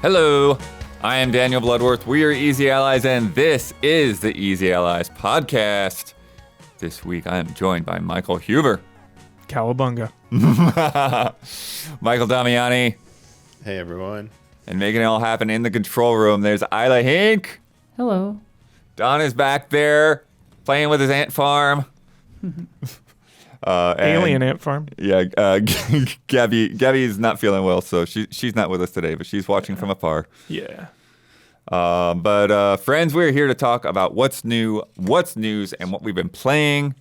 Hello, I am Daniel Bloodworth. We are Easy Allies, and this is the Easy Allies podcast. This week, I am joined by Michael Huber. Cowabunga. Michael Damiani. Hey, everyone. And making it all happen in the control room, there's Isla Hink. Hello. Don is back there playing with his ant farm. Alien ant farm. Yeah, Gabby is not feeling well, so she's not with us today, but she's watching from afar. Yeah. But friends, we're here to talk about what's new, what's news, and what we've been playing.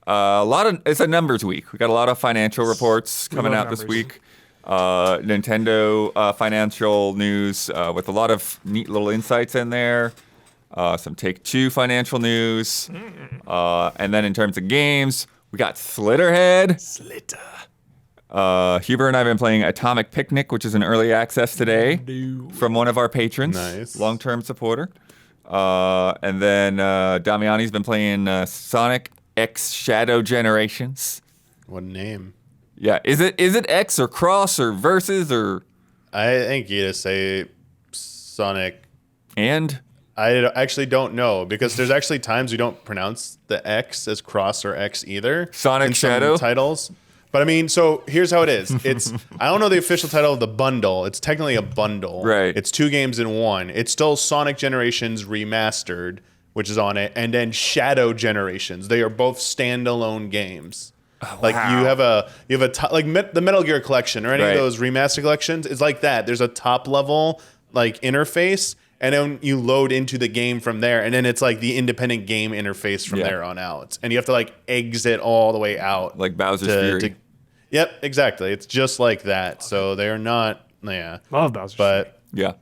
It's a numbers week. We got a lot of financial reports coming out this week. Nintendo financial news with a lot of neat little insights in there. Some Take-Two financial news. And then in terms of games, we got Slitterhead. Huber and I have been playing Atomic Picnic, which is an early access today from one of our patrons, long-term supporter. And then Damiani's been playing Sonic X Shadow Generations. What name? Yeah, is it X or Cross or Versus or? I think you just say Sonic. And? I actually don't know because there's actually times we don't pronounce the X as Cross or X either. Sonic in Shadow some titles. But I mean, so here's how it is. It's I don't know the official title of the bundle. It's technically a bundle. Right. It's 2 games in one. It's still Sonic Generations Remastered, which is on it, and then Shadow Generations. They are both standalone games. Oh, like wow. you have the Metal Gear collection or any of those remaster collections. It's like that. There's a top level like interface, and then you load into the game from there, and then it's like the independent game interface from there on out. And you have to like exit all the way out. Like Bowser's Fury. Yep, exactly. It's just like that. So they're not, Love Bowser's Fury. Yeah.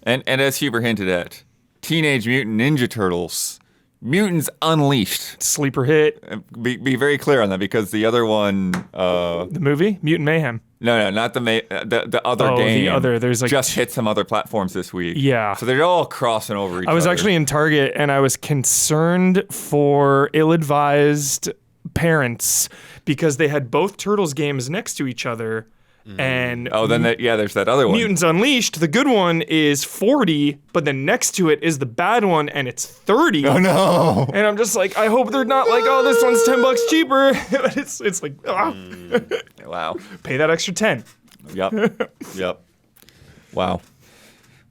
And as Huber hinted at, Teenage Mutant Ninja Turtles, Mutants Unleashed. Sleeper hit. Be very clear on that because the other one... the movie? Mutant Mayhem. No, not the other game. The other. There's like just hit some other platforms this week. Yeah. So they're all crossing over each other. I was actually in Target and I was concerned for ill-advised parents because they had both Turtles games next to each other. And there's that other one. Mutants Unleashed, the good one is $40, but then next to it is the bad one and it's $30. Oh no. And I'm just like, I hope they're not like, oh, this one's $10 cheaper. But it's like, wow. Pay that extra 10. Yep. Wow.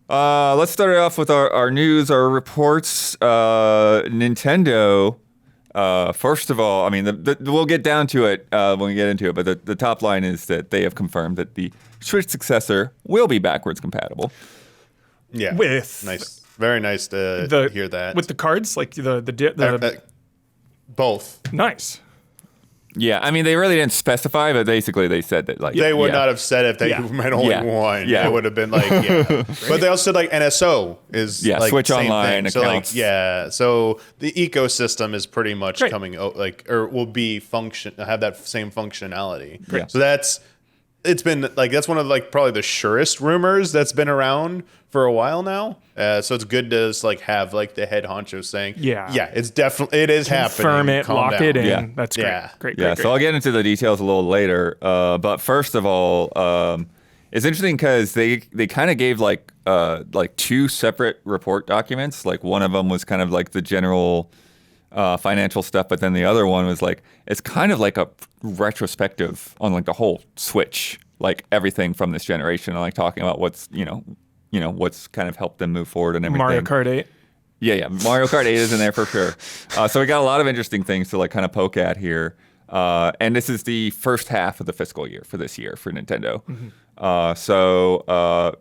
Let's start it off with our news, our reports. Nintendo. First of all, I mean, we'll get down to it when we get into it, but the top line is that they have confirmed that the Switch Successor will be backwards compatible. Yeah. Nice. Very nice to hear that. With the cards, like the both. Nice. Yeah, I mean, they really didn't specify, but basically they said that, like... They would not have said if they meant only one. Yeah. It would have been like, But they also said, like, NSO is, like, Switch same Online thing. accounts. So, like, so the ecosystem is pretty much coming, like, or will be have that same functionality. Yeah. So it's been, like, that's one of, like, probably the surest rumors that's been around for a while now. So it's good to just, like, have, like, the head honcho saying, it is happening. Confirm it, lock it in. Yeah. That's great. Yeah. Great. So I'll get into the details a little later. But first of all, it's interesting because they kind of gave, like 2 separate report documents. Like, one of them was kind of like the general financial stuff, but then the other one was like, it's kind of like a retrospective on, like, the whole Switch, like everything from this generation, and like talking about what's, what's kind of helped them move forward and everything. Mario Kart 8. Yeah. Mario Kart 8 is in there for sure. So we got a lot of interesting things to like kind of poke at here. And this is the first half of the fiscal year for this year for Nintendo. Mm-hmm.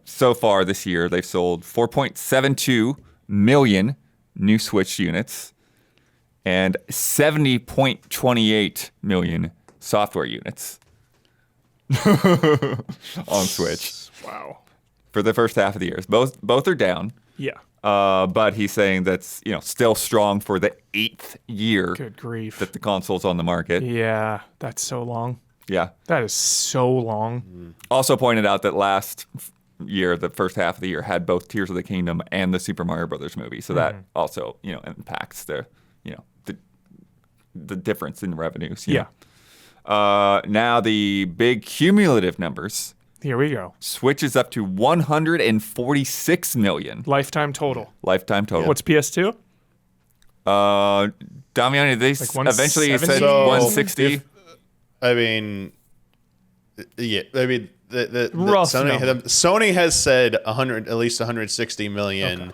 So far this year, they've sold 4.72 million new Switch units and 70.28 million software units on Switch. Wow. For the first half of the year. Both are down. Yeah. But he's saying that's still strong for the 8th year. Good grief. That the console's on the market. Yeah, that's so long. Yeah. That is so long. Also pointed out that last year, the first half of the year, had both Tears of the Kingdom and the Super Mario Brothers movie. So that also, impacts the difference in revenues. Yeah. Now the big cumulative numbers Here we go. Switch is up to 146 million. Lifetime total. Lifetime total. What's PS2? Damiani, they eventually said 170? 160. I mean, yeah. I mean, Rough Sony has said at least 160 million. Okay.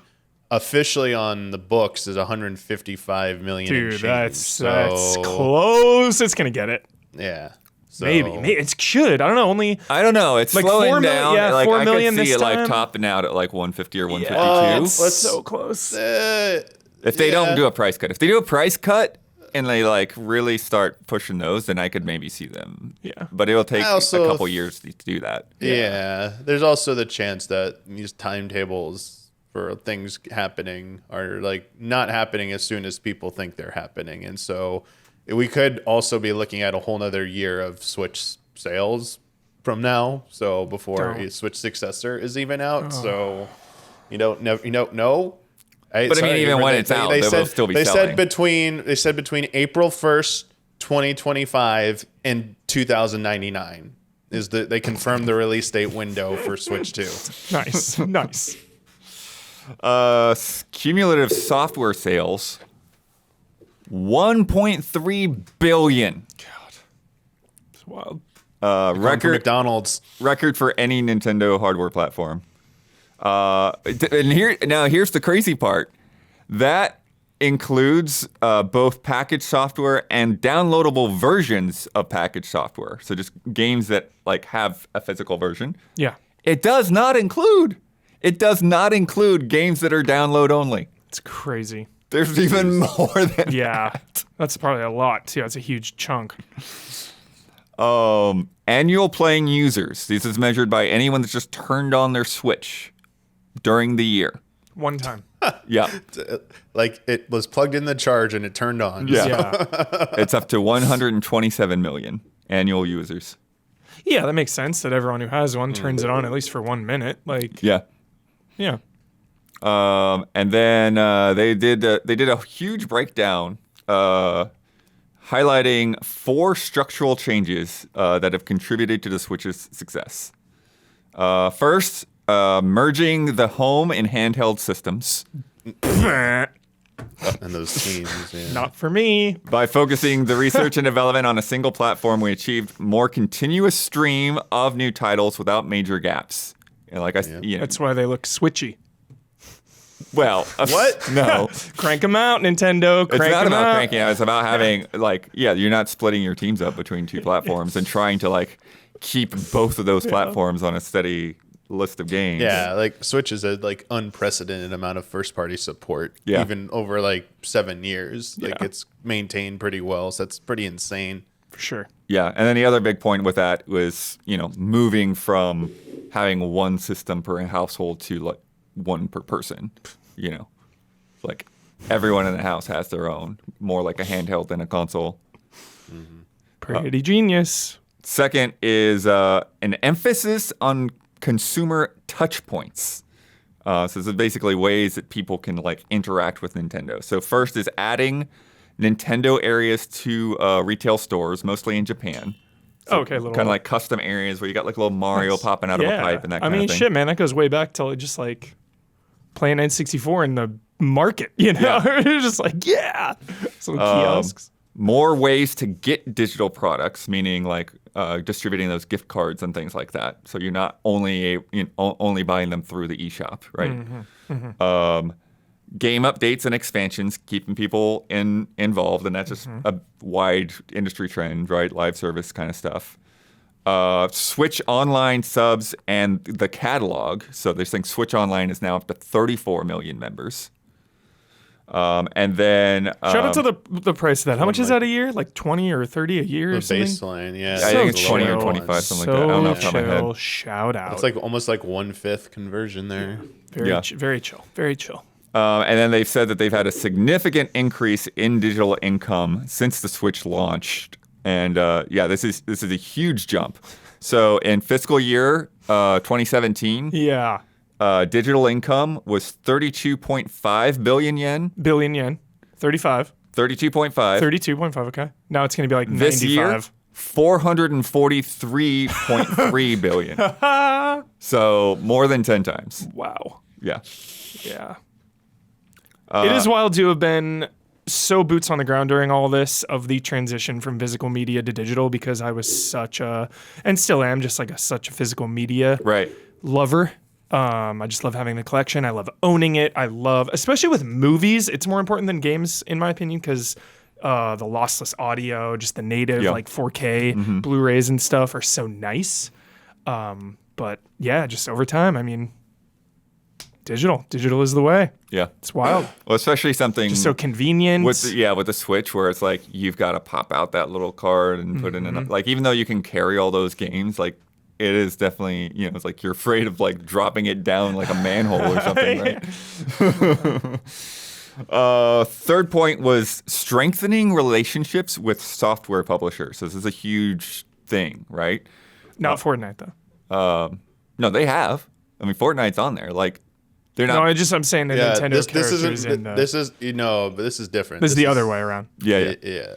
Officially on the books is 155 million. Dude, and change. that's close. It's gonna get it. Yeah. So, Maybe it should. I don't know. I don't know. It's Like slowing 4 million- down. yeah, like 4 I million could see this it like time. topping out at like 150 or 152. let's so close. If they don't do a price cut. If they do a price cut and they like really start pushing those, then I could maybe see them. Yeah. But it'll take a also- couple years to do that. Yeah. There's also the chance that these timetables for things happening are like not happening as soon as people think they're happening. And so we could also be looking at a whole nother year of Switch sales from now. So before Switch Successor is even out. So you don't know. But I mean, even when it's out, they will still be selling. They said between April 1st, 2025 and 2099 is they confirmed the release date window for Switch 2. Nice. Cumulative software sales, 1.3 billion. God, it's wild. Record McDonald's. Record for any Nintendo hardware platform. And here's the crazy part. That includes both packaged software and downloadable versions of packaged software. So just games that like have a physical version. Yeah. It does not include games that are download only. It's crazy. There's even more than that. That's probably a lot too. That's a huge chunk. Annual playing users. This is measured by anyone that's just turned on their Switch during the year. One time. Yeah. Like it was plugged in the charge and it turned on. Yeah. It's up to 127 million annual users. Yeah, that makes sense that everyone who has one turns it on at least for 1 minute. Like, Yeah. yeah. And then they did a huge breakdown highlighting 4 structural changes that have contributed to the Switch's success. First, merging the home and handheld systems. And those teams. Yeah. Not for me. By focusing the research and development on a single platform, we achieved more continuous stream of new titles without major gaps. And like That's why they look switchy. Well, What? No. Crank them out, Nintendo. It's not about cranking out. It's about having you're not splitting your teams up between 2 platforms and trying to like keep both of those platforms on a steady list of games. Yeah, like Switch is a like unprecedented amount of first party support. Yeah. Even over like 7 years. Like Yeah. it's maintained pretty well. So that's pretty insane. For sure. Yeah, and then the other big point with that was, moving from having one system per household to like one per person. Like everyone in the house has their own, more like a handheld than a console. Pretty genius. Second is an emphasis on consumer touch points. So this is basically ways that people can like interact with Nintendo. So first is adding Nintendo areas to retail stores, mostly in Japan. So Okay, little kind of like custom areas where you got like little Mario popping out of a pipe and that kind of thing. Shit, man, that goes way back till just like playing N64 in the market, Yeah. It's just like, some kiosks. More ways to get digital products, meaning like distributing those gift cards and things like that. So you're not only only buying them through the eShop, right? Game updates and expansions, keeping people involved, and that's just a wide industry trend, right? Live service kind of stuff. Switch Online subs and the catalog. So they're saying Switch Online is now up to 34 million members. And then Shout out to the price of that. How much is that a year? Like 20 or 30 a year The or something? baseline, yeah. I think it's So 20 or chill. 25, something like that. I don't know off the top of my head. Chill. Shout out. It's like almost like 1/5 conversion there. very chill. Very chill. And then they've said that they've had a significant increase in digital income since the Switch launched. And this is a huge jump. So in fiscal year 2017, Yeah. digital income was 32.5 billion yen. Billion yen. 35. 32.5. 32.5, okay. Now it's going to be like 95. This year, $443.3 billion. So more than 10 times. Wow. Yeah. Yeah. It is wild to have been so boots on the ground during all this of the transition from physical media to digital, because I was such a, and still am, just like such a physical media Right. lover. I just love having the collection. I love owning it. I love, especially with movies, it's more important than games, in my opinion, because the lossless audio, just the native like 4K Blu-rays and stuff are so nice. But yeah, just over time, I mean, digital is the way. Yeah. It's wild. Well, especially something Just so convenient. with the Switch, where it's like you've got to pop out that little card and put it in. Like, even though you can carry all those games, like it is definitely, it's like you're afraid of like dropping it down like a manhole or something, right? Third point was strengthening relationships with software publishers. This is a huge thing, right? Not Fortnite though. No, they have. I mean, Fortnite's on there. Like, they're not. No, I'm saying the Nintendo characters in the. This is but this is different. This is the other way around. Yeah.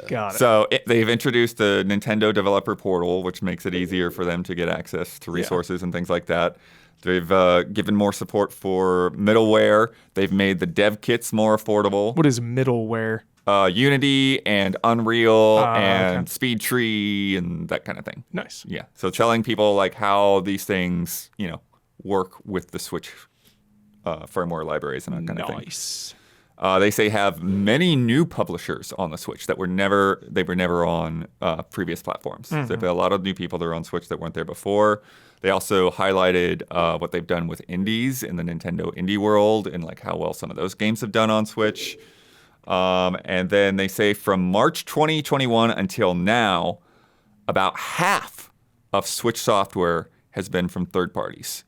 Got it. So they've introduced the Nintendo Developer Portal, which makes it easier for them to get access to resources and things like that. They've given more support for middleware. They've made the dev kits more affordable. What is middleware? Unity and Unreal and SpeedTree and that kind of thing. Nice. Yeah. So telling people like how these things, work with the Switch firmware libraries and that kind of thing. Nice. They say have many new publishers on the Switch that were never on previous platforms. So they've got a lot of new people that are on Switch that weren't there before. They also highlighted what they've done with indies in the Nintendo indie world and like how well some of those games have done on Switch. And then they say from March 2021 until now, about half of Switch software has been from third parties.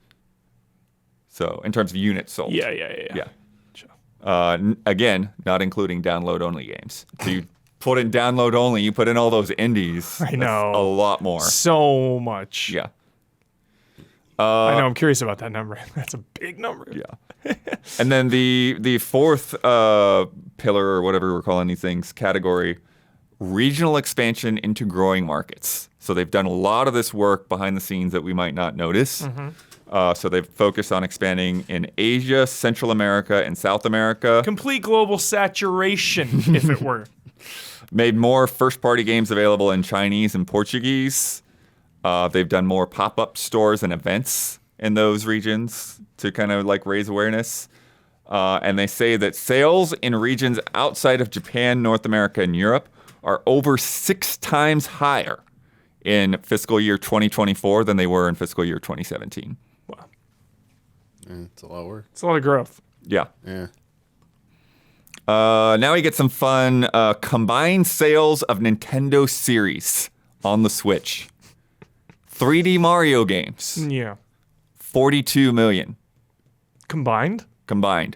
So in terms of units sold. Yeah. Sure. Again, not including download-only games. So you put in download-only, you put in all those indies. I know. A lot more. So much. Yeah. I know. I'm curious about that number. That's a big number. Yeah. And then the fourth pillar, or whatever we're calling these things, category, regional expansion into growing markets. So they've done a lot of this work behind the scenes that we might not notice. So they've focused on expanding in Asia, Central America, and South America. Complete global saturation, if it were. Made more first-party games available in Chinese and Portuguese. They've done more pop-up stores and events in those regions to kind of like raise awareness. And they say that sales in regions outside of Japan, North America, and Europe are over 6 times higher in fiscal year 2024 than they were in fiscal year 2017. Wow. It's a lot of work. It's a lot of growth. Yeah. Yeah. Now we get some fun combined sales of Nintendo series on the Switch. 3D Mario games. Yeah. 42 million. Combined?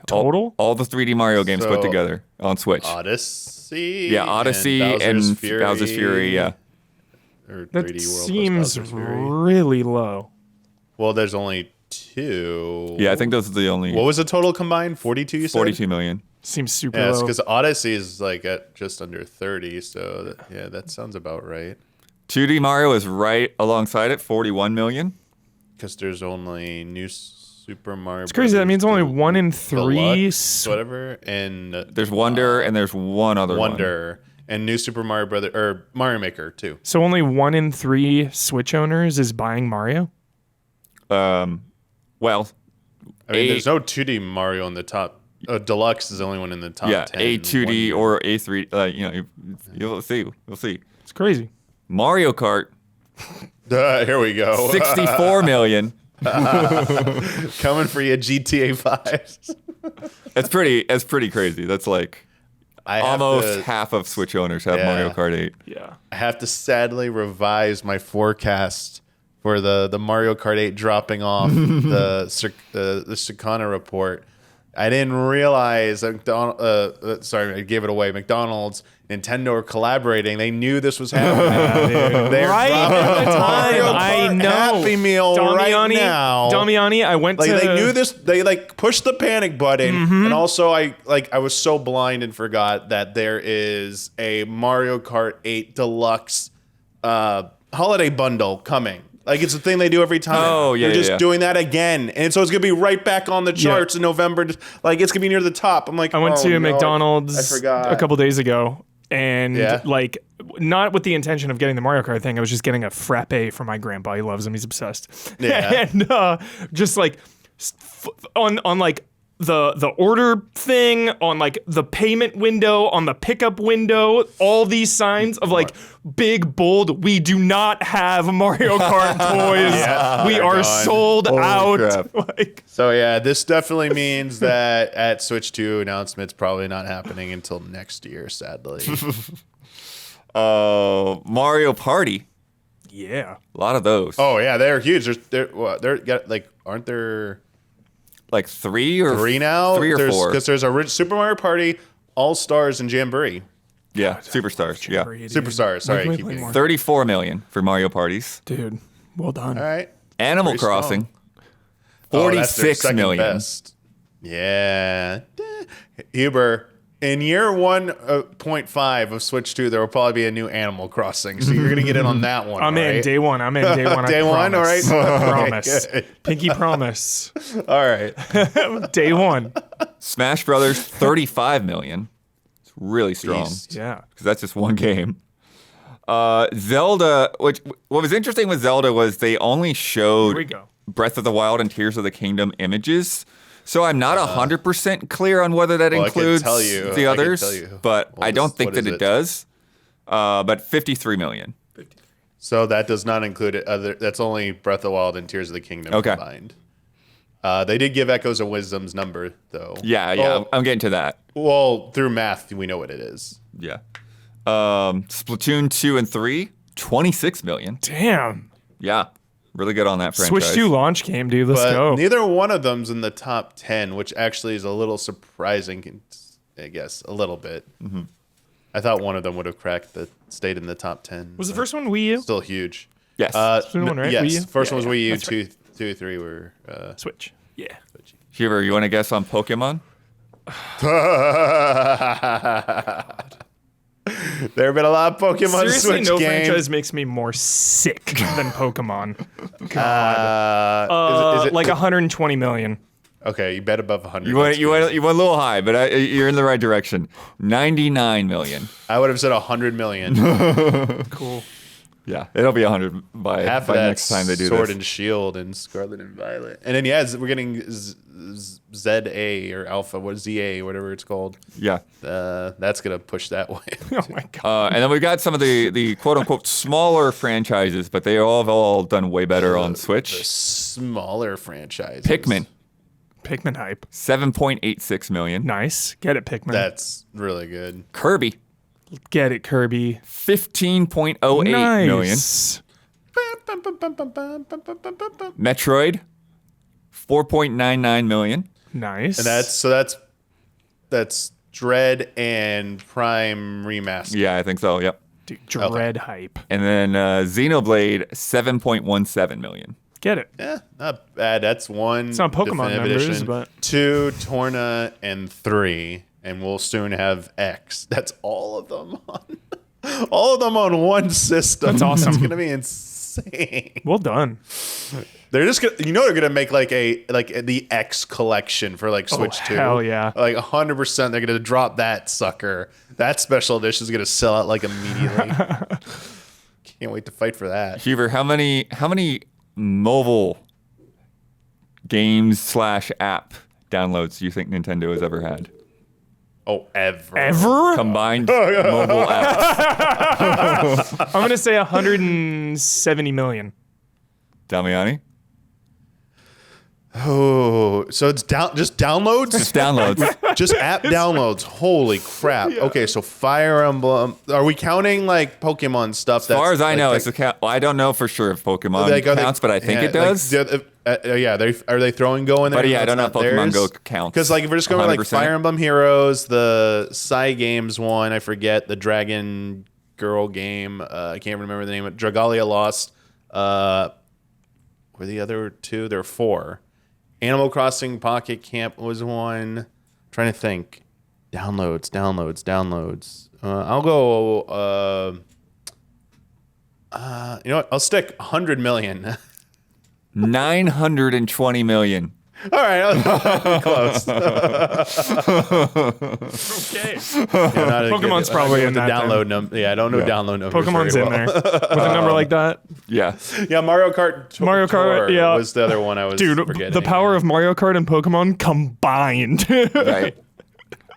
Total? All the 3D Mario games put together on Switch. Odyssey. Yeah, Odyssey and Bowser's Fury, yeah. Or 3D That World seems plus Bowser's Fury. really low. Well, there's only 2. Yeah, I think those are the only... What was the total combined? 42, you said? 42 million. Seems super Yeah, low. because Odyssey is like at just under 30, so that sounds about right. 2D Mario is right alongside it, 41 million. Because there's only New Super Mario. It's crazy. That means only 1 in 3. Deluxe, whatever, and There's Wonder and there's one other Wonder and New Super Mario Brother or Mario Maker too. So only 1 in 3 Switch owners is buying Mario? Well, I mean, there's no 2D Mario in the top. Deluxe is the only one in the top. yeah, 10. a 2D or a 3. You'll see. We'll see. It's crazy. Mario Kart, Here we go. 64 million. Coming for you, GTA 5. That's pretty crazy. That's like almost half of Switch owners have Mario Kart 8. Yeah. I have to sadly revise my forecast for the Mario Kart 8 dropping off the Circana report. I didn't realize I gave it away. McDonald's, Nintendo are collaborating. They knew this was happening. They're Right at the time, Mario Kart I know. Happy Meal right now. Damiani, I went Like to... they knew this. They like pushed the panic button, and also I was so blind and forgot that there is a Mario Kart 8 Deluxe holiday bundle coming. Like it's a thing they do every time. Oh, yeah, They're just yeah. doing that again. And so it's going to be right back on the charts in November. Like it's going to be near the top. I'm like, I went to McDonald's I forgot. a couple days ago, and Yeah. like not with the intention of getting the Mario Kart thing. I was just getting a frappe for my grandpa. He loves him. He's obsessed. Yeah. And just like on like the order thing, on like the payment window, on the pickup window, all these signs of like big bold, we do not have Mario Kart toys. Yeah, we they're are gone. sold out. crap. Like, So yeah, this definitely means that at Switch 2 announcement's probably not happening until next year, sadly. Mario Party. yeah. A lot of those. Oh yeah, they're huge. They're got like, aren't there Like three or now? Three or four. Because there's a Super Mario Party, All Stars, and Jamboree. Yeah, Superstars. Yeah. Superstars. Sorry, I keep getting. 34 million for Mario parties. Dude, well done. All right. Animal Pretty strong. Crossing. Oh, that's their 46 second million. best. Yeah. Huber, in year 1.5 of Switch 2, there will probably be a new Animal Crossing. So you're going to get in on that one. I'm in right? day one. I'm in day one. Day I one, all promise. right. Promise. Okay, Pinky promise. All right. Day one. Smash Brothers, 35 million. It's really strong. Beast. Yeah. Because that's just one game. Zelda, what was interesting with Zelda was they only Here we showed go. Breath of the Wild and Tears of the Kingdom images. So I'm not 100% clear on whether that Well, I can includes tell you- I the can others, tell you. but What I don't is- think what that is it it? does. But 53 million. So that does not include it. That's only Breath of the Wild and Tears of the Kingdom Okay. combined. They did give Echoes of Wisdom's number, though. Yeah, Oh, I'm getting to that. well, through math, we know what it is. Yeah. Splatoon 2 and 3, 26 million. Damn. Yeah. Really good on that franchise. Switch 2 launch game, dude. Let's But go. neither one of them's in the top 10, which actually is a little surprising, I guess, a little bit. Mm-hmm. I thought one of them would have stayed in the top 10. Was the first one Wii U? Still huge. Yes. Second one, right? Yes. Wii U? First Yeah, one was yeah, Wii U. that's right. Two, 3 were. Switch. Yeah. Huber, you want to guess on Pokemon? There have been a lot of Pokemon Seriously, Switch no games. franchise makes me more sick than Pokemon. Is it Like 120 million. okay, you bet above 100. You went That's you good. went you went a little high, but you're in the right direction. 99 million. I would have said 100 million. Cool. Yeah, it'll be 100 by Half of that next time they do Sword this. and Shield and Scarlet and Violet. And then we're getting ZA or Alpha, what ZA, whatever it's called. Yeah. That's gonna push that way. Oh my god. And then we've got some of the quote unquote smaller franchises, but they all have all done way better on Switch. Smaller franchises. Pikmin, Pikmin hype. 7.86 million. Nice. Get it, Pikmin. That's really good. Kirby, Get it, Kirby. 15.08 million. Nice. Metroid, 4.99 million. Nice. And that's Dread and Prime remastered. Yeah, I think so. Yep. Dude, Dread hype. And then Xenoblade, 7.17 million. Get it. Yeah, not bad. That's one. It's not Pokemon definitive numbers, edition. but 2, Torna, and 3, and we'll soon have X. That's all of them on one system. That's awesome. It's gonna be insane. well done. They're just gonna, they're gonna make like the X collection for like Switch 2. hell yeah. Like 100%. They're gonna drop that sucker. That special edition is gonna sell out like immediately. Can't wait to fight for that. Huber, how many mobile games / app downloads do you think Nintendo has ever had? Oh, ever. Ever? Combined mobile apps. I'm going to say 170 million. Damiani? Oh, so it's just downloads? Just downloads. Just app downloads. Holy crap. Okay, so Fire Emblem. Are we counting like Pokemon stuff? As far as I know, it's a count. Well, I don't know for sure if Pokemon counts, but I think it does. Are they throwing Go in there? But yeah, I don't know if Pokemon Go counts. Because like if we're just going like 100%. Fire Emblem Heroes, the Psy Games one, I forget the Dragon Girl game. I can't remember the name of it. Dragalia Lost. Were the other two? There are 4. Animal Crossing Pocket Camp was one. Trying to think. Downloads. I'll go You know what? I'll stick 100 million. 920 million. All right, I was close. Okay. Pokemon's probably in that download number. Yeah, I don't know download numbers. Pokemon's very in well. there with a number like that. Yeah. Yeah, Mario Kart. Mario Kart, Tour yeah. was the other one I was forgetting. The power of Mario Kart and Pokemon combined. Right.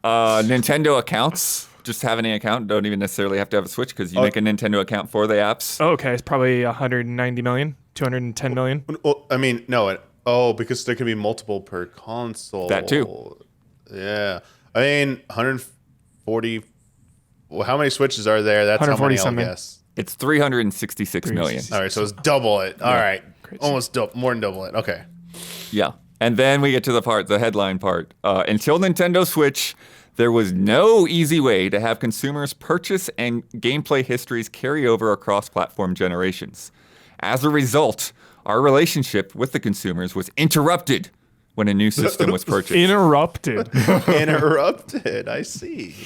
Nintendo accounts. Just having an account. Don't even necessarily have to have a Switch because you make a Nintendo account for the apps. Okay, it's probably 190 million, 210 million. Well, I mean, no. Because there could be multiple per console. That too. Yeah. I mean, 140. Well, how many Switches are there? That's how many I'll guess. It's 366 million. All right, so it's double it. All right. Crazy. Almost double, more than double it. Okay. Yeah. And then we get to the headline part. Until Nintendo Switch, there was no easy way to have consumers purchase and gameplay histories carry over across platform generations. As a result, our relationship with the consumers was interrupted when a new system was purchased. Interrupted. I see.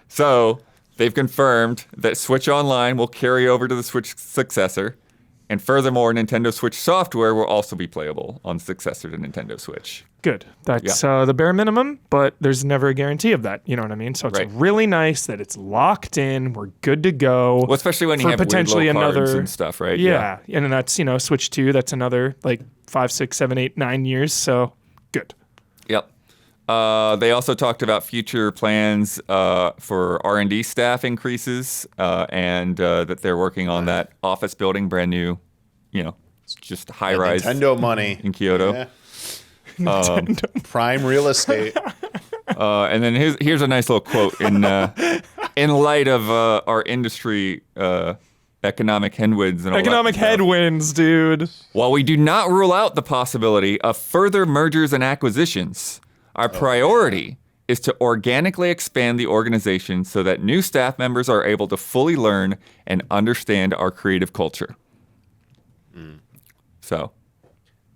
So they've confirmed that Switch Online will carry over to the Switch Successor. And furthermore, Nintendo Switch software will also be playable on Successor to Nintendo Switch. Good. That's the bare minimum, but there's never a guarantee of that. You know what I mean? So it's really nice that it's locked in. We're good to go. Well, especially when you have potentially weird little cards and stuff, right? Yeah. And then that's, Switch 2, that's another 5, 6, 7, 8, 9 years. So good. Yep. They also talked about future plans for R&D staff increases and that they're working on that office building, brand new, just high-rise. Nintendo money. In Kyoto. Yeah. Prime real estate. And then here's a nice little quote in light of our industry economic headwinds and all economic that headwinds, dude. While we do not rule out the possibility of further mergers and acquisitions, our priority is to organically expand the organization so that new staff members are able to fully learn and understand our creative culture. So,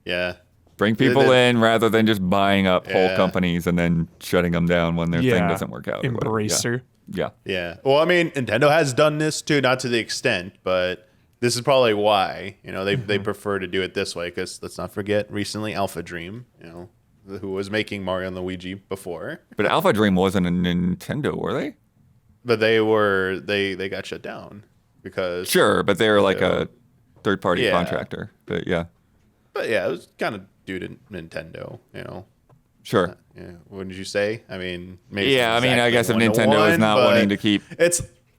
yeah. Bring people in rather than just buying up whole companies and then shutting them down when their thing doesn't work out. Embracer. Yeah. Yeah. Well, I mean, Nintendo has done this too, not to the extent, but this is probably why, they prefer to do it this way because let's not forget recently Alpha Dream, who was making Mario and Luigi before. But Alpha Dream wasn't a Nintendo, were they? But they got shut down because... Sure, but they were like a third-party contractor. But yeah. But yeah, it was kind of due to Nintendo, Sure. What did you say? I mean, maybe. Yeah, I guess if Nintendo is not wanting to keep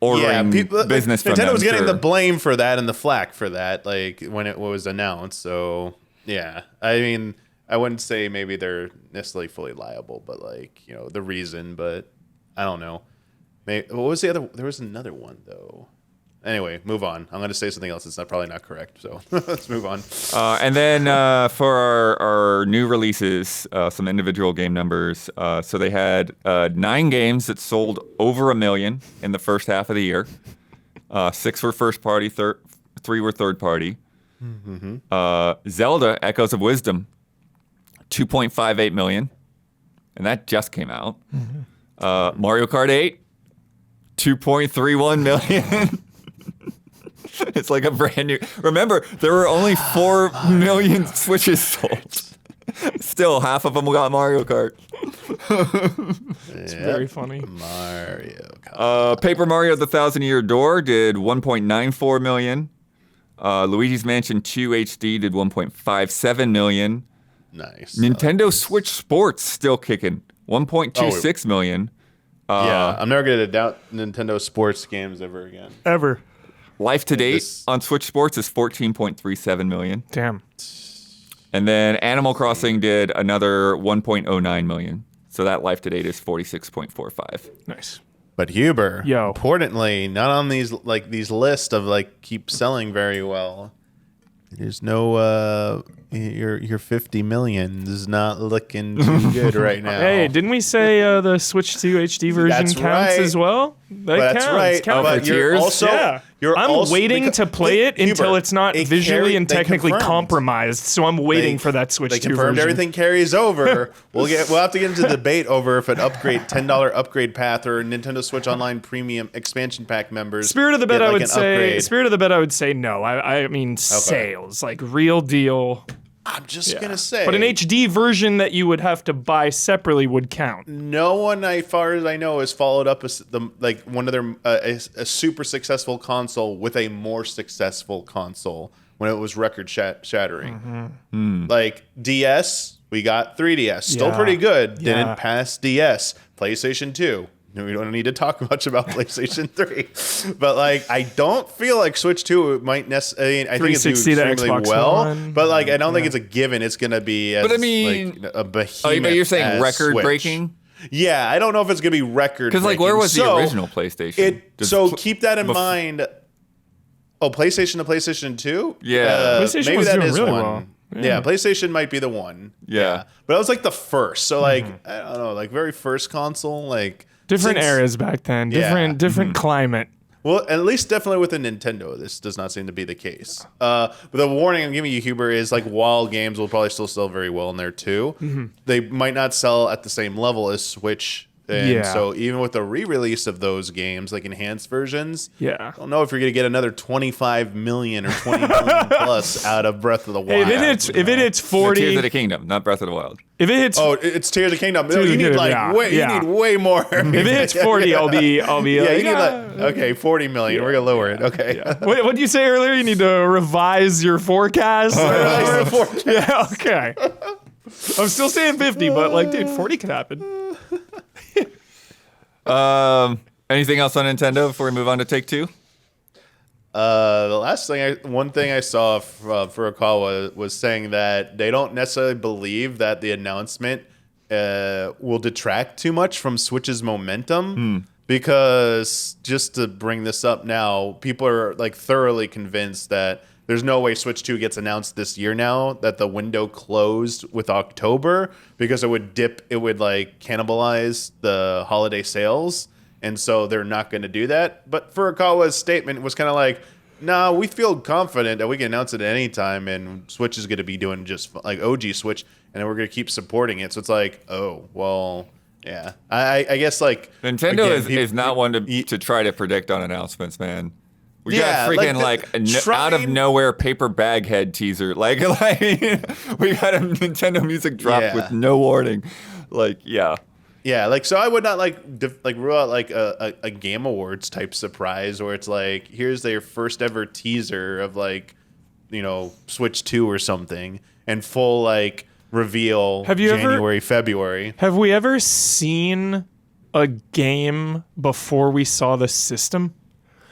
ordering business from Nintendo them, was getting the blame for that and the flack for that, when it was announced. So yeah, I mean, I wouldn't say maybe they're necessarily fully liable, but the reason. But I don't know. Maybe, what was the other? There was another one though. Anyway, move on. I'm going to say something else that's probably not correct, so let's move on. And then for our new releases, some individual game numbers. So they had 9 games that sold over 1 million in the first half of the year. 6 were first party, 3 were third party. Mm-hmm. Zelda: Echoes of Wisdom, 2.58 million, and that just came out. Mm-hmm. Mario Kart 8, 2.31 million. It's like a brand new... Remember, there were only 4 million Switches sold. Still, half of them got Mario Kart. It's very funny. Mario Kart. Paper Mario: The Thousand-Year Door did 1.94 million. Luigi's Mansion 2 HD did 1.57 million. Nice. Nintendo Switch Sports still kicking, 1.26 million. I'm never going to doubt Nintendo sports games ever again. Ever. Life to date on Switch Sports is 14.37 million. Damn. And then Animal Crossing did another 1.09 million. So that life to date is 46.45. Nice. But Huber, importantly, not on these lists of keep selling very well. There's no your 50 million is not looking too good right now. Hey, didn't we say the Switch 2 HD version counts as well? That that's counts, right. counts. But you're Tears? also Yeah. I'm waiting to play it until Huber, it's not it visually and they technically confirmed. compromised. So I'm waiting for that Switch They 2 confirmed version. everything carries over. We'll have to get into debate over if an $10 upgrade path or Nintendo Switch Online Premium expansion pack members. Spirit of the bet, get, I like, would an say. upgrade. Spirit of the bet, I would say no. I mean sales, like real deal. I'm just gonna say, But an HD version that you would have to buy separately would count. no one, as far as I know, has followed up one of their a super successful console with a more successful console when it was record shattering. Like DS, we got 3DS, still Yeah. pretty good. Yeah. Didn't pass DS. PlayStation 2. We don't need to talk much about PlayStation 3, but like I don't feel like Switch 2 might necessarily. I think it's doing 360 to extremely Xbox well, One. but like I don't think it's a given. It's gonna be as But I mean- like a behemoth. but you're saying as record Switch. breaking? Yeah, I don't know if it's gonna be record. Because like, where was the So, original PlayStation? Keep that in mind. Oh, PlayStation to PlayStation 2? Yeah. PlayStation maybe was that doing is really one. well. Yeah, PlayStation might be the one. Yeah. But it was like the first. So like, I don't know, like very first console, like Different since- eras back then. Yeah. Different climate. Well, at least definitely with a Nintendo, this does not seem to be the case. But the warning I'm giving you, Huber, is like while games will probably still sell very well in there too, they might not sell at the same level as Switch. And Yeah. so even with the re-release of those games, like enhanced versions, Yeah. I don't know if you're going to get another 25 million or 20 million plus out of Breath of the Hey, Wild. if it hits Tears 40, of the Kingdom, not Breath of the Wild. if it hits Oh, it's Tears of the Kingdom. No, Tears of you the need Kingdom, like yeah. you need way more. if it hits 40, I'll be yeah, like, you need like okay, 40 million. We're gonna lower it. Okay. What did you say earlier? You need to revise your forecast. Yeah, okay. I'm still saying 50, but like, dude, 40 could happen. Anything else on Nintendo before we move on to Take Two? The last thing, one thing I saw Furukawa was saying that they don't necessarily believe that the announcement will detract too much from Switch's momentum. Because just to bring this up now, people are like thoroughly convinced that there's no way Switch 2 gets announced this year now, that the window closed with October because it would like cannibalize the holiday sales. And so they're not going to do that. But Furukawa's statement was kind of like, nah, we feel confident that we can announce it at any time and Switch is going to be doing just like OG Switch and then we're going to keep supporting it. So it's like, oh, well, yeah. I guess like Nintendo again, is not one to try to predict on announcements, man. We Yeah, got freaking like out of nowhere paper bag head teaser. Like we got a Nintendo music drop with no warning. Like, yeah. Yeah, like so I would not like rule out like a Game Awards type surprise where it's like here's their first ever teaser of like, you know, Switch 2 or something and full like reveal January, February. Have we ever seen a game before we saw the system?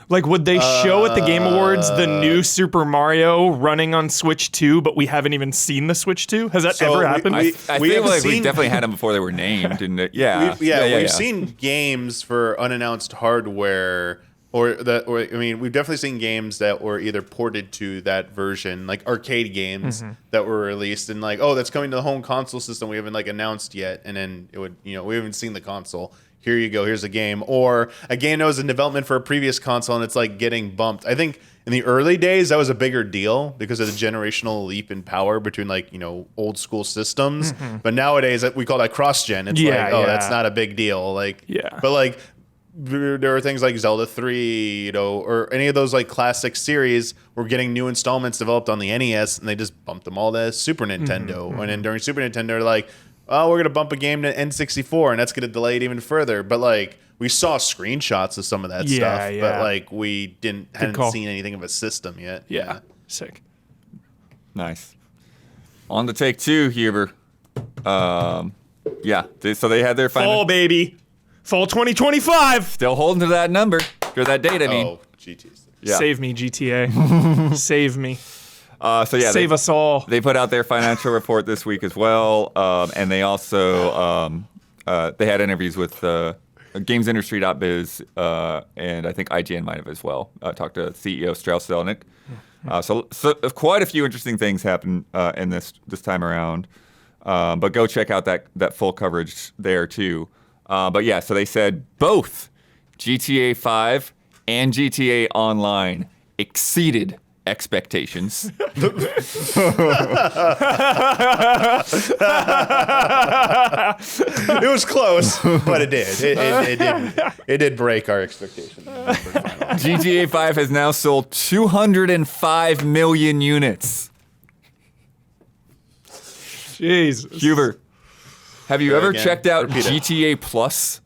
Like, would they show at the Game Awards the new Super Mario running on Switch 2, but we haven't even seen the Switch 2? Has that ever happened? I feel like we definitely had them before they were named, didn't it? Yeah. We've seen games for unannounced hardware, or we've definitely seen games that were either ported to that version, like arcade games that were released, and like, oh, that's coming to the home console system. We haven't like announced yet, and then it would, you know, we haven't seen the console. Here you go, here's a game. Or a game that was in development for a previous console and it's like getting bumped. I think in the early days, that was a bigger deal because of the generational leap in power between like, you know, old school systems. But nowadays, we call that cross-gen. It's that's not a big deal. Like, but like, there are things like Zelda 3, you know, or any of those like classic series were getting new installments developed on the NES and they just bumped them all to Super Nintendo. And then during Super Nintendo, they're like, oh, we're going to bump a game to N64 and that's going to delay it even further. But like we saw screenshots of some of that stuff, but like we hadn't seen anything of a system yet. Yeah. Sick. Nice. On to Take Two, Huber. So they had their final. Fall, baby. Fall 2025. Still holding to that number, or that date, I mean. Oh, GTs. Yeah. Save me, GTA. Save me. Save us all. They put out their financial report this week as well, and they also they had interviews with GamesIndustry.biz, and I think IGN might have as well. Talked to CEO Strauss Zelnick. So quite a few interesting things happened in this time around. But go check out that full coverage there too. But yeah, so they said both GTA 5 and GTA Online exceeded expectations. It was close, but it did. It did break our expectations. GTA 5 has now sold 205 million units. Jesus. Huber, have you ever again. checked out Repeat it. GTA Plus?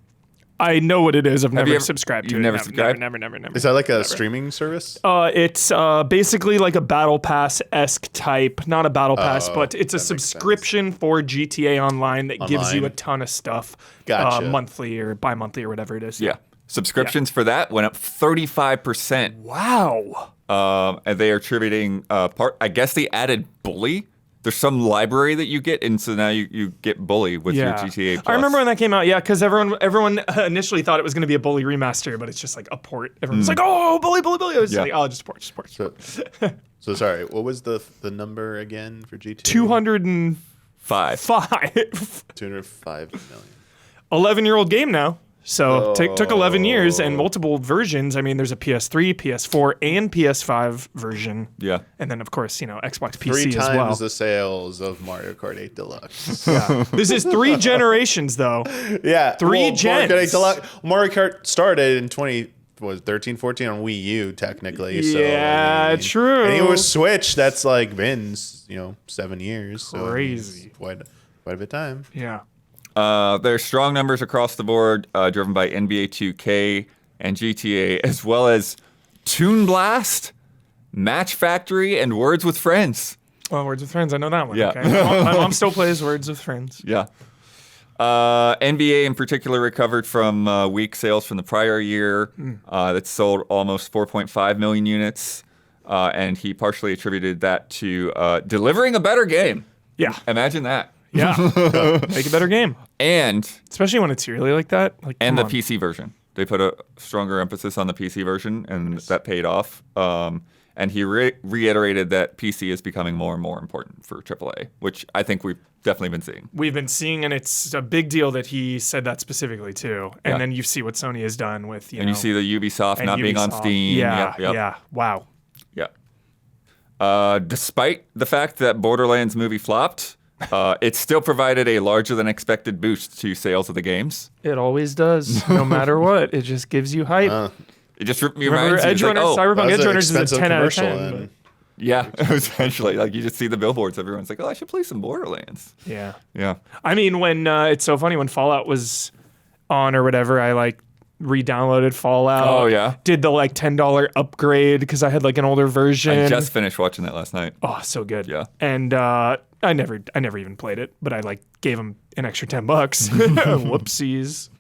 I know what it is. I've you never ever- subscribed to you've it. never No, subscribed? Never. Is that like a streaming service? It's basically like a battle pass-esque type. Not a battle pass, but it's a that makes subscription for GTA Online that gives you a Online? ton of stuff Gotcha. monthly or bi-monthly or whatever it is. Yeah. Subscriptions for that went up 35%. Wow. And they are attributing I guess they added Bully. There's some library that you get, and so now you get Bully with your GTA Plus. I remember when that came out, because everyone initially thought it was going to be a Bully remaster, but it's just like a port. Everyone's like, oh, Bully. I was like, oh, just port. So sorry, what was the number again for GTA? 205. 205 million. 11-year-old game now. So took 11 years and multiple versions. I mean, there's a PS3, PS4, and PS5 version. Yeah. And then, of course, Xbox PC 3 as well. times the sales of Mario Kart 8 Deluxe. Yeah. This is 3 generations, though. Yeah, 3 gens. Mario Kart started in 13, 14 on Wii U technically. Yeah, so, true. And it was Switch. That's like been 7 years. So Crazy. it's quite a bit of time. Yeah. There's strong numbers across the board, driven by NBA 2K and GTA, as well as Toon Blast, Match Factory, and Words with Friends. Well, Words with Friends, I know that one. Yeah. Okay. My mom still plays Words with Friends. Yeah. NBA in particular recovered from weak sales from the prior year. That sold almost 4.5 million units, and he partially attributed that to delivering a better game. Yeah. Imagine that. Yeah. Make a better game. And Especially when it's yearly like that. Like, the come on. PC version. They put a stronger emphasis on the PC version, and that paid off. And he reiterated that PC is becoming more and more important for AAA, which I think we've definitely been seeing. We've been seeing, and it's a big deal that he said that specifically too. And Yeah. then you see what Sony has done with, And you see the Ubisoft and not being on Ubisoft. Steam. Yeah, Yep. yeah. Wow. Yeah. Despite the fact that Borderlands movie flopped, it still provided a larger than expected boost to sales of the games. It always does, no matter what. It just gives you hype. It just Remember reminds you, Edge it's like, Runners, oh, Cyberpunk That was Edge an Runners is a expensive 10 out of commercial, 10. and yeah, essentially, like you just see the billboards. Everyone's like, oh, I should play some Borderlands. But yeah. Yeah. I mean, when it's so funny when Fallout was on or whatever, I like re-downloaded Fallout. Oh, yeah? Did the like $10 upgrade because I had like an older version. I just finished watching that last night. Oh, so good. Yeah. And I never even played it, but I like gave him an extra $10. Whoopsies.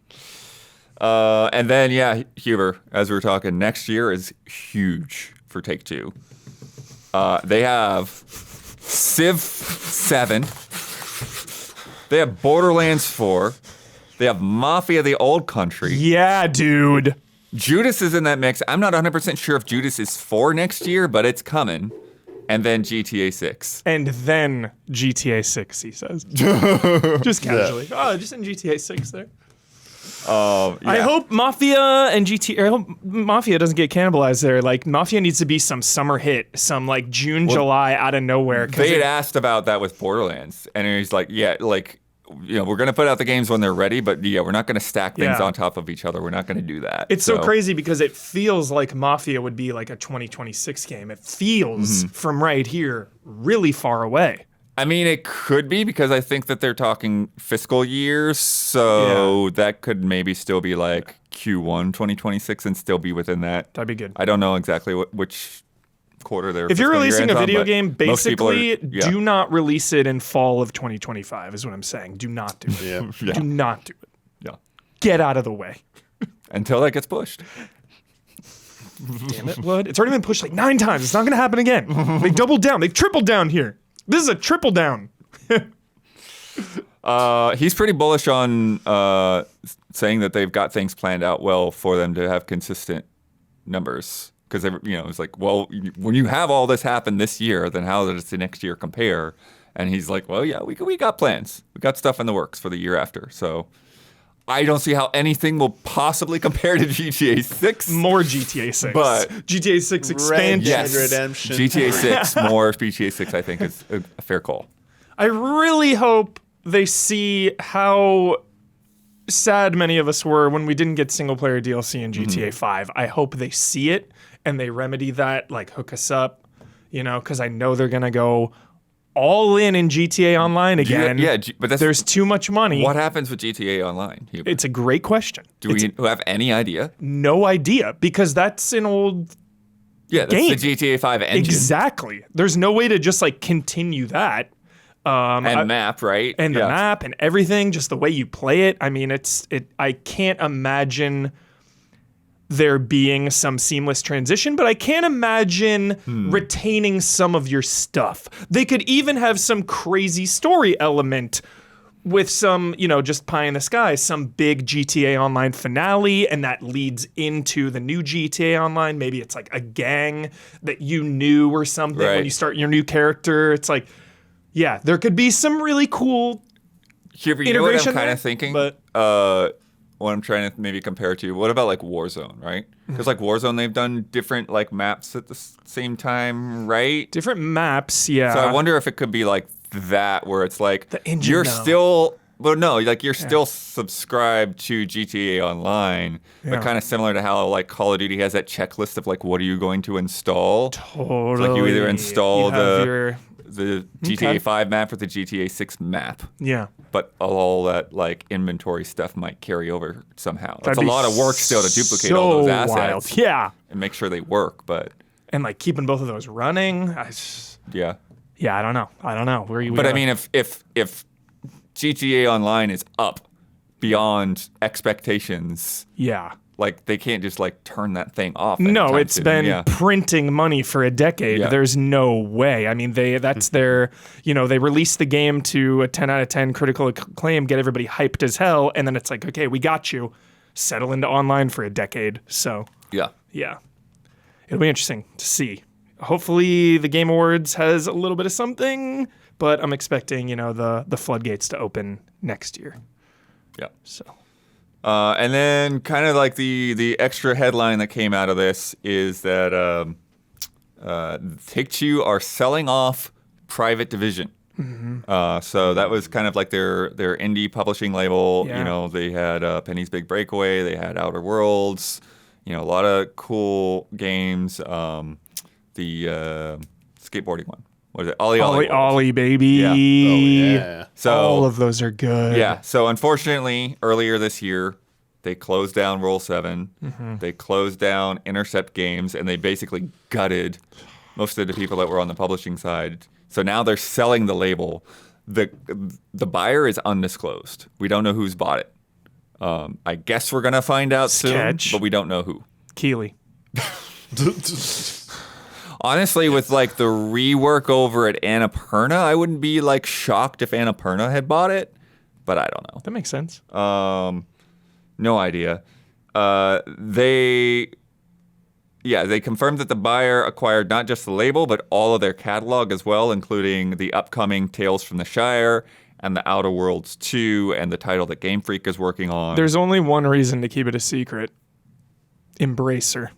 And then, yeah, Huber, as we were talking, next year is huge for Take-Two. They have Civ 7. They have Borderlands 4. They have Mafia: The Old Country. Yeah, dude. Judas is in that mix. I'm not 100% sure if Judas is for next year, but it's coming. And then GTA 6. And then GTA 6, he says. Just casually. Oh, just in GTA 6 there. Yeah. I hope Mafia and GTA. I hope Mafia doesn't get cannibalized there. Like Mafia needs to be some summer hit, some like June, July out of nowhere. They had asked about that with Borderlands, and he's like, yeah, like, we're going to put out the games when they're ready, but yeah, we're not going to stack things Yeah. on top of each other. We're not going to do that. It's so crazy because it feels like Mafia would be like a 2026 game. It feels from right here really far away. I mean, it could be because I think that they're talking fiscal years, so that could maybe still be like Q1 2026 and still be within that. That'd be good. I don't know exactly which quarter they're. If you're fiscal year releasing a ends on, video but game, most people basically do not release it in fall of 2025 is what I'm saying. Do not do it. yeah. Do not do it. Yeah. Get out of the way. Until that gets pushed. Damn it, Blood. It's already been pushed like 9 times. It's not going to happen again. They doubled down. They've tripled down here. This is a triple down. He's pretty bullish on saying that they've got things planned out well for them to have consistent numbers. Because it's like, well, when you have all this happen this year, then how does the next year compare? And he's like, well, yeah, we got plans. We got stuff in the works for the year after. So I don't see how anything will possibly compare to GTA 6. More GTA 6. But GTA 6 expansion. Red Dead Redemption. GTA 6, more GTA 6, I think, is a fair call. I really hope they see how sad many of us were when we didn't get single-player DLC in GTA 5. I hope they see it and they remedy that, like hook us up, because I know they're going to go all in GTA Online again. But there's too much money. What happens with GTA Online, Hubert? It's a great question. Do we have any idea? No idea, because that's an old that's game. the GTA 5 engine. Exactly. There's no way to just like continue that. And map, right? And the map and everything, just the way you play it. I mean, I can't imagine there being some seamless transition, but I can't imagine retaining some of your stuff. They could even have some crazy story element with some, just pie in the sky, some big GTA Online finale, and that leads into the new GTA Online. Maybe it's like a gang that you knew or something when you start your new character. It's like, there could be some really cool integration. You know what I'm kind of thinking? But what I'm trying to maybe compare to, what about like Warzone, right? Because like Warzone, they've done different like maps at the same time, right? Different maps, yeah. So I wonder if it could be like that, where it's like the engine, you're still, you're still subscribed to GTA Online, but kind of similar to how like Call of Duty has that checklist of like what are you going to install? Totally. It's like you either install the GTA Okay. 5 map or the GTA 6 map. Yeah. But all that like inventory stuff might carry over somehow. That's That'd a be lot of work still to duplicate all those assets. Wild. Yeah. And make sure they work, but And like keeping both of those running. yeah. I don't know. But I mean, if GTA Online is up beyond expectations, like they can't just like turn that thing off. No, it's been printing money for a decade. Yeah. There's no way. I mean, that's their, they released the game to a 10 out of 10 critical acclaim, get everybody hyped as hell, and then it's like, okay, we got you. Settle into online for a decade. So yeah. It'll be interesting to see. Hopefully the Game Awards has a little bit of something, but I'm expecting, the floodgates to open next year. Yeah. So. And then kind of like the extra headline that came out of this is that Take-Two are selling off Private Division. So that was kind of like their indie publishing label. Yeah. They had Penny's Big Breakaway, they had Outer Worlds, a lot of cool games. The skateboarding one. What is it? Ollie, baby. Yeah. Oh, yeah. So all of those are good. Yeah. So unfortunately, earlier this year, they closed down Roll 7. They closed down Intercept Games, and they basically gutted most of the people that were on the publishing side. So now they're selling the label. The buyer is undisclosed. We don't know who's bought it. I guess we're gonna find out soon, but we don't know who. Keeley. Honestly, with like the rework over at Annapurna, I wouldn't be like shocked if Annapurna had bought it, but I don't know. That makes sense. No idea. They confirmed that the buyer acquired not just the label, but all of their catalog as well, including the upcoming Tales from the Shire and the Outer Worlds 2 and the title that Game Freak is working on. There's only one reason to keep it a secret. Embracer.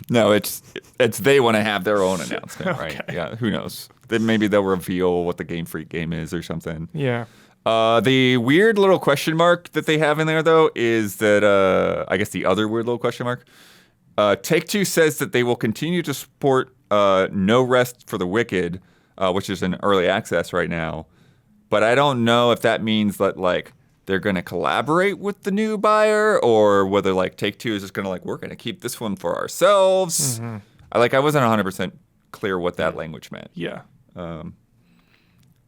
No, it's they want to have their own announcement, right? Yeah, who knows? Then maybe they'll reveal what the Game Freak game is or something. Yeah. The weird little question mark that they have in there, though, is that I guess the other weird little question mark. Take-Two says that they will continue to support No Rest for the Wicked, which is in early access right now. But I don't know if that means that like they're going to collaborate with the new buyer, or whether like Take-Two is just going to like, we're going to keep this one for ourselves. I wasn't 100% clear what that language meant. Yeah. And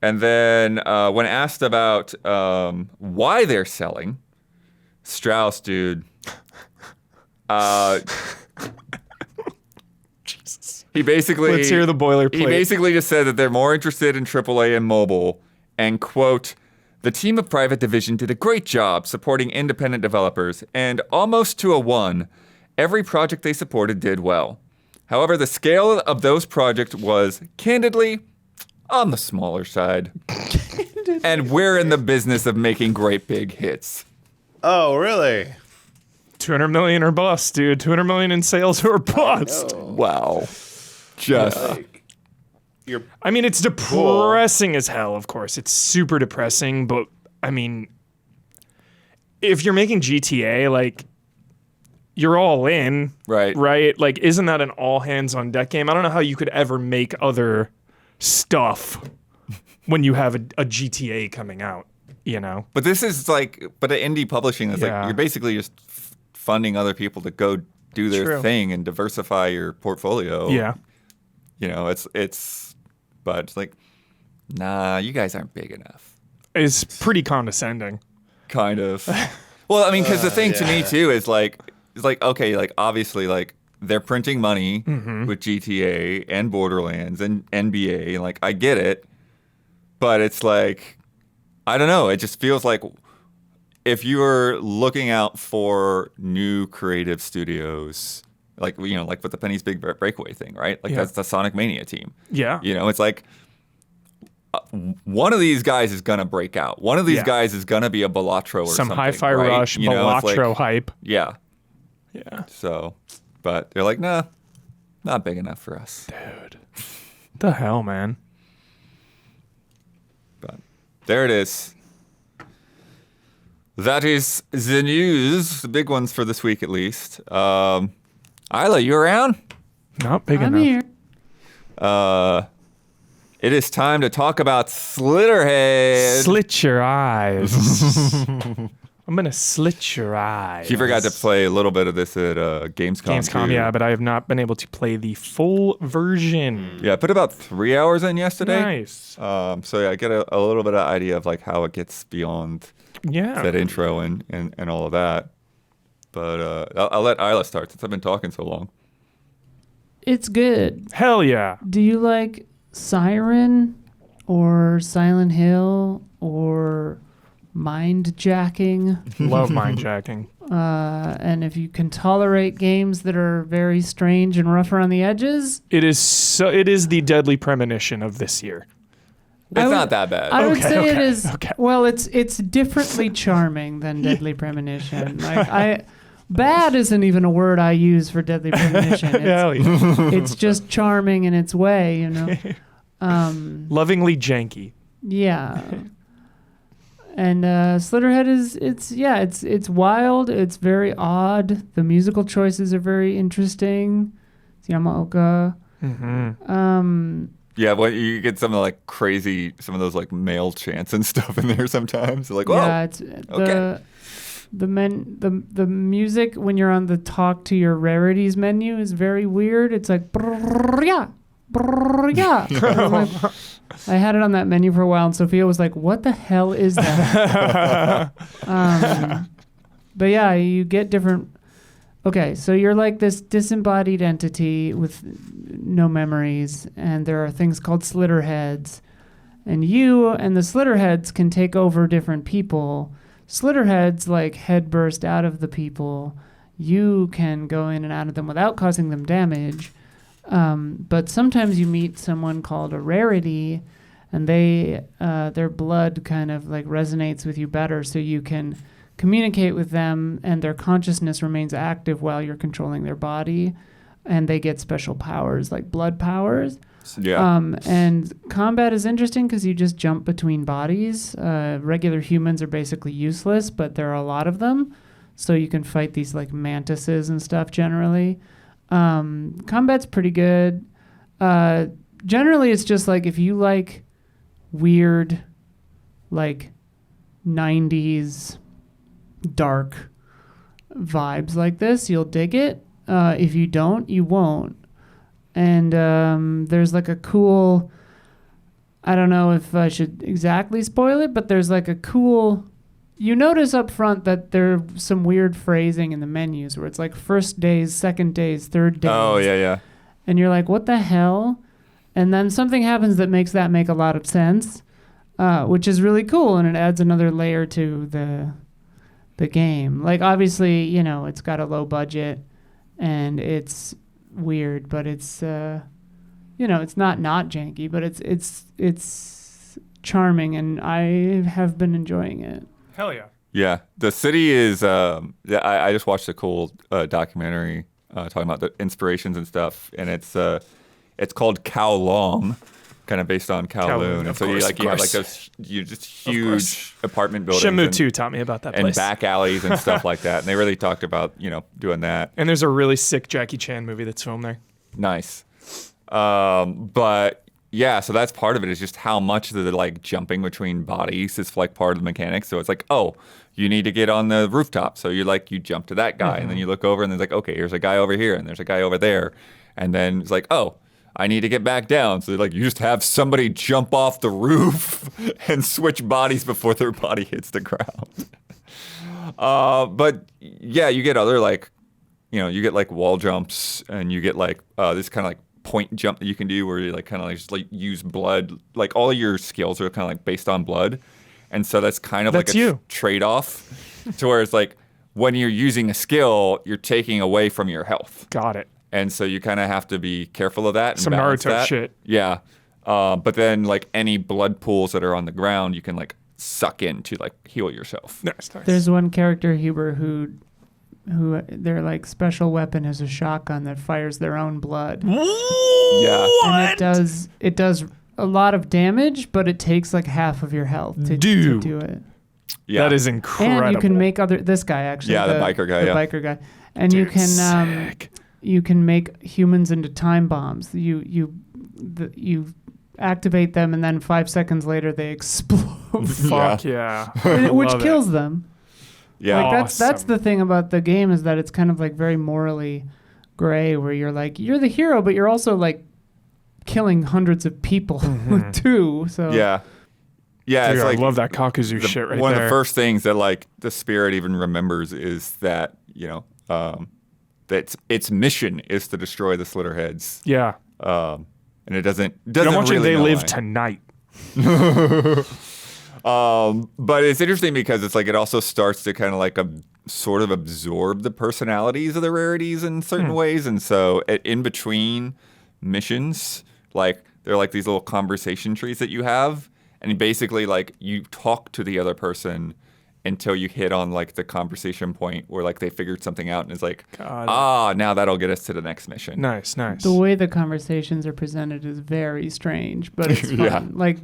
then when asked about why they're selling, Strauss, dude, he basically... Let's hear the boilerplate. He basically just said that they're more interested in AAA and mobile, and quote, "The team of Private Division did a great job supporting independent developers, and almost to a one, every project they supported did well. However, the scale of those projects was, candidly, on the smaller side." And we're in the business of making great big hits. Oh, really? 200 million or bust, dude. 200 million in sales or bust. Wow. Just I mean, it's depressing as hell, of course. It's super depressing, but I mean, if you're making GTA, like, you're all in. Right. Right? Like, isn't that an all hands on deck game? I don't know how you could ever make other stuff when you have a GTA coming out, you know? But this is like, but indie publishing is like, you're basically just funding other people to go do their thing and diversify your portfolio. Yeah. You know, but it's like, nah, you guys aren't big enough. It's pretty condescending. Kind of. Well, I mean, because the thing to me too is like, okay, like obviously like they're printing money with GTA and Borderlands and NBA, and like I get it, but it's like, I don't know. It just feels like if you're looking out for new creative studios, like, you know, like with the Penny's Big Breakaway thing, right? Like that's the Sonic Mania team. Yeah. You know, it's like one of these guys is gonna break out. One of these guys is gonna be a Balatro or some something. Hi-Fi right? Rush, you know, Balatro like, hype. Yeah. Yeah. So, but they're like, nah, not big enough for us. Dude. The hell, man. But there it is. That is the news, the big ones for this week at least. Isla, you around? Not big I'm enough. here. It is time to talk about Slitterhead. Slit your eyes. I'm going to slit your eyes. She forgot to play a little bit of this at Gamescom. Gamescom, too. yeah, but I have not been able to play the full version. Yeah, I put about 3 hours in yesterday. Nice. So yeah, I get a little bit of idea of like how it gets beyond Yeah. that intro and all of that. But I'll let Isla start since I've been talking so long. It's good. Hell yeah. Do you like Siren or Silent Hill or Mind Jacking? Love mind jacking. And if you can tolerate games that are very strange and rough around the edges, It is the deadly premonition of this year. It's not that bad. I would Okay, say it okay, is. okay. Well, it's differently charming than Deadly Premonition. Like bad isn't even a word I use for Deadly Premonition. Hell yeah. It's just charming in its way, you know. Lovingly janky. Yeah. And Slitterhead it's wild. It's very odd. The musical choices are very interesting. It's Yamaoka. Yeah, well, you get some of like crazy, some of those like male chants and stuff in there sometimes. Like, whoa, Yeah, it's okay. the music when you're on the talk to your rarities menu is very weird. It's like brrrr, yeah. I had it on that menu for a while, and Sophia was like, "What the hell is that?" But yeah, you get different. Okay, so you're like this disembodied entity with no memories, and there are things called Slitterheads, and you and the Slitterheads can take over different people. Slitterheads like head burst out of the people. You can go in and out of them without causing them damage. But sometimes you meet someone called a rarity, and their blood kind of like resonates with you better, so you can communicate with them, and their consciousness remains active while you're controlling their body, and they get special powers like blood powers. Yeah. And combat is interesting because you just jump between bodies. Regular humans are basically useless, but there are a lot of them, so you can fight these like mantises and stuff generally. Combat's pretty good. Generally, it's just like if you like weird, like 90s dark vibes like this, you'll dig it. If you don't, you won't. And there's like a cool, I don't know if I should exactly spoil it, but there's like a cool, you notice up front that there's some weird phrasing in the menus where it's like first days, second days, third days. Oh, yeah. And you're like, what the hell? And then something happens that makes that make a lot of sense, which is really cool, and it adds another layer to the game. Like, obviously, you know, it's got a low budget, and it's weird, but it's, you know, it's not janky, but it's charming, and I have been enjoying it. Hell yeah. Yeah, the city is. I just watched a cool documentary talking about the inspirations and stuff, and it's called Kowloon, kind of based on Kowloon. And of so course, you have like those just huge apartment buildings. Shenmue 2 taught me about that and place. back alleys and stuff like that. And they really talked about doing that. And there's a really sick Jackie Chan movie that's filmed there. Nice. But yeah, so that's part of it is just how much the like jumping between bodies is like part of the mechanics. So it's like, oh, you need to get on the rooftop. So you jump to that guy and then you look over and there's like, okay, here's a guy over here and there's a guy over there. And then it's like, oh, I need to get back down. So like you just have somebody jump off the roof and switch bodies before their body hits the ground. But yeah, you get other you get like wall jumps and you get like this kind of like point jump that you can do where you like kind of like just like use blood. Like all of your skills are kind of like based on blood. And so that's kind of like a trade-off to where it's like when you're using a skill, you're taking away from your health. Got it. And so you kind of have to be careful of that. And Some balance Naruto that. shit. Yeah. But then like any blood pools that are on the ground, you can like suck in to like heal yourself. Nice. There's one character, Huber, who their like special weapon is a shotgun that fires their own blood. Yeah. And it does a lot of damage, but it takes like half of your health to do it. Yeah. That is incredible. And you can make this guy actually. Yeah, the biker guy, The yeah. biker guy. And you can sick. You can make humans into time bombs. You activate them, and then 5 seconds later they explode. Fuck yeah. Which Love kills it. them. Yeah. Like that's Awesome. the thing about the game is that it's kind of like very morally gray, where you're like you're the hero, but you're also like killing hundreds of people too. So Yeah. Yeah. Dude, It's like I love that Kakuzu shit right one there. of the first things that like the spirit even remembers is that, that its mission is to destroy the Slitterheads. Yeah. And it doesn't I'm watching really They know Live why. Tonight. But it's interesting because it's like it also starts to kind of like sort of absorb the personalities of the rarities in certain ways. And so in between missions, like they're like these little conversation trees that you have. And basically like you talk to the other person until you hit on like the conversation point where like they figured something out and it's like, now that'll get us to the next mission. Nice. the way the conversations are presented is very strange, but it's fun. Yeah. Like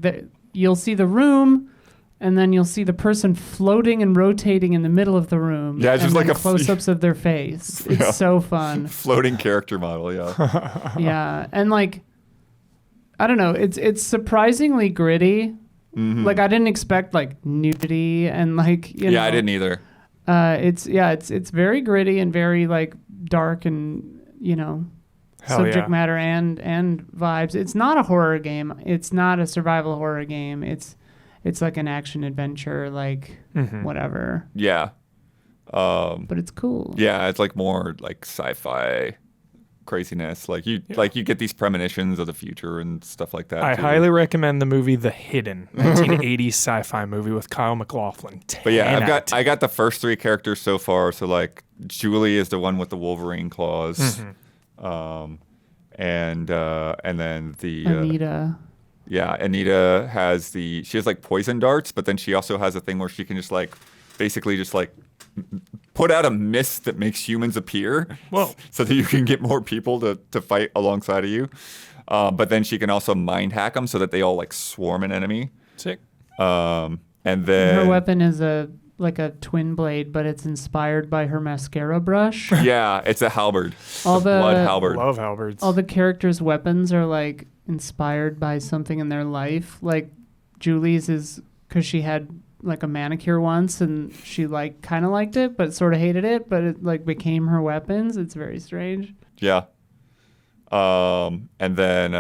you'll see the room, and then you'll see the person floating and rotating in the middle of the room. Yeah, it's and just like then a close-ups of their face. It's so fun. Floating character model, yeah. Yeah, and like, I don't know, it's surprisingly gritty. Like I didn't expect like nudity and like Yeah, I didn't either. It's very gritty and very like dark and Hell subject yeah. matter and vibes. It's not a horror game. It's not a survival horror game. It's like an action adventure, like whatever. Yeah. But it's cool. Yeah, it's like more like sci-fi craziness. Like you get these premonitions of the future and stuff like that. I too. highly recommend the movie The Hidden, 1980s sci-fi movie with Kyle MacLachlan. But yeah, 10 out of I got the first 3 characters so far. So like Julie is the one with the Wolverine claws. And then the Anita. Anita she has like poison darts, but then she also has a thing where she can just like basically just like put out a mist that makes humans appear. Whoa. So that you can get more people to fight alongside of you. But then she can also mind hack them so that they all like swarm an enemy. Sick. And then Her weapon is like a twin blade, but it's inspired by her mascara brush. Yeah, it's a halberd. All the blood halberd. Love halberds. All the characters' weapons are like inspired by something in their life. Like Julie's is because she had like a manicure once and she like kind of liked it but sort of hated it, but it like became her weapons. It's very strange. Yeah. And then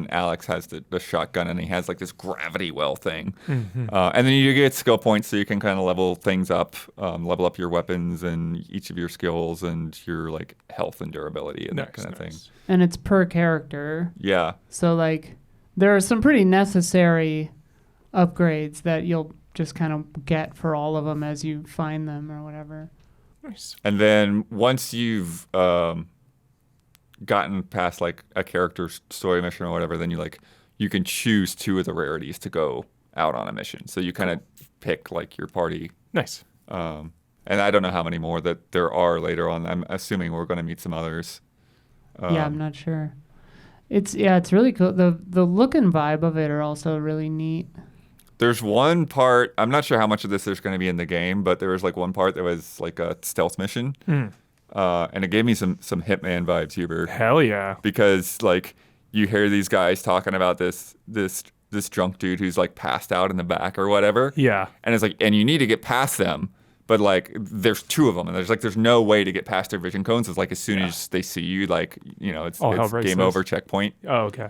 Alex has the shotgun and he has like this gravity well thing. And then you get skill points so you can kind of level things up, level up your weapons and each of your skills and your like health and durability and that kind of thing. And it's per character. Yeah. So like there are some pretty necessary upgrades that you'll just kind of get for all of them as you find them or whatever. Nice. And then once you've gotten past like a character's story mission or whatever, then you you can choose 2 of the rarities to go out on a mission. So you kind of pick like your party. Nice. And I don't know how many more that there are later on. I'm assuming we're going to meet some others. Yeah, I'm not sure. It's really cool. The look and vibe of it are also really neat. There's one part, I'm not sure how much of this there's going to be in the game, but there was like one part that was like a stealth mission. And it gave me some Hitman vibes, Huber. Hell yeah. Because like you hear these guys talking about this drunk dude who's like passed out in the back or whatever. Yeah. And it's like, and you need to get past them. But like, there's 2 of them, and there's no way to get past their vision cones. It's like as soon as they see you, like it's game over, checkpoint. Oh, okay.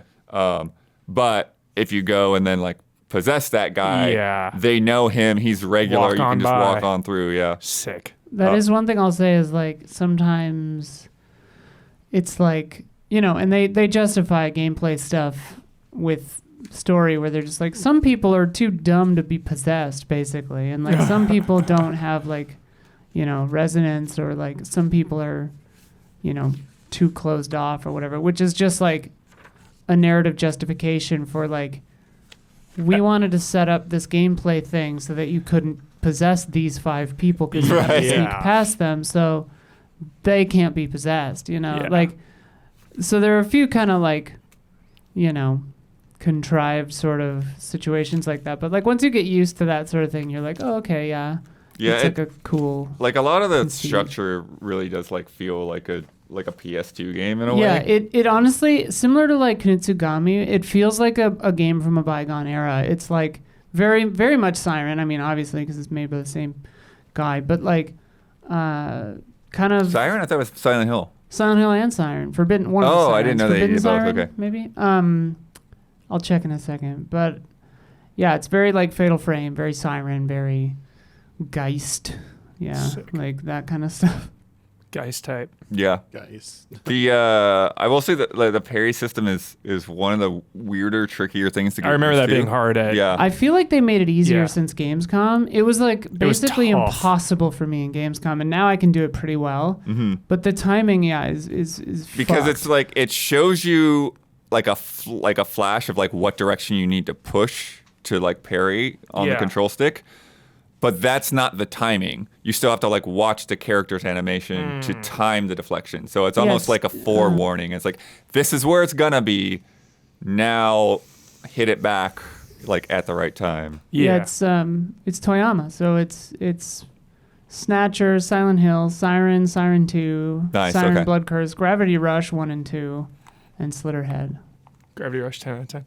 But if you go and then like possess that guy, they know him. He's regular. Walk you can on just by. walk on through. Yeah. Sick. That is one thing I'll say is like sometimes it's like, and they justify gameplay stuff with story where they're just like, some people are too dumb to be possessed, basically. And like some people don't have like, resonance, or like some people are, too closed off or whatever, which is just like a narrative justification for like, we wanted to set up this gameplay thing so that you couldn't possess these 5 people because you have to sneak past them, so they can't be possessed, like, so there are a few kind of like, contrived sort of situations like that, but like once you get used to that sort of thing, you're like, oh, okay, yeah, it's like a cool, like a lot of the conceit. structure really does like feel like a PS2 game in a way. Yeah, it honestly, similar to like Kunitsugami, it feels like a game from a bygone era. It's like very, very much Siren. I mean, obviously, because it's made by the same guy, but like kind of... Siren? I thought it was Silent Hill. Silent Hill and Siren. Forbidden... One of the Oh, Sirens. I didn't know they Forbidden did both. Siren, Okay. Maybe? I'll check in a second. But yeah, it's very like Fatal Frame, very Siren, very Geist. Yeah, Sick. like that kind of stuff. Geist type. Yeah. Guys. I will say that like, the parry system is one of the weirder, trickier things to get I remember used that to. being hard at. Yeah. I feel like they made it easier Yeah. since Gamescom. It was like basically tough. impossible for me in Gamescom, and now I can do it pretty well. Mm-hmm. But the timing, is Because fucked. it's like it shows you like a flash of like what direction you need to push to like parry on the Yeah. control stick. But that's not the timing. You still have to like watch the character's animation to time the deflection. So it's almost it's, like a forewarning. It's like, this is where it's gonna be. Now hit it back like at the right time. yeah, it's Toyama, so it's Snatcher, Silent Hill, Siren, Siren 2, Nice, Siren okay. Blood Curse, Gravity Rush 1 and 2, and Slitterhead. Gravity Rush 10 out of 10.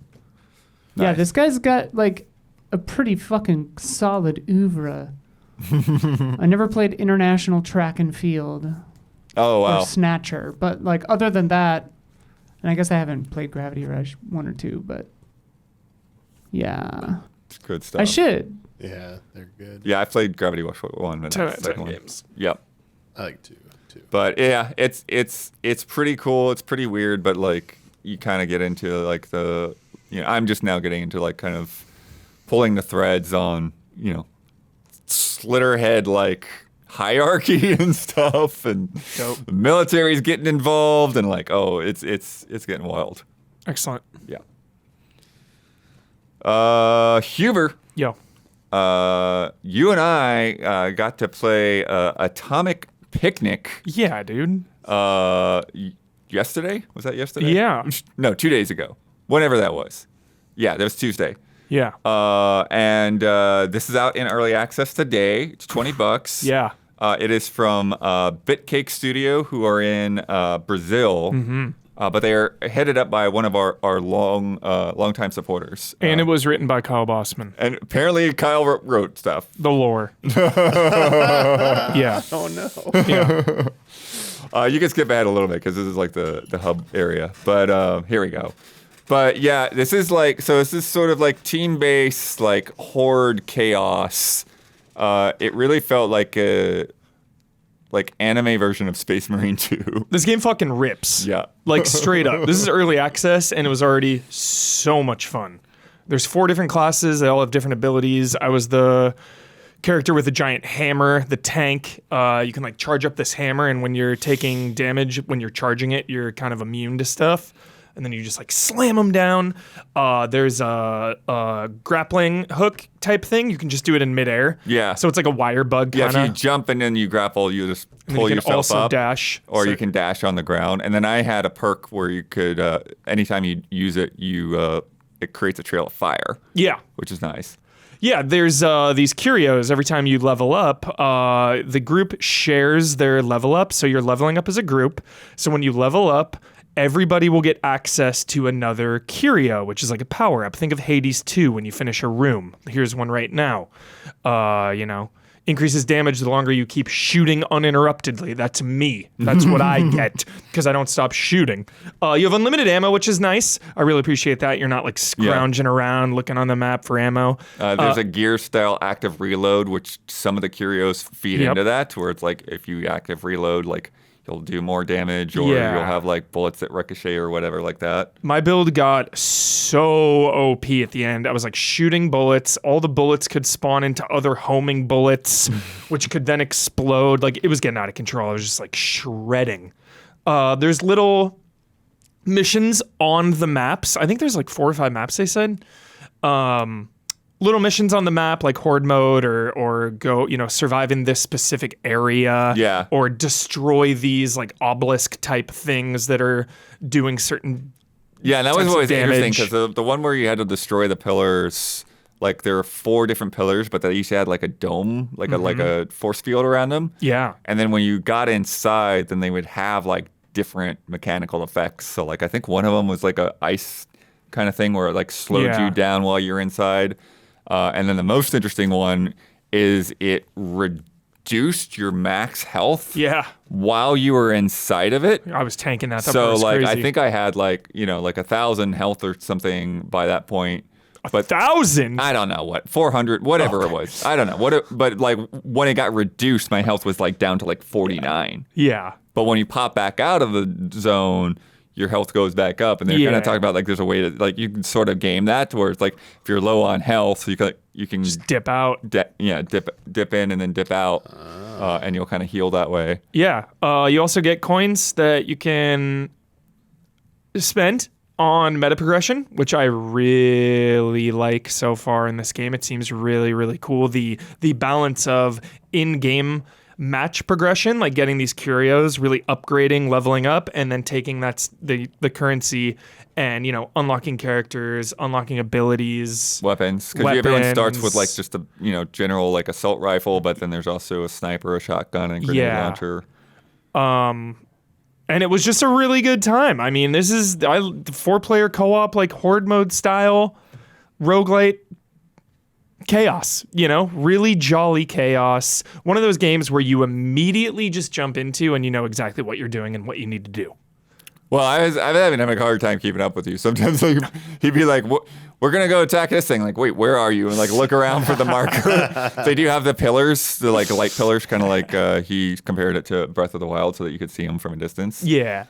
Yeah, Nice. this guy's got like a pretty fucking solid oeuvre. I never played International Track and Field Oh or wow. Snatcher, but like other than that, and I guess I haven't played Gravity Rush 1 or 2, but yeah, It's good stuff. I should. Yeah, they're good. Yeah, I played Gravity Rush 1 and 10 out the of second 10 one. games. Yep. I like 2 too. But yeah, it's pretty cool. It's pretty weird, but like you kind of get into like I'm just now getting into like kind of pulling the threads on, Slitterhead like hierarchy and stuff, and Dope. the military's getting involved, and like, oh, it's getting wild. Excellent. Yeah. Huber, Yo. you and I got to play Atomic Picnic. Yeah, dude. Yesterday? Was that yesterday? Yeah. No, 2 days ago. Whenever that was. Yeah, that was Tuesday. Yeah. And this is out in early access today. It's $20. Yeah. It is from Bitcake Studio, who are in Brazil. Mm-hmm. But they are headed up by one of our longtime supporters. And it was written by Kyle Bossman. And apparently Kyle wrote stuff. The lore. Yeah. Oh no. Yeah. You can skip ahead a little bit because this is like the hub area. But here we go. But yeah, this is sort of like team-based, like horde chaos. It really felt like a anime version of Space Marine 2. This game fucking rips. Yeah. Like straight up. This is early access and it was already so much fun. There's 4 different classes. They all have different abilities. I was the character with a giant hammer, the tank. You can like charge up this hammer, and when you're taking damage, when you're charging it, you're kind of immune to stuff. and then you just like slam them down. There's a grappling hook type thing. You can just do it in midair. Yeah. So it's like a wire bug Yeah, kind of. if you jump and then you grapple, you just And pull you can yourself also up. dash. Or So- you can dash on the ground. And then I had a perk where you could, anytime you use it, it creates a trail of fire, Yeah. which is nice. Yeah, there's these curios. Every time you level up, the group shares their level up. So you're leveling up as a group. So when you level up, everybody will get access to another curio, which is like a power up. Think of Hades 2 when you finish a room. Here's one right now. Increases damage the longer you keep shooting uninterruptedly. That's me. That's what I get because I don't stop shooting. You have unlimited ammo, which is nice. I really appreciate that. You're not like scrounging around looking on the map for ammo. There's a gear style active reload, which some of the curios feed into that, where it's like if you active reload, like you'll do more damage or you'll have like bullets that ricochet or whatever like that. My build got so OP at the end. I was like shooting bullets. All the bullets could spawn into other homing bullets, which could then explode. Like it was getting out of control. I was just like shredding. There's little missions on the maps. I think there's like 4 or 5 maps, they said. Little missions on the map like horde mode or go, survive in this specific area. Yeah. Or destroy these like obelisk type things that are doing certain Yeah, and that was types of always interesting damage. because the one where you had to destroy the pillars, like there were 4 different pillars, but they each had like a dome, like a force field around them. Yeah. And then when you got inside, then they would have like different mechanical effects. So like I think one of them was like a ice kind of thing where it like slowed you down while you're inside. And then the most interesting one is it reduced your max health while you were inside of it. I was tanking that. That So was like crazy. I think I had like 1,000 health or something by that point. But 1,000. I don't know what 400 whatever it was. I don't know but like when it got reduced, my health was like down to like 49. Yeah. But when you pop back out of the zone, your health goes back up, and they're kind of talking about like there's a way to like you can sort of game that to where it's like if you're low on health, you can Just dip out. dip in and then dip out, and you'll kind of heal that way. Yeah. You also get coins that you can spend on meta progression, which I really like so far in this game. It seems really, really cool. The balance of in-game match progression, like getting these curios, really upgrading, leveling up, and then taking the currency and unlocking characters, unlocking abilities, Weapons, because everyone starts with like just a general like assault rifle, but then there's also a sniper, a shotgun, and a grenade launcher. And it was just a really good time. I mean, this is the 4-player co-op, like horde mode style roguelite chaos, really jolly chaos. One of those games where you immediately just jump into and you know exactly what you're doing and what you need to do. Well, I've been having a hard time keeping up with you. Sometimes like, he'd be like, we're going to go attack this thing. Like, wait, where are you? And like look around for the marker. They do have the pillars, the like light pillars, kind of like he compared it to Breath of the Wild so that you could see them from a distance. Yeah.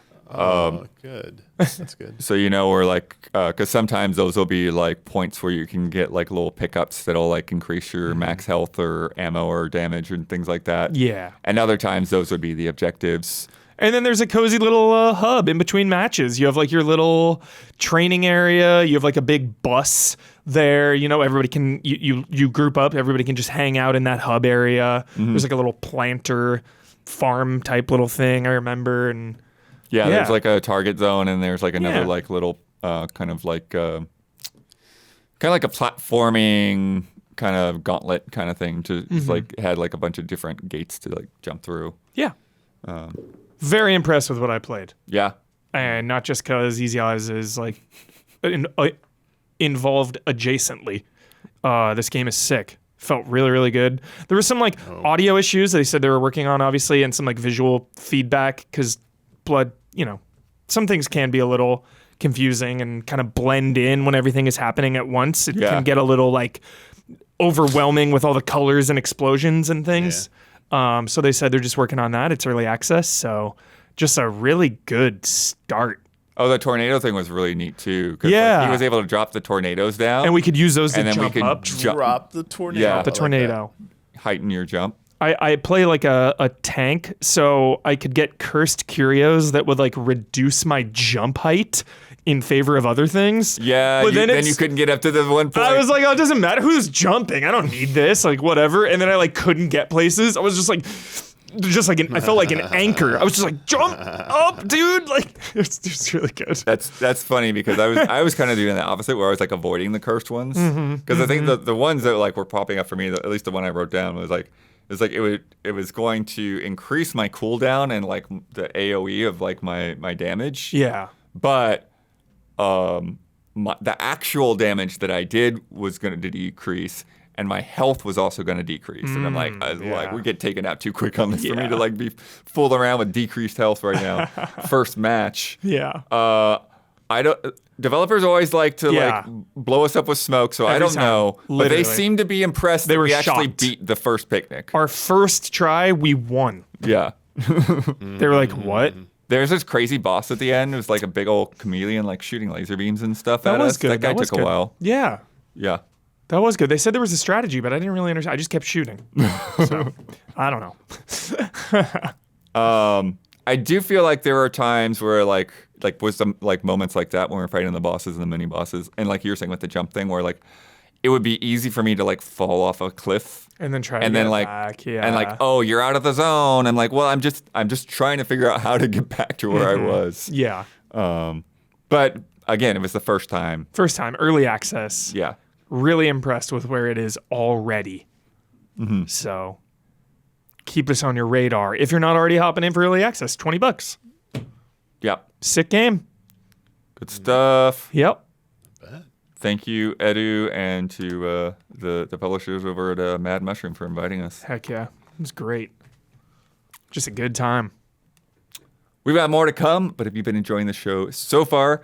Good. That's good. So we're like, because sometimes those will be like points where you can get like little pickups that'll like increase your max health or ammo or damage and things like that. Yeah. And other times those would be the objectives. And then there's a cozy little hub in between matches. You have like your little training area. You have like a big bus there. Everybody can, you group up. Everybody can just hang out in that hub area. There's like a little planter farm type little thing, I remember. And yeah, there's like a target zone, and there's like another like little kind of like a platforming kind of gauntlet kind of thing. It's like had like a bunch of different gates to like jump through. Yeah. Very impressed with what I played. Yeah. And not just because Easy Eyes is like involved adjacently. This game is sick. Felt really, really good. There was some like audio issues that they said they were working on, obviously, and some like visual feedback because Blood, some things can be a little confusing and kind of blend in when everything is happening at once. It can get a little like overwhelming with all the colors and explosions and things. Yeah. So they said they're just working on that. It's early access, so just a really good start. Oh, the tornado thing was really neat too. Yeah, he was able to drop the tornadoes down, and we could use those to then jump up. Drop the tornado. Yeah, the tornado. Heighten your jump. I play like a tank, so I could get cursed curios that would like reduce my jump height in favor of other things. Yeah, but then you couldn't get up to the one point. I was like, oh, it doesn't matter who's jumping. I don't need this. Like, whatever. And then I like couldn't get places. I was just like I felt like an anchor. I was just like, jump up, dude. Like, it's really good. That's funny because I was kind of doing the opposite where I was like avoiding the cursed ones because I think the ones that like were popping up for me, at least the one I wrote down was like it was going to increase my cooldown and like the AOE of like my damage. Yeah. But the actual damage that I did was going to decrease. And my health was also going to decrease, and I'm like, we get taken out too quick on this for me to like be fooling around with decreased health right now. First match, Developers always like to like blow us up with smoke, so I don't know. Literally. But they seem to be impressed that we actually beat the first picnic. Our first try, we won. Yeah, they were like, "What?" There's this crazy boss at the end. It was like a big old chameleon, like shooting laser beams and stuff at us. Good. That guy took a while. Yeah. That was good. They said there was a strategy, but I didn't really understand. I just kept shooting. So, I don't know. I do feel like there are times where like with some like moments like that when we're fighting the bosses and the mini bosses, and like you were saying with the jump thing, where like it would be easy for me to like fall off a cliff and then try to get back. Yeah. And like, oh, you're out of the zone. I'm like, well, I'm just trying to figure out how to get back to where I was. Yeah. But again, it was the first time. First time, early access. Yeah. Really impressed with where it is already. So keep us on your radar. If you're not already hopping in for early access, $20. Yep. Sick game. Good stuff. Yep. Thank you, Edu, and to the publishers over at Mad Mushroom for inviting us. Heck yeah. It was great. Just a good time. We've got more to come, but if you've been enjoying the show so far,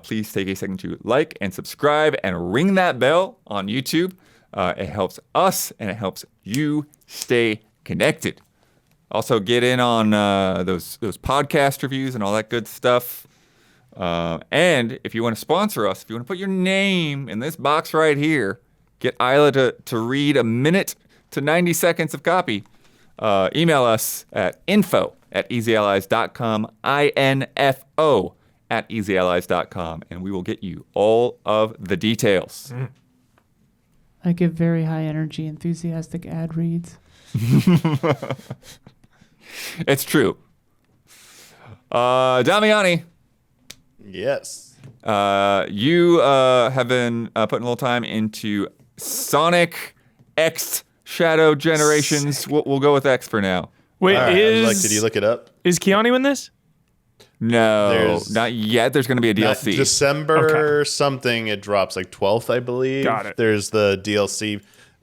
please take a second to like and subscribe and ring that bell on YouTube. It helps us and it helps you stay connected. Also, get in on those podcast reviews and all that good stuff. And if you want to sponsor us, if you want to put your name in this box right here, get Isla to read a minute to 90 seconds of copy, email us at info@easyallies.com, info@easyallies.com, and we will get you all of the details. I give very high energy, enthusiastic ad reads. It's true. Damiani. Yes. You have been putting a little time into Sonic X Shadow Generations. We'll go with X for now. Wait, right, did you look it up? Is Keanu in this? No, not yet. There's going to be a DLC. December something. It drops like 12th, I believe. Got it. There's the DLC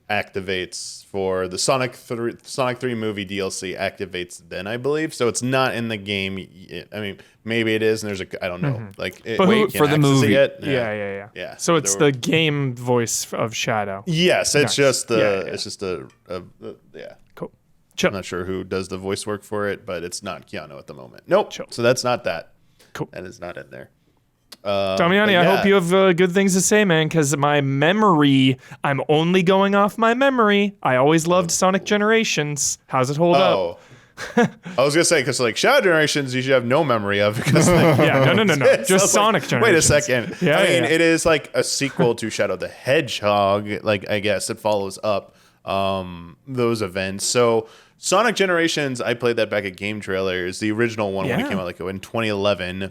activates for the Sonic 3 movie DLC activates then, I believe. So it's not in the game yet. I mean, maybe it is, and there's I don't know. Like, But wait for the movie. Yet? Yeah. So it's the game voice of Shadow. Yes, it's just It's just Cool. I'm not sure who does the voice work for it, but it's not Keanu at the moment. Nope. Chill. So that's not that. Cool. That is not in there. Damiani, I hope you have good things to say, man, because my memory, I'm only going off my memory. I always loved Sonic Generations. How's it hold up? I was going to say, because like Shadow Generations, you should have no memory of. Because like, no. Just Sonic Generations. Wait a second. Yeah, I mean, it is like a sequel to Shadow the Hedgehog. Like, I guess it follows up those events. So Sonic Generations, I played that back at Game Trailers, the original one when it came out like in 2011 I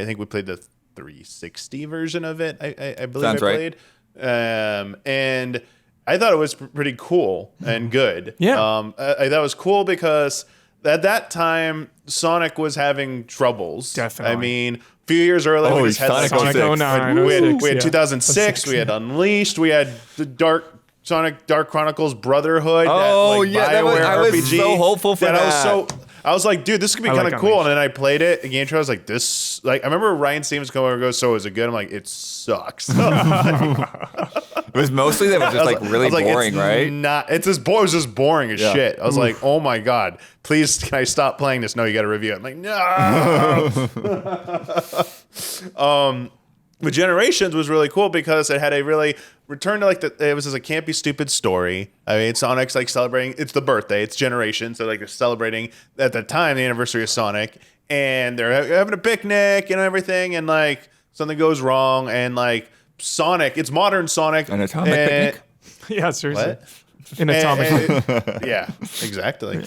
think we played the 360 version of it. I believe Sounds I played. And I thought it was pretty cool and good. Yeah. I thought it was cool because at that time, Sonic was having troubles. Definitely. I mean, a few years earlier, we just had Sonic 09, we had 2006, we had Unleashed, we had the Sonic Dark Chronicles Brotherhood. Oh, that BioWare RPG. I was so hopeful for that. I was like, dude, this could be kind of cool. And then I played it again. I was like, this, like, I remember Ryan Stevens coming over and goes, so is it good? I'm like, it sucks. It was mostly that it was just like really boring, right? It was just boring as shit. I was like, oh my God, please, can I stop playing this? No, you got to review it. I'm like, no. But Generations was really cool because it had a really return to like it was just a campy, stupid story. I mean, Sonic's like celebrating. It's the birthday. It's Generations. So like they're celebrating at the time the anniversary of Sonic, and they're having a picnic and everything. And like something goes wrong, and like Sonic, it's modern Sonic. An atomic picnic? Yeah, seriously. What? An atomic. Yeah, exactly.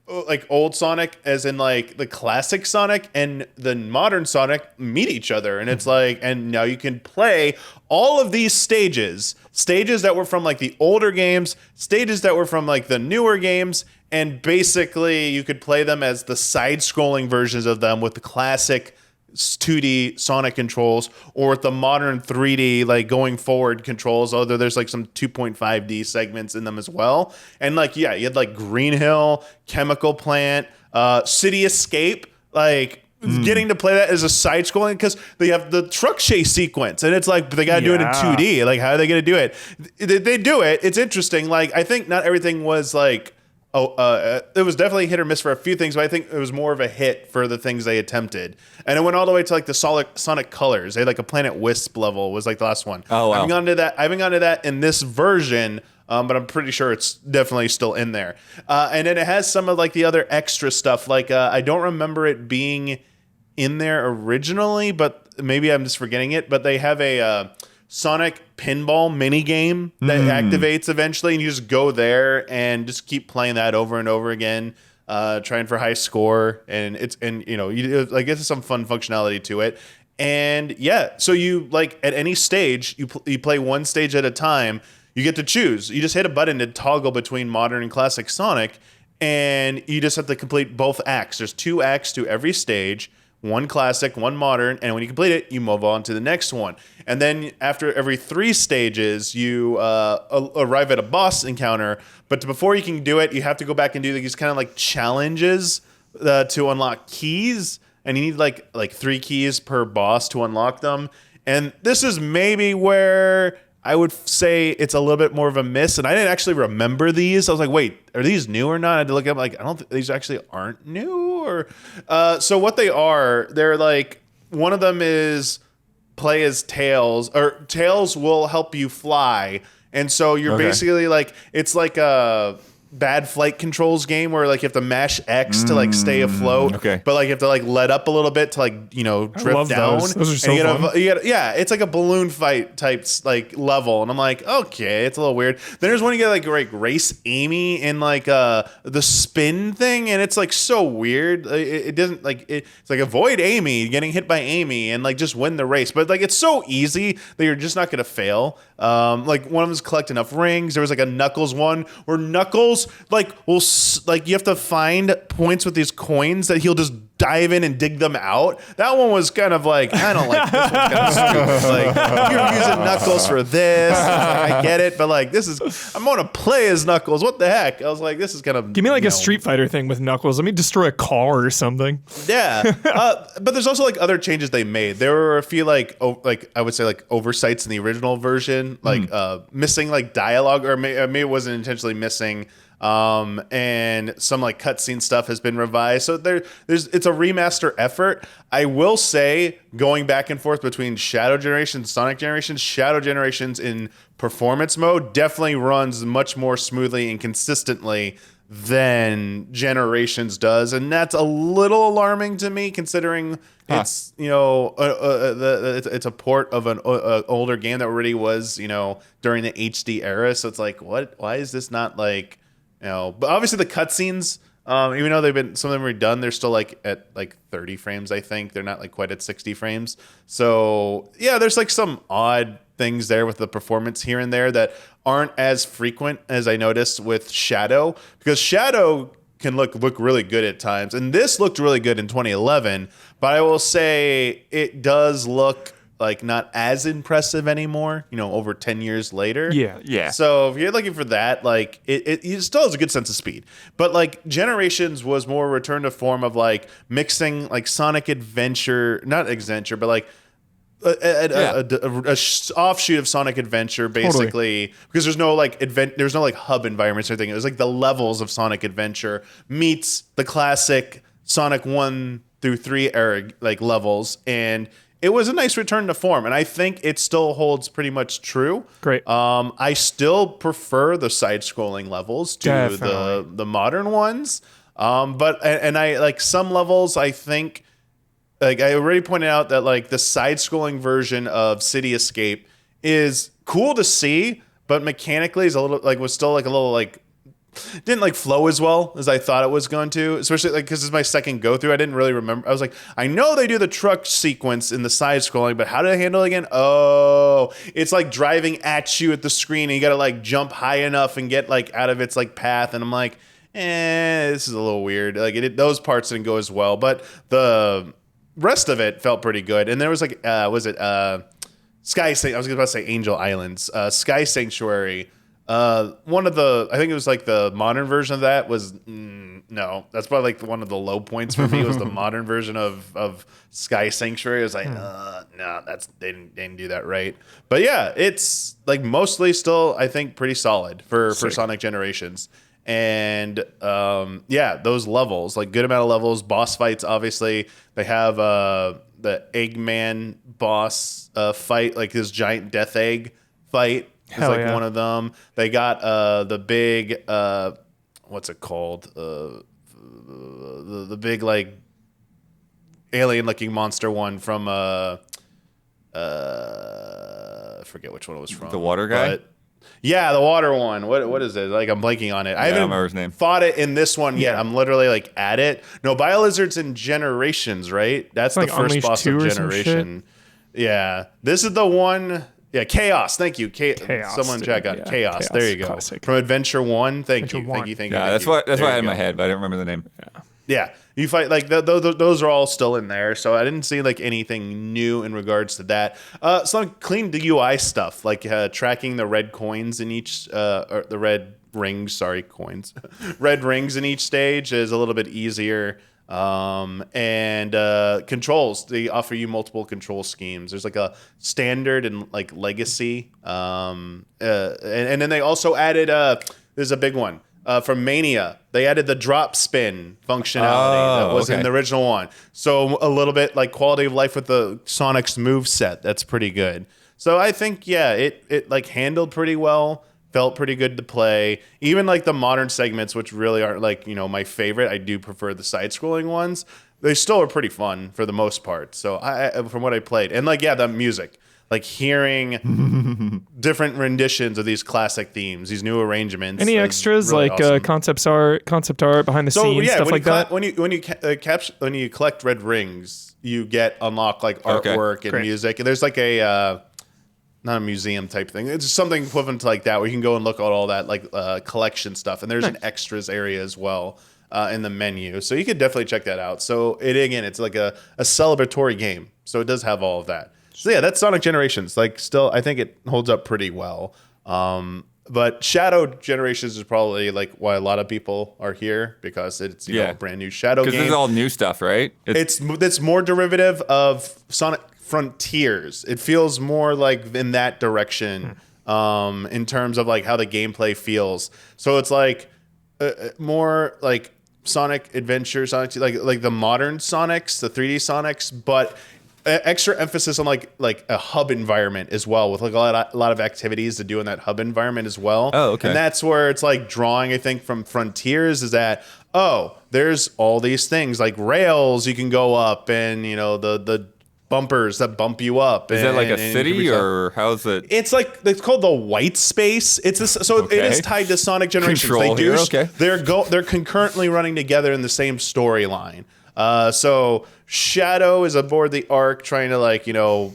Like old Sonic, as in like the classic Sonic and the modern Sonic meet each other, and it's like, and now you can play all of these stages that were from like the older games, stages that were from like the newer games, and basically you could play them as the side-scrolling versions of them with the classic 2D Sonic controls, or with the modern 3D like going forward controls, although there's like some 2.5D segments in them as well. And like, yeah, you had like Green Hill, Chemical Plant, City Escape, like getting to play that as a side scrolling, because they have the truck chase sequence, and it's like, but they gotta do it in 2D. Like, how are they gonna do it? They do it. It's interesting. Like, I think not everything was like, it was definitely hit or miss for a few things, but I think it was more of a hit for the things they attempted. And it went all the way to like the Sonic Colors. They had like a Planet Wisp level was like the last one. Oh, wow. I haven't gone to that in this version, but I'm pretty sure it's definitely still in there. And then it has some of like the other extra stuff. Like I don't remember it being in there originally, but maybe I'm just forgetting it. But they have a Sonic pinball mini game that activates eventually, and you just go there and just keep playing that over and over again, trying for high score, and you like, it's some fun functionality to it. And yeah, so you like at any stage you play one stage at a time. You get to choose. You just hit a button to toggle between modern and classic Sonic, and you just have to complete both acts. There's 2 acts to every stage. One classic, one modern, and when you complete it, you move on to the next one. And then after every 3 stages, you arrive at a boss encounter. But before you can do it, you have to go back and do these kind of like challenges to unlock keys. And you need like 3 keys per boss to unlock them. And this is maybe where I would say it's a little bit more of a miss. And I didn't actually remember these. I was like, wait, are these new or not? I had to look up, like, I don't think these actually aren't new. Or so what they are, they're like, one of them is play as Tails, or Tails will help you fly. And so you're basically like, it's like a bad flight controls game where like you have to mash X to like stay afloat, but like you have to like let up a little bit to like, drift down. Those are so fun. Yeah, it's like a balloon fight type like level, and I'm like, okay, it's a little weird. Then there's one you get like race Amy in like the spin thing, and it's like so weird. It doesn't like it's like avoid Amy getting hit by Amy and like just win the race, but like it's so easy that you're just not gonna fail. Like one of them is collect enough rings. There was like a Knuckles one where Knuckles like you have to find points with these coins that he'll just dive in and dig them out. That one was kind of like, I don't like this one's kind of stupid. Like, you're using Knuckles for this. I get it, but like I'm gonna play as Knuckles. What the heck? I was like, this is kind of, give me like a Street Fighter thing with Knuckles. Let me destroy a car or something. Yeah. But there's also like other changes they made. There were a few like I would say like oversights in the original version, like missing like dialogue, or maybe it wasn't intentionally missing. And some like cutscene stuff has been revised. So it's a remaster effort. I will say, going back and forth between Shadow Generations, Sonic Generations, Shadow Generations in performance mode definitely runs much more smoothly and consistently than Generations does, and that's a little alarming to me, considering it's it's a port of an older game that already was during the HD era. So it's like, why is this not like, but obviously the cutscenes, even though some of them redone, they're still like at like 30 frames. I think they're not like quite at 60 frames. So yeah, there's like some odd things there with the performance here and there that aren't as frequent as I noticed with Shadow, because Shadow can look really good at times, and this looked really good in 2011. But I will say it does look like not as impressive anymore, over 10 years later. Yeah. So if you're looking for that, like it still has a good sense of speed. But like Generations was more a return to form of like mixing like Sonic Adventure, not Adventure, but like a offshoot of Sonic Adventure, basically, because there's no like hub environments or anything. It was like the levels of Sonic Adventure meets the classic Sonic 1 through 3 era like levels, and it was a nice return to form, and I think it still holds pretty much true. Great. I still prefer the side-scrolling levels to the modern ones. But I like some levels, I think like I already pointed out that like the side-scrolling version of City Escape is cool to see, but mechanically is a little like was still like a little like didn't like flow as well as I thought it was going to, especially like because it's my second go through. I didn't really remember. I was like, I know they do the truck sequence in the side scrolling, but how do they handle it again? Oh, it's like driving at you at the screen and you got to like jump high enough and get like out of its like path. And I'm like, this is a little weird. Like those parts didn't go as well, but the rest of it felt pretty good. And there was like, was it Sky? I was about to say Angel Islands, Sky Sanctuary. One of the, I think it was like the modern version of that was, no, that's probably like one of the low points for me was the modern version of Sky Sanctuary. I was like, no, they didn't do that right. But yeah, it's like mostly still, I think, pretty solid for Sonic Generations. And yeah, those levels, like good amount of levels, boss fights, obviously. They have the Eggman boss fight, like this giant death egg fight. It's like one of them. They got the big what's it called? The big like alien looking monster one from I forget which one it was from. The water guy? But, yeah, the water one. What is it? Like I'm blanking on it. I haven't remember his name. Fought it in this one yet. I'm literally like at it. No, Biolizard's in Generations, right? That's the like first Unleashed boss 2 of or some Generation. Yeah. This is the one. Yeah, Chaos. Thank you. Chaos, Someone check out Chaos. Chaos. There you go. Classic. From Adventure 1. Thank Adventure you. 1. Thank you. Thank Yeah, you. that's what I There had in you my go. head, but I don't remember the name. Yeah, you fight like those are all still in there, so I didn't see like anything new in regards to that. Some clean the UI stuff, like tracking the red coins in each, or the red rings. Sorry, coins. Red rings in each stage is a little bit easier. And controls, they offer you multiple control schemes. There's like a standard and like legacy. And then they also added there's a big one. From Mania, they added the drop spin functionality that was in the original one. So a little bit like quality of life with the Sonic's move set. That's pretty good. So I think, yeah, it like handled pretty well, felt pretty good to play. Even like the modern segments, which really aren't like, my favorite. I do prefer the side-scrolling ones. They still are pretty fun for the most part. So from what I played. And like, yeah, the music. Like hearing different renditions of these classic themes, these new arrangements. Any extras really like awesome. concept art behind the scenes, stuff like that? When you collect red rings, you get unlock like artwork and music, and there's like a not a museum type thing. It's something equivalent to like that where you can go and look at all that like collection stuff, and there's an extras area as well. In the menu, so you could definitely check that out. So it's like a celebratory game, so it does have all of that. So yeah, that's Sonic Generations. Like, still, I think it holds up pretty well. But Shadow Generations is probably like why a lot of people are here because it's a brand new Shadow game. Because this is all new stuff, right? It's more derivative of Sonic Frontiers. It feels more like in that direction in terms of like how the gameplay feels. So it's like more like Sonic Adventure, Sonic like the modern Sonics, the 3D Sonics, but extra emphasis on like a hub environment as well, with like a lot of activities to do in that hub environment as well. Oh, okay. And that's where it's like drawing, I think, from Frontiers is that there's all these things like rails you can go up, and the bumpers that bump you up. Is that like a city, or how's it? It's called the white space. It is tied to Sonic Generations. Control here, okay. They're concurrently running together in the same storyline. So Shadow is aboard the Ark trying to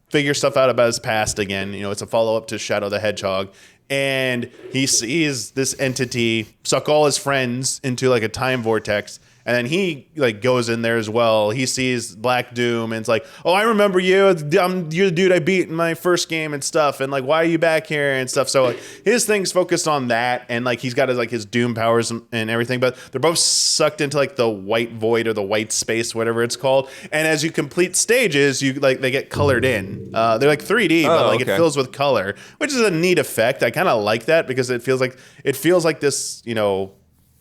figure stuff out about his past again. It's a follow up to Shadow the Hedgehog, and he sees this entity suck all his friends into like a time vortex. And then he like goes in there as well. He sees Black Doom and it's like, oh, I remember you. You're the dude I beat in my first game and stuff. And like, why are you back here and stuff? So like, his thing's focused on that, and like he's got his Doom powers and everything. But they're both sucked into like the white void or the white space, whatever it's called. And as you complete stages, they get colored in. They're like 3D, but it fills with color, which is a neat effect. I kind of like that because it feels like this,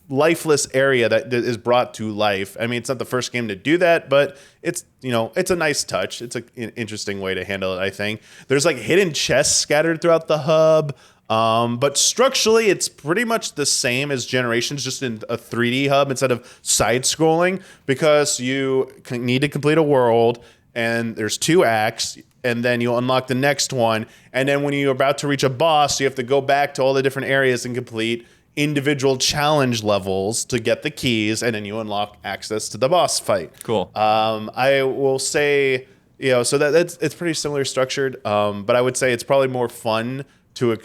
lifeless area that is brought to life. I mean, it's not the first game to do that, but it's a nice touch. It's an interesting way to handle it, I think. There's like hidden chests scattered throughout the hub. But structurally, it's pretty much the same as Generations, just in a 3D hub instead of side-scrolling, because you need to complete a world, and there's 2 acts, and then you'll unlock the next one. And then when you're about to reach a boss, you have to go back to all the different areas and complete individual challenge levels to get the keys, and then you unlock access to the boss fight. Cool. I will say, so it's pretty similar structured, but I would say it's probably more fun to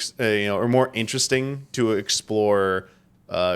or more interesting to explore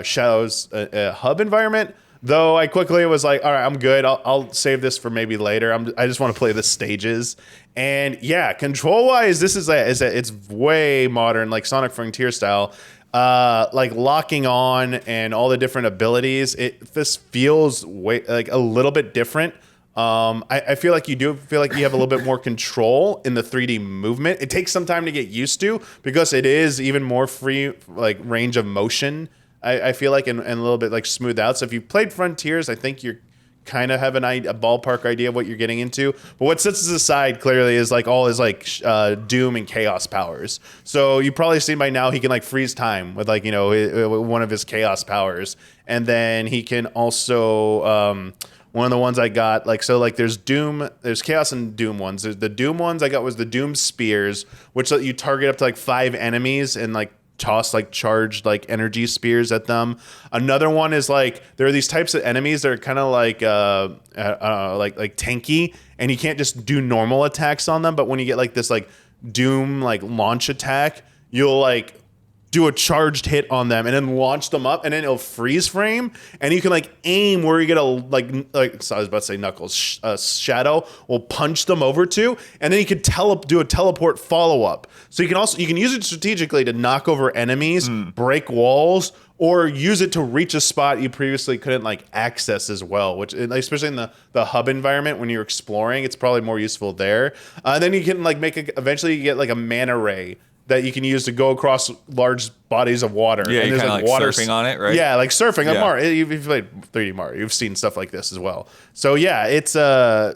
Shadow's hub environment. Though I quickly was like, all right, I'm good. I'll save this for maybe later. I just want to play the stages. And yeah, control wise, this is it's way modern, like Sonic Frontier style. Like locking on and all the different abilities. This feels like a little bit different. I feel like you have a little bit more control in the 3D movement. It takes some time to get used to because it is even more free, like range of motion. I feel like and a little bit like smooth out. So if you've played Frontiers, I think you're kind of have a ballpark idea of what you're getting into. But what sets us aside clearly is like all his like Doom and Chaos powers. So you probably seen by now he can like freeze time with like one of his Chaos powers, and then he can also. One of the ones I got, there's Doom, there's Chaos and Doom ones. The Doom ones I got was the Doom Spears, which let you target up to like 5 enemies and like toss like charged like energy spears at them. Another one is like there are these types of enemies that are kind of like tanky, and you can't just do normal attacks on them. But when you get like this like Doom like launch attack, you'll like do a charged hit on them and then launch them up, and then it'll freeze frame, and you can like aim where you get a so I was about to say Knuckles. Shadow will punch them over to, and then you can do a teleport follow up. So you can use it strategically to knock over enemies, break walls, or use it to reach a spot you previously couldn't like access as well. Which especially in the hub environment when you're exploring, it's probably more useful there. Then you can like eventually you get like a mana ray that you can use to go across large bodies of water. Yeah, and you're kind of like like water surfing on it, right? Yeah, like surfing. Yeah. Mario, you've played 3D Mario. You've seen stuff like this as well. So yeah, it's I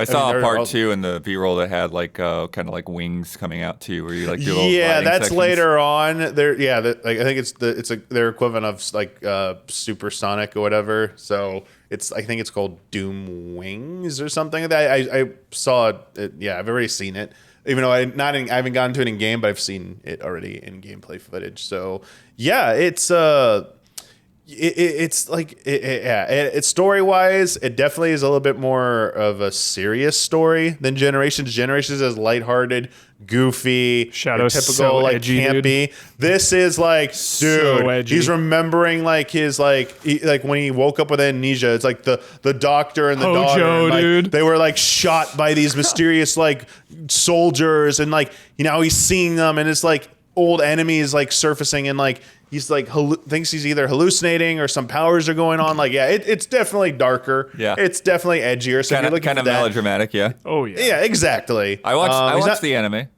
saw a part 2 in the B-roll that had like kind of like wings coming out too, where you like do little gliding that's sections. later on. There, I think it's their equivalent of like Supersonic or whatever. So I think it's called Doom Wings or something like that. I saw it. Yeah, I've already seen it. Even though I haven't gotten to it in game, but I've seen it already in gameplay footage. So yeah, it's story wise, it definitely is a little bit more of a serious story than Generations. Generations is lighthearted, goofy, Shadow's typical so like edgy, campy. dude. This is like, dude, edgy. he's remembering like his like when he woke up with amnesia. It's like the doctor and the Hojo, daughter, and, like, dude. they were like shot by these mysterious like soldiers, and like he's seeing them, and it's like old enemies like surfacing, and like he's like thinks he's either hallucinating or some powers are going on. Like, yeah, it's definitely darker. Yeah. It's definitely edgier. So Kind of melodramatic, yeah. Oh yeah. Yeah, exactly. I watched not, the anime.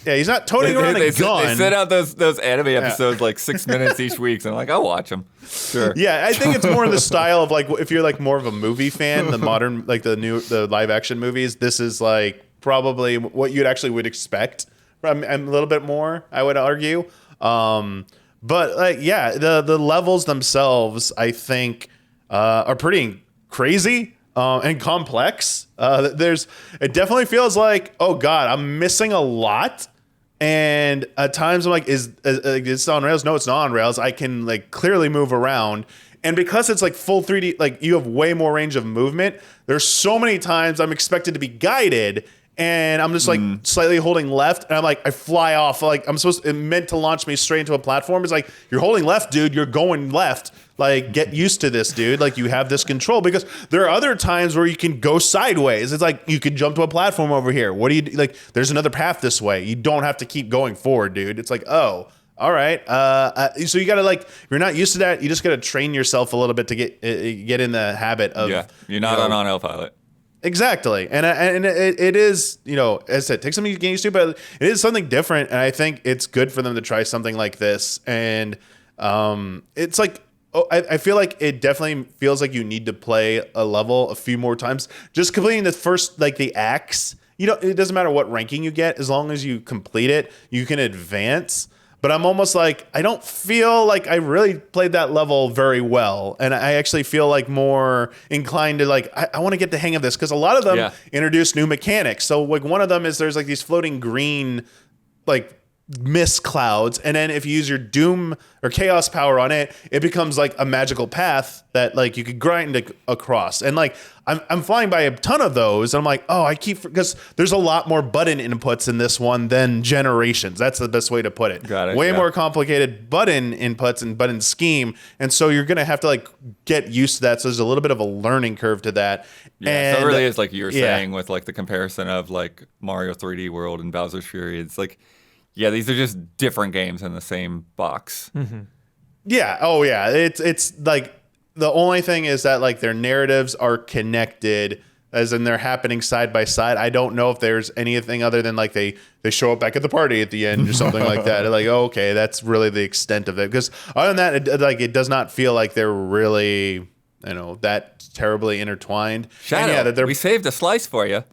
Yeah, he's not toting around a gun. They send out those anime episodes like 6 minutes each week, so I'm like, I'll watch them. Sure. Yeah, I think it's more in the style of like if you're like more of a movie fan, the modern like the live action movies. This is like probably what you'd actually would expect. A little bit more, I would argue. But like, yeah, the levels themselves, I think, are pretty crazy and complex. It definitely feels like, oh God, I'm missing a lot. And at times I'm like, is it on rails? No, it's not on rails. I can like clearly move around. And because it's like full 3D, like you have way more range of movement. There's so many times I'm expected to be guided, and I'm just like slightly holding left, and I'm like, I fly off. Like it meant to launch me straight into a platform. It's like, you're holding left, dude. You're going left. Like, get used to this, dude. Like, you have this control, because there are other times where you can go sideways. It's like, you can jump to a platform over here. What do you do? Like, there's another path this way. You don't have to keep going forward, dude. It's like, oh, all right. So you gotta like, if you're not used to that, you just gotta train yourself a little bit to get in the habit of. Yeah, you're not on autopilot. Exactly, and it is, as I said, it takes something you get used to, but it is something different, and I think it's good for them to try something like this. And it's like, I feel like it definitely feels like you need to play a level a few more times. Just completing the first, like the acts, it doesn't matter what ranking you get, as long as you complete it, you can advance. But I'm almost like, I don't feel like I really played that level very well. And I actually feel like more inclined to like, I want to get the hang of this. Because a lot of them introduce new mechanics. So like one of them is there's like these floating green, like mist clouds. And then if you use your Doom or Chaos power on it, it becomes like a magical path that like you could grind across. And like, I'm flying by a ton of those. And I'm like, oh, because there's a lot more button inputs in this one than Generations. That's the best way to put it. Got it. Way more complicated button inputs and button scheme. And so you're going to have to like get used to that. So there's a little bit of a learning curve to that. Yeah, and so it really is like you were saying with like the comparison of like Mario 3D World and Bowser's Fury. It's like, yeah, these are just different games in the same box. Mm-hmm. Yeah. Oh, yeah. It's like the only thing is that like their narratives are connected, as in they're happening side by side. I don't know if there's anything other than like they show up back at the party at the end or something like that. Like, oh, okay, that's really the extent of it. Because other than that, it does not feel like they're really that terribly intertwined. Shadow, we saved a slice for you.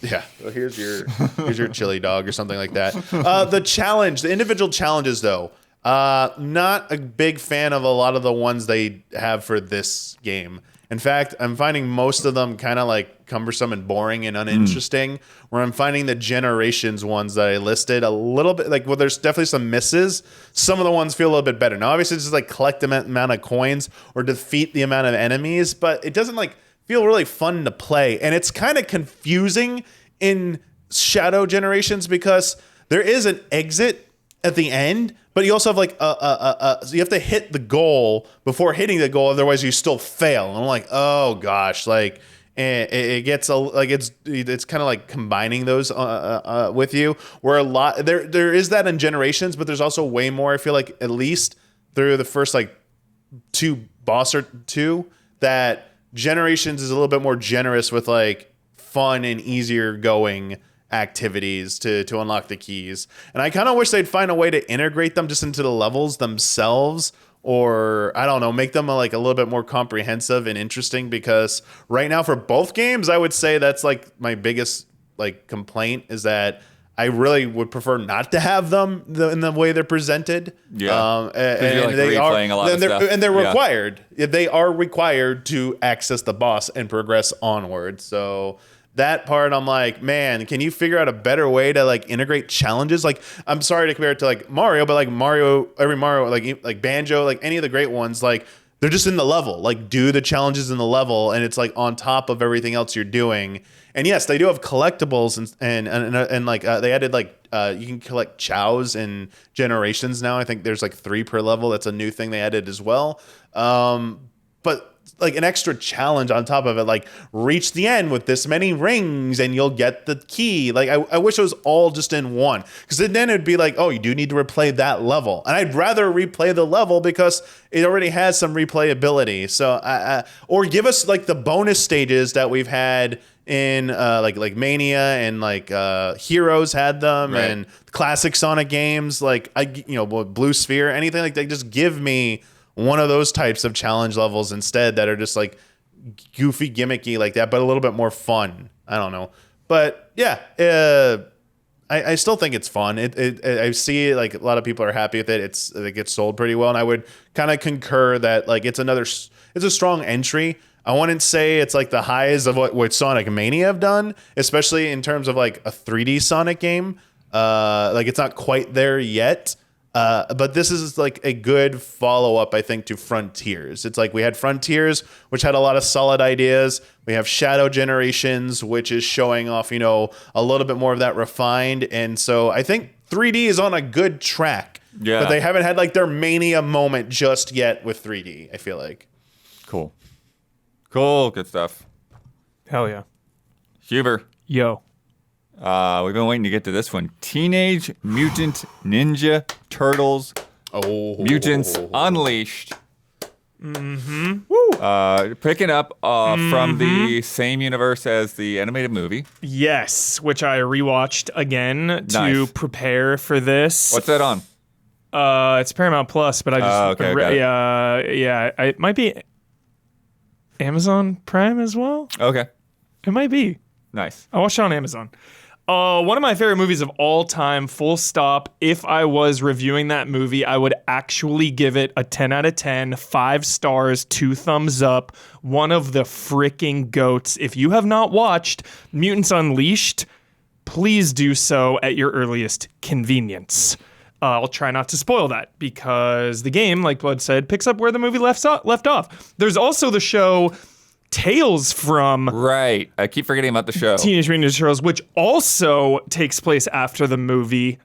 Yeah, well, here's your chili dog or something like that. The individual challenges though, not a big fan of a lot of the ones they have for this game. In fact, I'm finding most of them kind of like cumbersome and boring and uninteresting. Where I'm finding the Generations ones that I listed a little bit like, well, there's definitely some misses. Some of the ones feel a little bit better. Now, obviously, it's just like collect the amount of coins or defeat the amount of enemies, but it doesn't like feel really fun to play. And it's kind of confusing in Shadow Generations because there is an exit at the end, but you also have like so you have to hit the goal before hitting the goal, otherwise you still fail. And I'm like, oh gosh, like it gets it's kind of like combining those with you. Where a lot there is that in Generations, but there's also way more. I feel like at least through the first like two that Generations is a little bit more generous with like fun and easier going activities to unlock the keys. And I kind of wish they'd find a way to integrate them just into the levels themselves, or I don't know, make them like a little bit more comprehensive and interesting, because right now for both games, I would say that's like my biggest like complaint is that I really would prefer not to have them in the way they're presented. Yeah, and like they are replaying a lot of stuff. And they're required. They are required to access the boss and progress onward. So that part, I'm like, man, can you figure out a better way to like integrate challenges? Like, I'm sorry to compare it to like Mario, but like every Mario, like Banjo, like any of the great ones, like they're just in the level. Like, do the challenges in the level, and it's like on top of everything else you're doing. And yes, they do have collectibles and like they added like you can collect chows in Generations now. I think there's like 3 per level. That's a new thing they added as well. But like an extra challenge on top of it, like reach the end with this many rings and you'll get the key. Like I wish it was all just in one, because then it'd be like, oh, you do need to replay that level, and I'd rather replay the level because it already has some replayability. So or give us like the bonus stages that we've had in like Mania and like Heroes had them, right, and classic Sonic games like Blue Sphere, anything like that. Just give me one of those types of challenge levels instead that are just like goofy, gimmicky like that, but a little bit more fun. I don't know. But yeah, I still think it's fun. I see like a lot of people are happy with it. It gets sold pretty well. And I would kind of concur that like it's a strong entry. I wouldn't say it's like the highs of what Sonic Mania have done, especially in terms of like a 3D Sonic game. Like it's not quite there yet. But this is like a good follow-up, I think, to Frontiers. It's like we had Frontiers, which had a lot of solid ideas. We have Shadow Generations, which is showing off, a little bit more of that refined. And so I think 3D is on a good track. Yeah. But they haven't had like their mania moment just yet with 3D, I feel like. Cool. Good stuff. Hell yeah. Huber. Yo. We've been waiting to get to this one. Teenage Mutant Ninja Turtles. Mutants Unleashed. Mm-hmm. Woo. Picking up from the same universe as the animated movie. Yes, which I rewatched again to prepare for this. What's that on? It's Paramount Plus, but I just okay, got it. it might be Amazon Prime as well. Okay. It might be. Nice. I watched it on Amazon. One of my favorite movies of all time, full stop. If I was reviewing that movie, I would actually give it a 10 out of 10, 5 stars, 2 thumbs up. One of the freaking goats. If you have not watched Mutants Unleashed, please do so at your earliest convenience. I'll try not to spoil that because the game, like Blood said, picks up where the movie left off. There's also the show Tales from Right. I keep forgetting about the show. Teenage Mutant Ninja Turtles, which also takes place after the movie,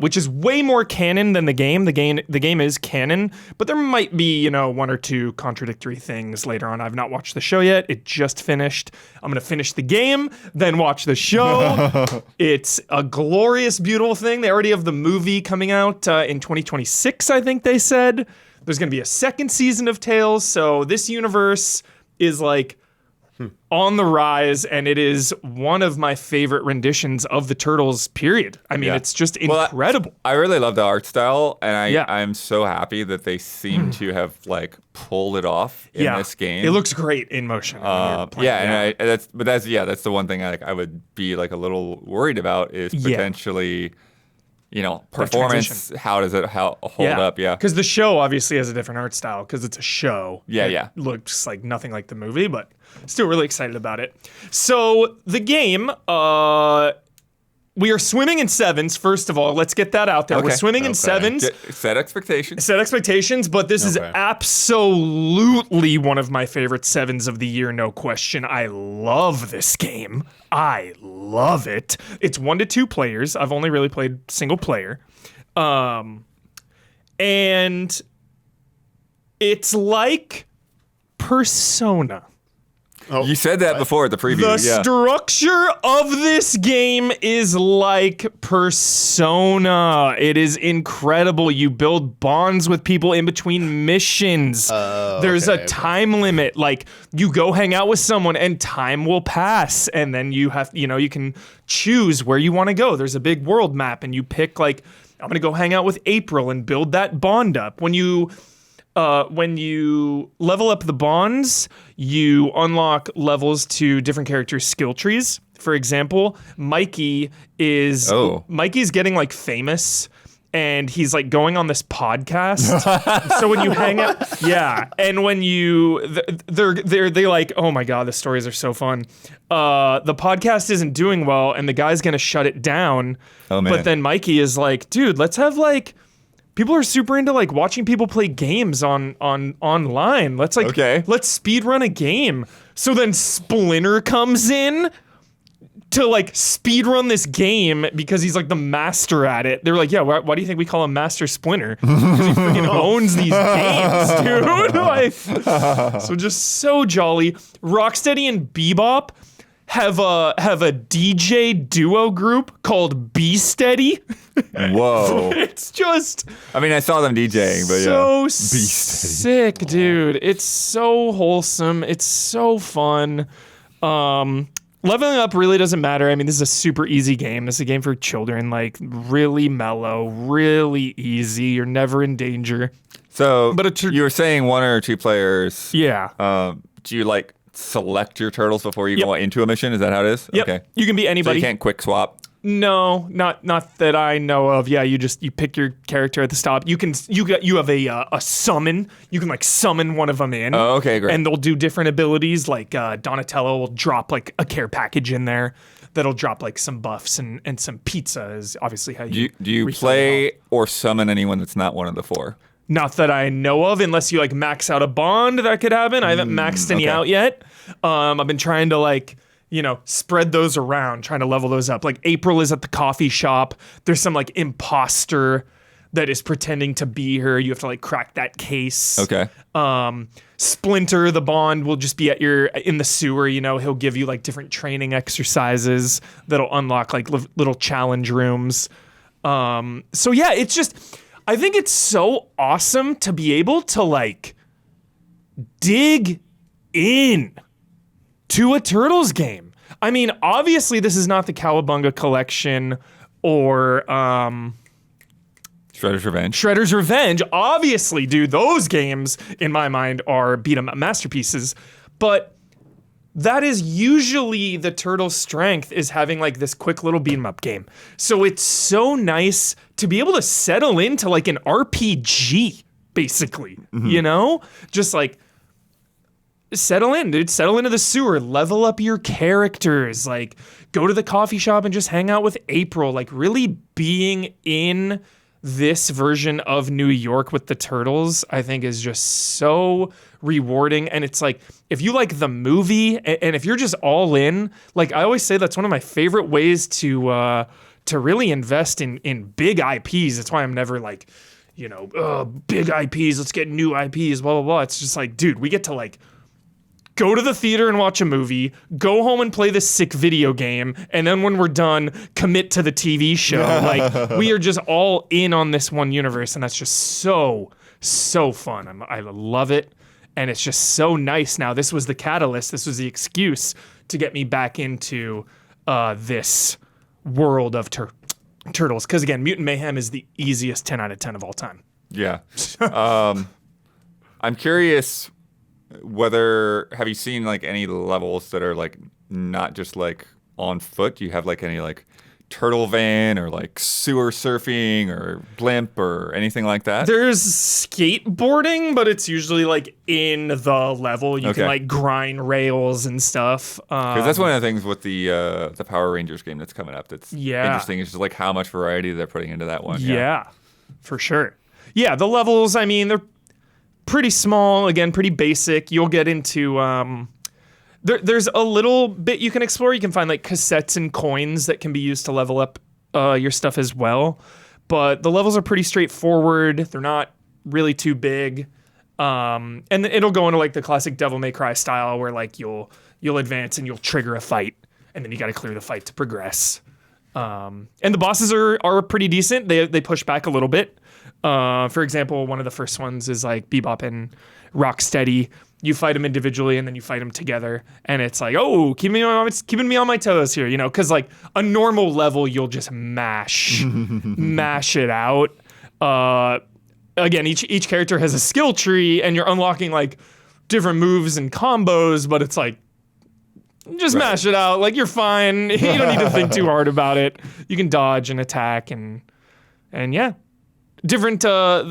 which is way more canon than the game. The game is canon, but there might be, 1 or 2 contradictory things later on. I've not watched the show yet. It just finished. I'm going to finish the game, then watch the show. It's a glorious, beautiful thing. They already have the movie coming out in 2026, I think they said. There's going to be a second season of Tales, so this universe is like on the rise, and it is one of my favorite renditions of the Turtles, period. I mean, it's just incredible. I really love the art style, and I'm so happy that they seem to have like pulled it off in this game. It looks great in motion. That's the one thing I would be like a little worried about is potentially performance. How does it hold up? Yeah. Because the show obviously has a different art style because it's a show. Yeah. It looks like nothing like the movie, but still really excited about it. So the game, we are swimming in sevens, first of all. Let's get that out there. Okay. We're swimming in sevens. Set expectations. But this is absolutely one of my favorite sevens of the year, no question. I love this game. I love it. It's 1 to 2 players. I've only really played single player. And it's like Persona. Oh, you said that before at the preview. The structure of this game is like Persona. It is incredible. You build bonds with people in between missions. There's a time limit. Like, you go hang out with someone and time will pass. And then you have, you can choose where you want to go. There's a big world map and you pick, like, I'm going to go hang out with April and build that bond up. When you level up the bonds, you unlock levels to different characters' skill trees. For example, Mikey's getting like famous, and he's like going on this podcast. So when you hang out, and when they're like, oh my god, the stories are so fun. The podcast isn't doing well, and the guy's gonna shut it down. Oh man! But then Mikey is like, dude, let's have like. People are super into like watching people play games on online. Let's speed run a game. So then Splinter comes in to like speed run this game because he's like the master at it. They're like, yeah, why do you think we call him Master Splinter? Because he freaking owns these games, dude. Like, so just so jolly. Rocksteady and Bebop have a DJ duo group called Be Steady. Whoa. It's just... I mean, I saw them DJing, but so sick, dude. It's so wholesome. It's so fun. Leveling up really doesn't matter. I mean, this is a super easy game. This is a game for children, like really mellow, really easy. You're never in danger. So, you were saying 1 or 2 players. Yeah. Do you like select your turtles before you go into a mission? Is that how it is? Yep. Okay. You can be anybody. So you can't quick swap? No, not that I know of. Yeah, you pick your character at the stop. You have a summon. You can like summon one of them in. Oh, okay, great. And they'll do different abilities. Like Donatello will drop like a care package in there that'll drop like some buffs and some pizza is obviously how you. Do you play or summon anyone that's not one of the 4? Not that I know of, unless you like max out a bond. That could happen. I haven't maxed any out yet. I've been trying to like. Spread those around, trying to level those up. Like April is at the coffee shop. There's some like imposter that is pretending to be her. You have to like crack that case. Okay. Splinter, the bond, will just be in the sewer. He'll give you like different training exercises that'll unlock like little challenge rooms. So yeah, it's just, I think it's so awesome to be able to like dig in to a Turtles game. I mean, obviously this is not the Cowabunga collection or Shredder's Revenge. Shredder's Revenge. Obviously, dude, those games, in my mind, are beat-em-up masterpieces. But that is usually the Turtles' strength, is having like this quick little beat-em-up game. So it's so nice to be able to settle into like an RPG, basically. You know? Just like settle in, dude. Settle into the sewer. Level up your characters. Like, go to the coffee shop and just hang out with April. Like, really being in this version of New York with the Turtles, I think, is just so rewarding. And it's like, if you like the movie and if you're just all in, like I always say, that's one of my favorite ways to really invest in big IPs. That's why I'm never like, you know, big IPs, let's get new IPs, blah, blah, blah. It's just like, dude, we get to like go to the theater and watch a movie, go home and play this sick video game, and then when we're done, commit to the TV show. Like, we are just all in on this one universe, and that's just so fun. I love it, and it's just so nice now. This was the catalyst. This was the excuse to get me back into this world of Turtles. Because, again, Mutant Mayhem is the easiest 10 out of 10 of all time. Yeah. I'm curious... have you seen like any levels that are like not just like on foot? Do you have like any like turtle van or like sewer surfing or blimp or anything like that? There's skateboarding, but it's usually like in the level. You can like grind rails and stuff. Because that's one of the things with the Power Rangers game that's coming up. That's interesting. It's just like how much variety they're putting into that one. Yeah, for sure. Yeah, the levels. I mean, they're pretty small, again, pretty basic. You'll get into there's a little bit you can explore. You can find like cassettes and coins that can be used to level up your stuff as well. But the levels are pretty straightforward. They're not really too big. And it'll go into like the classic Devil May Cry style where like you'll advance and you'll trigger a fight, and then you got to clear the fight to progress. And the bosses are pretty decent. They push back a little bit. For example, one of the first ones is like Bebop and Rocksteady. You fight them individually and then you fight them together, and it's like, oh, keeping me on my toes here, you know? Because like a normal level, you'll just mash it out. Again, each character has a skill tree, and you're unlocking like different moves and combos, but it's like, just mash it out. Like, you're fine. You don't need to think too hard about it. You can dodge and attack and yeah. Different,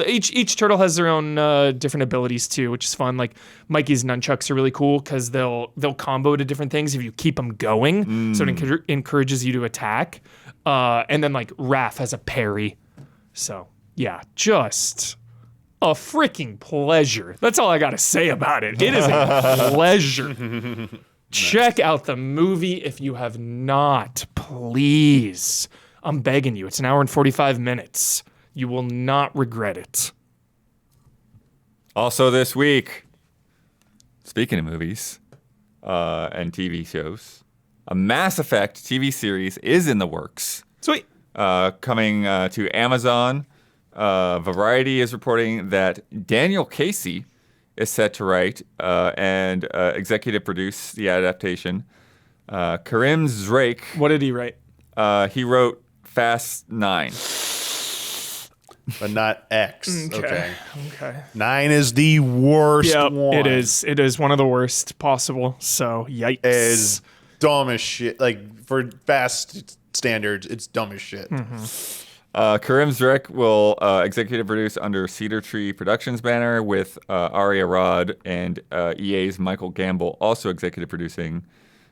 each turtle has their own different abilities too, which is fun. Like Mikey's nunchucks are really cool because they'll combo to different things if you keep them going. So it encourages you to attack. And then like Raph has a parry. So yeah, just a freaking pleasure. That's all I got to say about it. It is a pleasure. Check out the movie if you have not, please. I'm begging you. It's an hour and 45 minutes. You will not regret it. Also this week, speaking of movies and TV shows, a Mass Effect TV series is in the works. Sweet. Coming to Amazon. Variety is reporting that Daniel Casey is set to write and executive produce the adaptation. Karim Zrake. What did he write? He wrote Fast 9. But not X. Okay. 9 Okay. is the worst one. It is. It is one of the worst possible. So, yikes. Is dumb as shit. Like, for fast standards, it's dumb as shit. Karim Zrek will executive produce under Cedar Tree Productions banner with Ari Arad and EA's Michael Gamble also executive producing.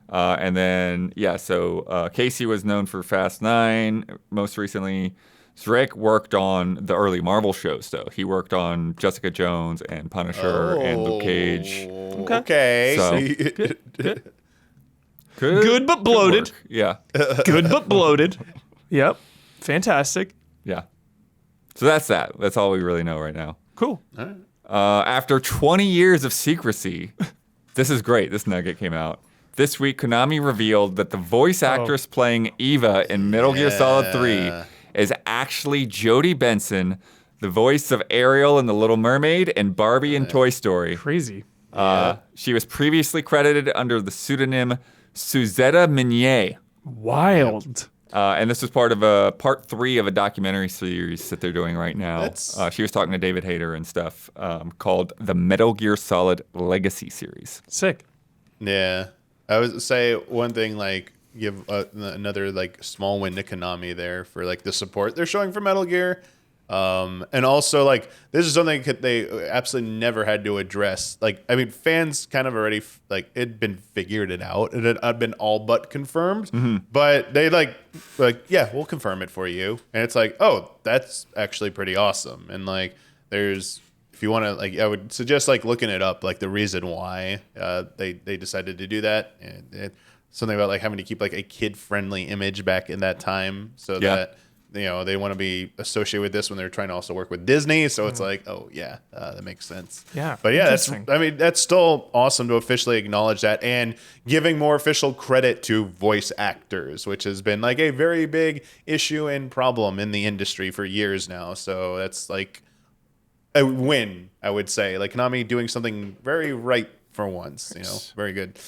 And then, so Casey was known for Fast 9 most recently. Zrek worked on the early Marvel shows, though. He worked on Jessica Jones and Punisher and Luke Cage. Okay. So, good but bloated. Yeah. Good but bloated. Yep. Fantastic. Yeah. So that's that. That's all we really know right now. Cool. After 20 years of secrecy, this is great. This nugget came out. This week, Konami revealed that the voice actress playing Eva in Metal Gear Solid 3 is actually Jodie Benson, the voice of Ariel in The Little Mermaid and Barbie in Toy Story. Crazy. She was previously credited under the pseudonym Suzetta Minier. Wild. And this is part of part 3 of a documentary series that they're doing right now. She was talking to David Hayter and stuff, called the Metal Gear Solid Legacy series. Sick. Yeah, I would say one thing, like, give another like small win to Konami there for like the support they're showing for Metal Gear. And also, like, this is something that they absolutely never had to address. Like, I mean, fans kind of already, like, it'd been figured it out. It had been all but confirmed. But they, like, yeah, we'll confirm it for you. And it's like, oh, that's actually pretty awesome. And, like, there's, if you want to, like, I would suggest, like, looking it up, like, the reason why they decided to do that. And something about, like, having to keep, like, a kid-friendly image back in that time so that... You know, they want to be associated with this when they're trying to also work with Disney. So it's like, oh, yeah, that makes sense. Yeah. But yeah, that's still awesome to officially acknowledge that and giving more official credit to voice actors, which has been like a very big issue and problem in the industry for years now. So that's like a win, I would say. Like Konami doing something very right for once, you know, very good.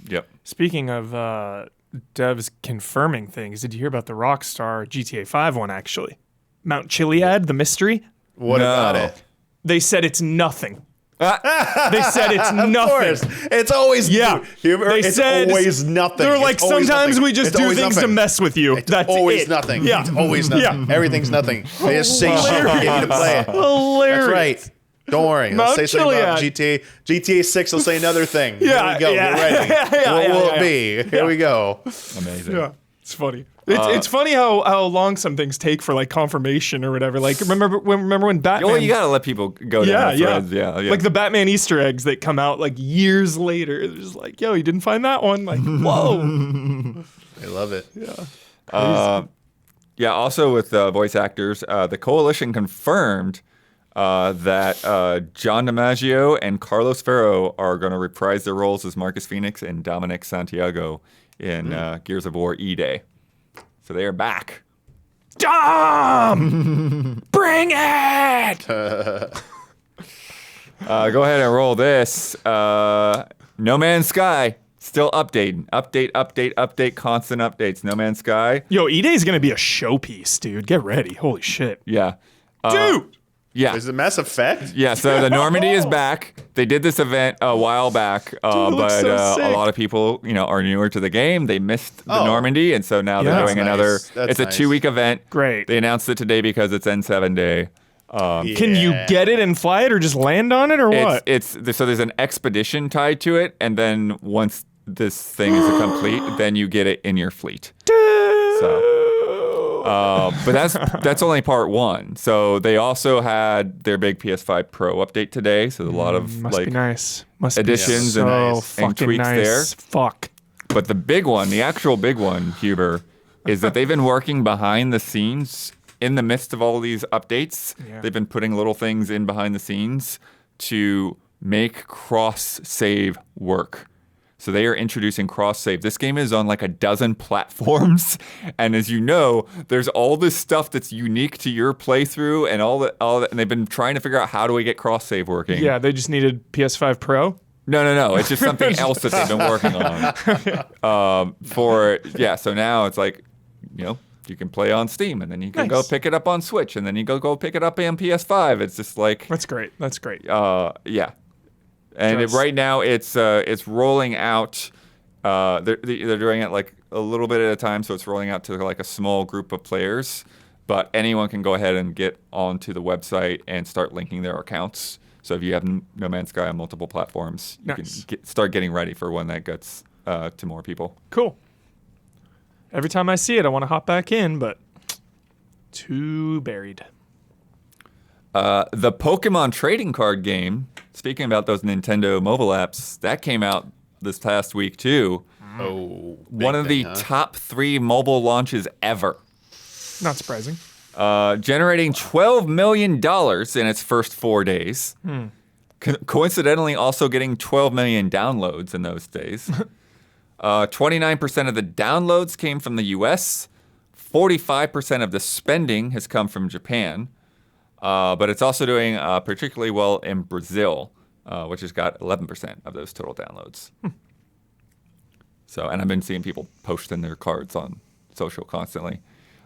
Yep. Speaking of devs confirming things, did you hear about the Rockstar GTA 5 one, actually? Mount Chiliad, the mystery? What about it? They said it's nothing. They said it's nothing. Of course. It's always humor. They it's said always nothing. They're like, sometimes we just do things to mess with you. That's always it. nothing. Yeah. It's always nothing. Yeah. Everything's nothing. They just say shit to get you to play it. Hilarious. That's right. Don't worry. Mount Let's say something about Chiliad. GTA 6 will say another thing. Yeah, Here we go. yeah. Get ready. What will it be? Here we go. Amazing. Yeah, it's funny. It's funny how long some things take for like confirmation or whatever. Like remember when Batman? Well, you gotta let people go down the threads. Yeah. Like the Batman Easter eggs that come out like years later. They're just like, yo, you didn't find that one? Like, whoa. I love it. Yeah. Yeah. Also with voice actors, the Coalition confirmed that John DiMaggio and Carlos Ferro are going to reprise their roles as Marcus Phoenix and Dominic Santiago in Gears of War E-Day. So they are back. Dom! Bring it! Go ahead and roll this. No Man's Sky. Still updating. Update, constant updates. No Man's Sky. Yo, E-Day is going to be a showpiece, dude. Get ready. Holy shit. Yeah. Dude! Yeah. Is it Mass Effect? Yeah, so the Normandy is back. They did this event a while back, but so a lot of people, are newer to the game. They missed the Normandy, and so now they're doing another. It's a 2-week event. Great. They announced it today because it's N7 day. Can you get it and fly it, or just land on it, or what? So there's an expedition tied to it, and then once this thing is complete, then you get it in your fleet. So. But that's only part 1. So they also had their big PS5 Pro update today. So a lot of Must be nice. Must additions be so and fucking tweaks nice. there. Fuck. But the big one, the actual big one, Huber, is that they've been working behind the scenes in the midst of all these updates. Yeah. They've been putting little things in behind the scenes to make cross-save work. So they are introducing cross-save. This game is on like a dozen platforms, and as you know, there's all this stuff that's unique to your playthrough, and all that, and they've been trying to figure out how do we get cross-save working. Yeah, they just needed PS5 Pro. No. It's just something else that they've been working on. So now it's like, you can play on Steam, and then you can go pick it up on Switch, and then you go pick it up on PS5. It's just like That's great. yeah. And right now it's rolling out. They're doing it like a little bit at a time, so it's rolling out to like a small group of players. But anyone can go ahead and get onto the website and start linking their accounts. So if you have No Man's Sky on multiple platforms, you can start getting ready for when that gets to more people. Cool. Every time I see it, I want to hop back in, but too buried. The Pokemon trading card game, speaking about those Nintendo mobile apps, that came out this past week too. Oh, one of the top 3 mobile launches ever. Not surprising. Generating $12 million in its first 4 days. Coincidentally, also getting 12 million downloads in those days. 29% of the downloads came from the US. 45% of the spending has come from Japan. But it's also doing particularly well in Brazil, which has got 11% of those total downloads. So, and I've been seeing people posting their cards on social constantly.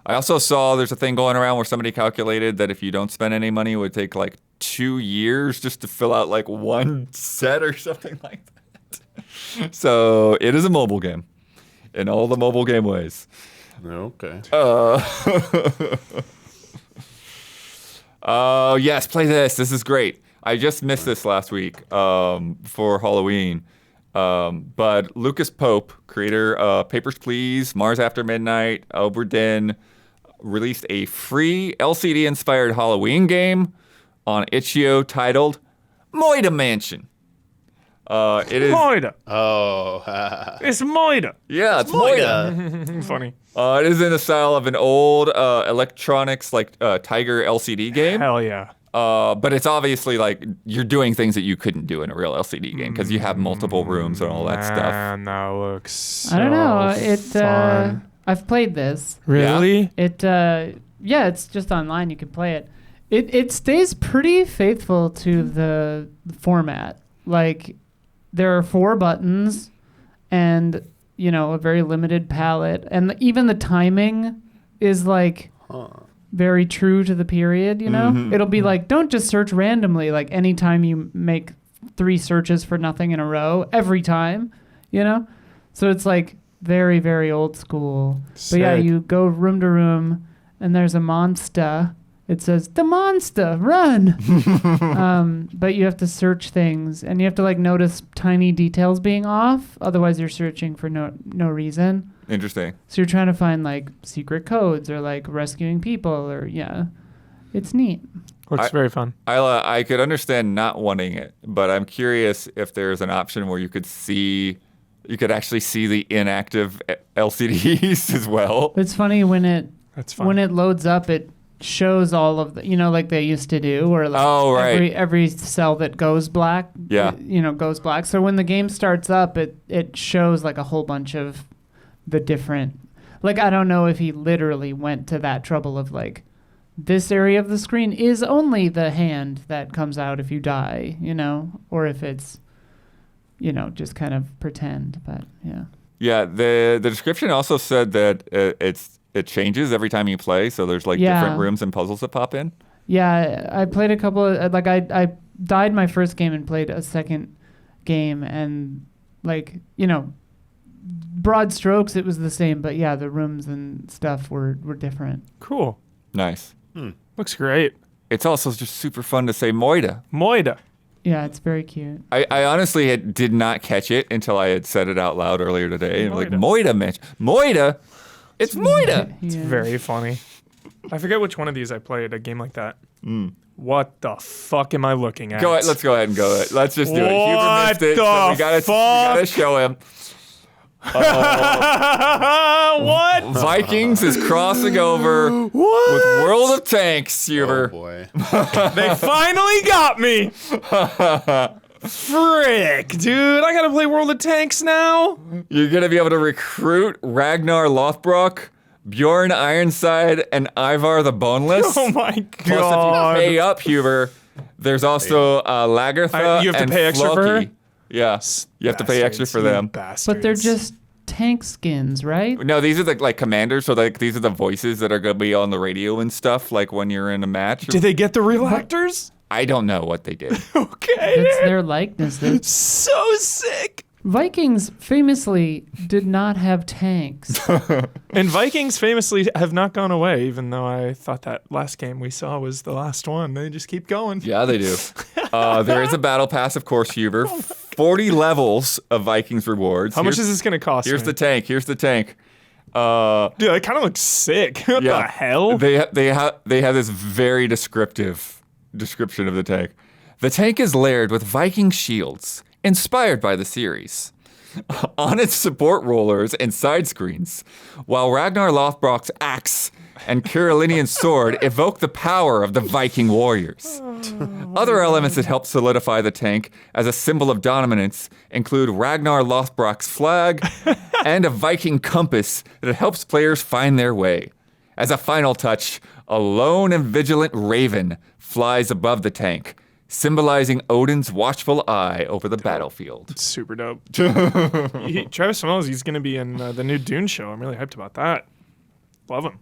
I also saw there's a thing going around where somebody calculated that if you don't spend any money, it would take like 2 years just to fill out like one set or something like that. So it is a mobile game in all the mobile game ways. Okay. Yes, play this. This is great. I just missed this last week for Halloween. But Lucas Pope, creator of Papers, Please, Mars After Midnight, Obra Dinn, released a free LCD-inspired Halloween game on itch.io titled Moida Mansion. It is Moida. Oh. It's Moida. Yeah, it's Moida. Funny. It is in the style of an old electronics like Tiger LCD game. Hell yeah. But it's obviously like you're doing things that you couldn't do in a real LCD game because you have multiple rooms and all that stuff. Man, that looks so I don't know. fun. I've played this. Really? It's just online. You can play it. It stays pretty faithful to the format. Like, there are 4 buttons, and a very limited palette, and even the timing is like very true to the period. It'll be like, don't just search randomly. Like, anytime you make 3 searches for nothing in a row, every time. So it's like very, very old school. Sick. But yeah, you go room to room, and there's a monster. It says, the monster, run! But you have to search things, and you have to, like, notice tiny details being off. Otherwise, you're searching for no reason. Interesting. So you're trying to find, like, secret codes or, like, rescuing people or, yeah. It's neat. Looks very fun. I could understand not wanting it, but I'm curious if there's an option where you could actually see the inactive LCDs as well. It's funny when it That's fun. when it loads up, it shows all of the, like they used to do, or like every cell that goes black, goes black. So when the game starts up, it shows like a whole bunch of the different, like, I don't know if he literally went to that trouble of like, this area of the screen is only the hand that comes out if you die, or if it's, just kind of pretend, but yeah. Yeah, the description also said that it changes every time you play, so there's like different rooms and puzzles that pop in. Yeah, I played a couple of, like, I died my first game and played a second game, and like, broad strokes it was the same, but yeah, the rooms and stuff were different. Cool. Nice. Looks great. It's also just super fun to say Moida. Moida. Yeah, it's very cute. I honestly did not catch it until I had said it out loud earlier today. Like, Moida, Mitch. Moida? It's Moida! It's very funny. I forget which one of these I played, a game like that. What the fuck am I looking at? Let's go ahead and go. Let's just do it. Huber What missed it, the so we gotta show him. What? Vikings is crossing over with World of Tanks, Huber. Oh boy. They finally got me. Frick, dude. I gotta play World of Tanks now. You're gonna be able to recruit Ragnar Lothbrok, Bjorn Ironside, and Ivar the Boneless. Oh my god. Plus, if you pay up, Huber, there's also Lagertha you have to and pay extra for her? Floki. Yeah, you have to pay extra for them. But they're just tank skins, right? No, these are the like commanders, so like these are the voices that are gonna be on the radio and stuff, like when you're in a match. Did they get the real actors? I don't know what they did. Okay. It's their likenesses. So sick. Vikings famously did not have tanks. And Vikings famously have not gone away, even though I thought that last game we saw was the last one. They just keep going. Yeah, they do. There is a battle pass, of course, Huber. 40 levels of Vikings rewards. How much is this going to cost Here's me? the tank. Here's the tank. Dude, it kind of looks sick. What the hell? They have this very descriptive description of the tank. The tank is layered with Viking shields, inspired by the series, on its support rollers and side screens, while Ragnar Lothbrok's axe and Carolinian sword evoke the power of the Viking warriors. Other elements that help solidify the tank as a symbol of dominance include Ragnar Lothbrok's flag and a Viking compass that helps players find their way. As a final touch, a lone and vigilant raven flies above the tank, symbolizing Odin's watchful eye over the battlefield. Super dope. Travis Smells, he's going to be in the new Dune show. I'm really hyped about that. Love them.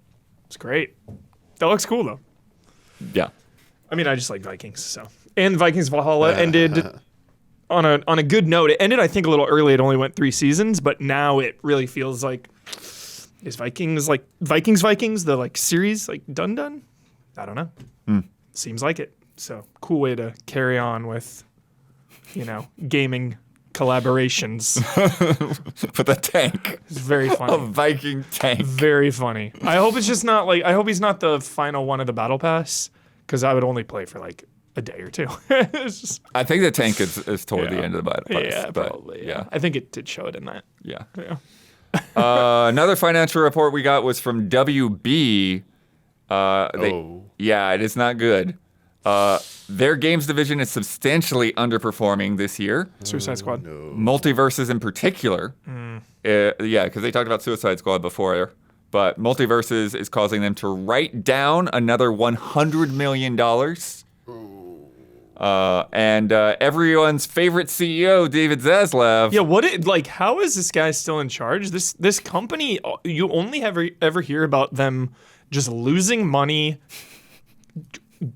It's great. That looks cool though. Yeah. I mean, I just like Vikings. So, and Vikings Valhalla ended on a good note. It ended, I think, a little early. It only went 3 seasons, but now it really feels like is Vikings like Vikings the like series like done? I don't know. Seems like it. So cool way to carry on with, gaming collaborations. With a tank. It's very funny. A Viking tank. Very funny. I hope it's just not like, I hope he's not the final one of the battle pass, because I would only play for like a day or two. It's just, I think the tank is toward the end of the battle pass. yeah, but probably. Yeah. I think it did show it in that. Yeah. Yeah. Another financial report we got was from WB. Yeah, it is not good. Their games division is substantially underperforming this year. Suicide Squad. Multiverses in particular. Yeah, because they talked about Suicide Squad before. But Multiverses is causing them to write down another $100 million. And everyone's favorite CEO, David Zaslav. Yeah, how is this guy still in charge? This company, you only ever hear about them just losing money,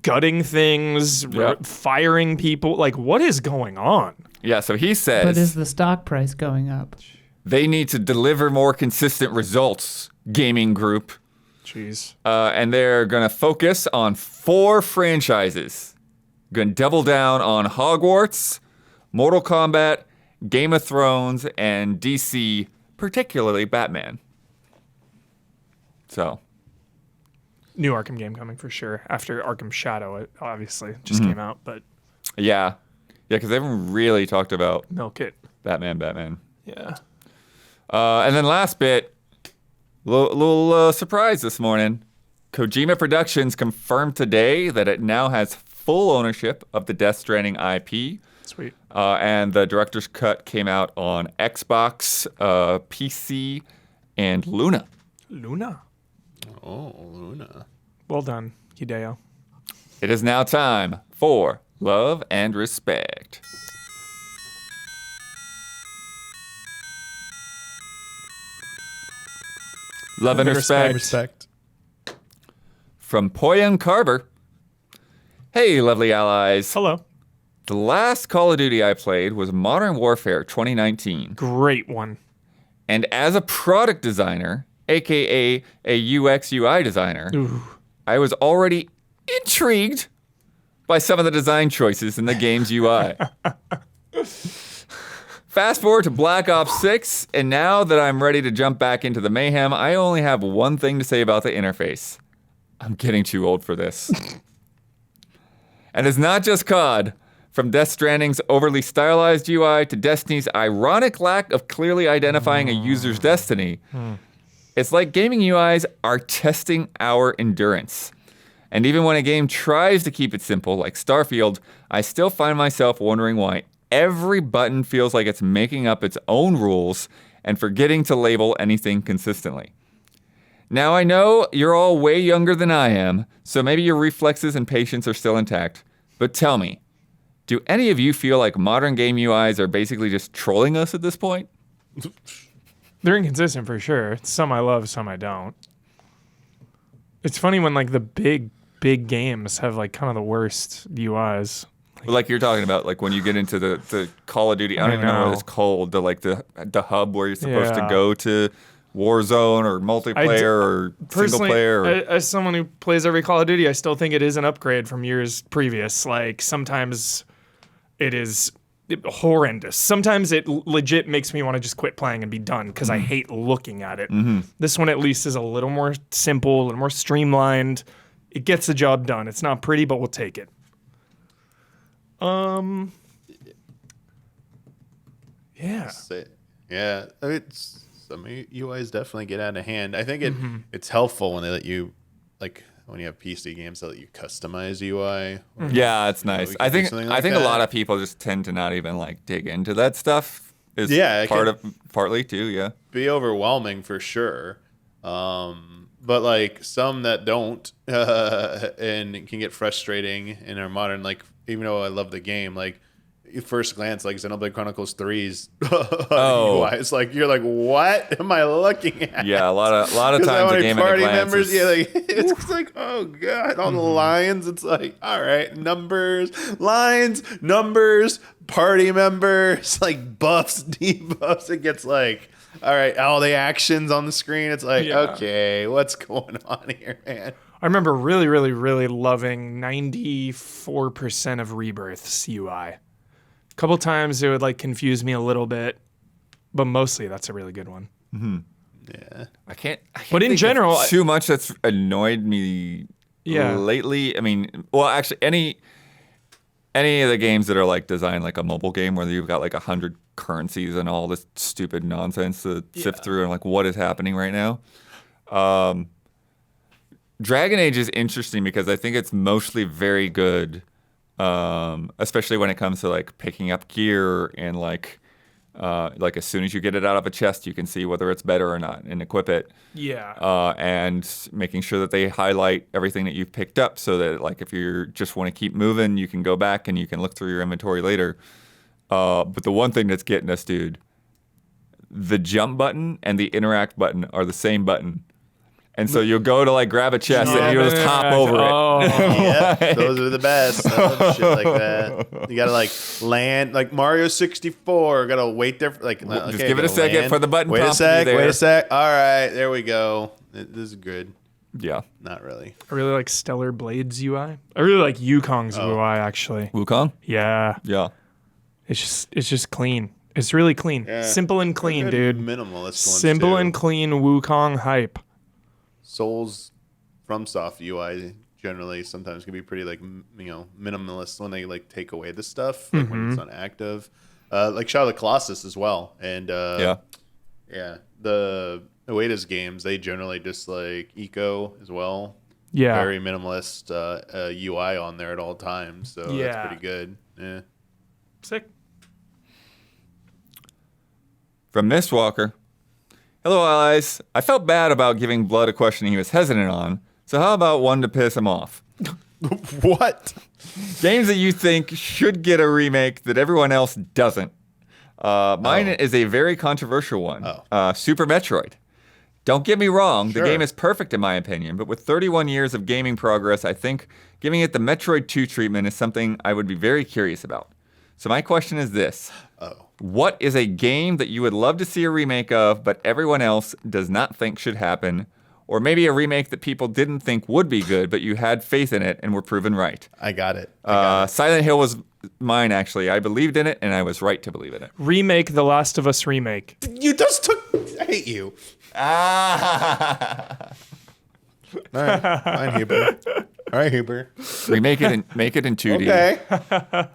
gutting things, firing people. Like, what is going on? Yeah, so he says... But is the stock price going up? They need to deliver more consistent results, gaming group. Jeez. And they're going to focus on 4 franchises. Going to double down on Hogwarts, Mortal Kombat, Game of Thrones, and DC, particularly Batman. So... New Arkham game coming for sure. After Arkham Shadow, it obviously just came out, but... Yeah, because they haven't really talked about... Milk it. Batman. Yeah. And then last bit, little surprise this morning. Kojima Productions confirmed today that it now has full ownership of the Death Stranding IP. Sweet. And the director's cut came out on Xbox, PC, and Luna. Luna. Oh, Luna. Well done, Hideo. It is now time for Love and Respect. Love and respect. From Poyan Carver. Hey, lovely allies. Hello. The last Call of Duty I played was Modern Warfare 2019. Great one. And as a product designer, aka a UX UI designer, I was already intrigued by some of the design choices in the game's UI. Fast forward to Black Ops 6, and now that I'm ready to jump back into the mayhem, I only have one thing to say about the interface. I'm getting too old for this. And it's not just COD. From Death Stranding's overly stylized UI to Destiny's ironic lack of clearly identifying a user's destiny, it's like gaming UIs are testing our endurance. And even when a game tries to keep it simple, like Starfield, I still find myself wondering why every button feels like it's making up its own rules and forgetting to label anything consistently. Now I know you're all way younger than I am, so maybe your reflexes and patience are still intact. But tell me, do any of you feel like modern game UIs are basically just trolling us at this point? They're inconsistent for sure. Some I love, some I don't. It's funny when like the big games have like kind of the worst UIs. Like you're talking about, like when you get into the Call of Duty, I don't even know what it's called, the hub where you're supposed to go to Warzone or multiplayer or single player. As someone who plays every Call of Duty, I still think it is an upgrade from years previous. Like sometimes it is horrendous. Sometimes it legit makes me want to just quit playing and be done because I hate looking at it. This one at least is a little more simple, a little more streamlined. It gets the job done. It's not pretty, but we'll take it. Yeah. Yeah, I mean, some UIs definitely get out of hand. I think it's helpful when they let you, like when you have PC games, they let you customize UI. Yeah, it's nice. I think a lot of people just tend to not even like dig into that stuff. Partly too. Yeah, be overwhelming for sure. But like some that don't and it can get frustrating in our modern, like even though I love the game, like first glance, like Xenoblade Chronicles 3's UI. It's like you're like, what am I looking at? Yeah, a lot of times the game party at a glance members. is, Yeah, like, it's like, oh god, all the lines. It's like, all right, lines, numbers, party members, like buffs, debuffs. It gets like, all right, all the actions on the screen. It's like, okay, what's going on here, man? I remember really, really, really loving 94% of Rebirth's UI. A couple times it would like confuse me a little bit, but mostly that's a really good one. Yeah. I can't But in think of general, too much that's annoyed me lately. I mean, well, actually, any of the games that are like designed like a mobile game where you've got like 100 currencies and all this stupid nonsense to sift through, and like, what is happening right now? Dragon Age is interesting because I think it's mostly very good, especially when it comes to like picking up gear and like as soon as you get it out of a chest, you can see whether it's better or not and equip it. Yeah. And making sure that they highlight everything that you've picked up so that like if you just want to keep moving, you can go back and you can look through your inventory later. But the one thing that's getting us, dude, the jump button and the interact button are the same button. And so you'll go to like grab a chest and you just hop over it. Yeah, those are the best. I love shit like that. You gotta like land, like Mario 64. Gotta wait there. Just give it a second for the button. Wait prompt to be there. Wait a sec. All right, there we go. This is good. Yeah. Not really. I really like Stellar Blade's UI. I really like Yukong's UI actually. Wukong? Yeah. Yeah. It's just clean. It's really clean. Yeah. Simple and clean, dude. Minimalist ones Simple too. and clean Wukong hype. Souls FromSoft UI generally sometimes can be pretty like minimalist when they like take away the stuff like when it's not active. Like Shadow of the Colossus as well, and the Ueda's games, they generally just like eco as well. Yeah. Very minimalist UI on there at all times, so that's pretty good. Yeah. Sick. From Mistwalker. Hello, allies. I felt bad about giving Blood a question he was hesitant on, so how about one to piss him off? What? Games that you think should get a remake that everyone else doesn't. Mine is a very controversial one. Super Metroid. Don't get me wrong, the game is perfect in my opinion, but with 31 years of gaming progress, I think giving it the Metroid 2 treatment is something I would be very curious about. So my question is this. What is a game that you would love to see a remake of, but everyone else does not think should happen? Or maybe a remake that people didn't think would be good, but you had faith in it and were proven right. I got it. Silent Hill was mine, actually. I believed in it, and I was right to believe in it. Remake The Last of Us remake. You just took... I hate you. Ah. All right. Fine, Huber. All right, Huber. Make it in 2D. Okay.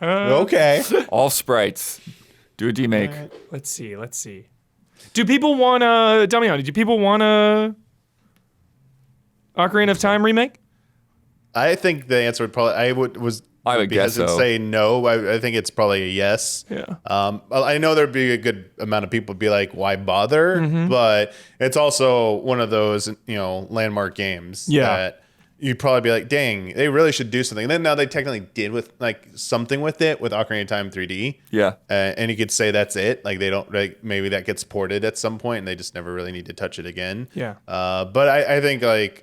Okay. All sprites. Do a remake. Let's see. Do people want a... Damiani, do people want a Ocarina of Time remake? I think the answer would probably... I would be guess hesitant to so. say no. I think it's probably a yes. Yeah. I know there'd be a good amount of people be like, why bother? But it's also one of those, landmark games that you'd probably be like, dang, they really should do something. And then now they technically did with like something with it with Ocarina of Time 3D. Yeah. And you could say that's it. Like they don't, like maybe that gets ported at some point and they just never really need to touch it again. Yeah. But I think like,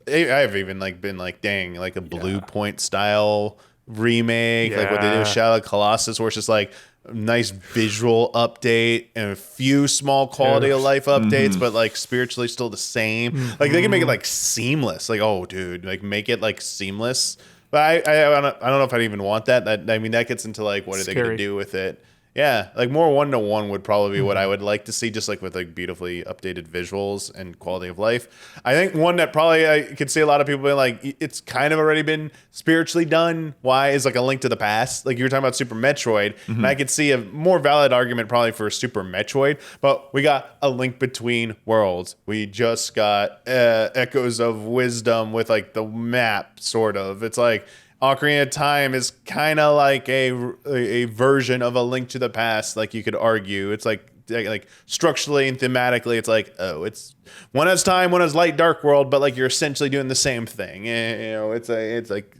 I've even like been like, dang, like a Blue Point style remake, like what they did with Shadow of the Colossus, where it's just like a nice visual update and a few small quality of life updates, but like spiritually still the same. Like they can make it like seamless. Like, oh, dude, like make it like seamless. But I don't know if I'd even want that. That gets into like what are they going to do with it? Yeah, like more one-to-one would probably be what I would like to see, just like with like beautifully updated visuals and quality of life. I think one that probably I could see a lot of people being like, it's kind of already been spiritually done. Why is like a Link to the Past? Like you were talking about Super Metroid, and I could see a more valid argument probably for Super Metroid, but we got a Link Between Worlds. We just got Echoes of Wisdom with like the map, sort of. It's like Ocarina of Time is kind of like a version of a Link to the Past, like you could argue. It's like structurally and thematically, it's like, oh, it's one has time, one has light, dark world, but like you're essentially doing the same thing. It's like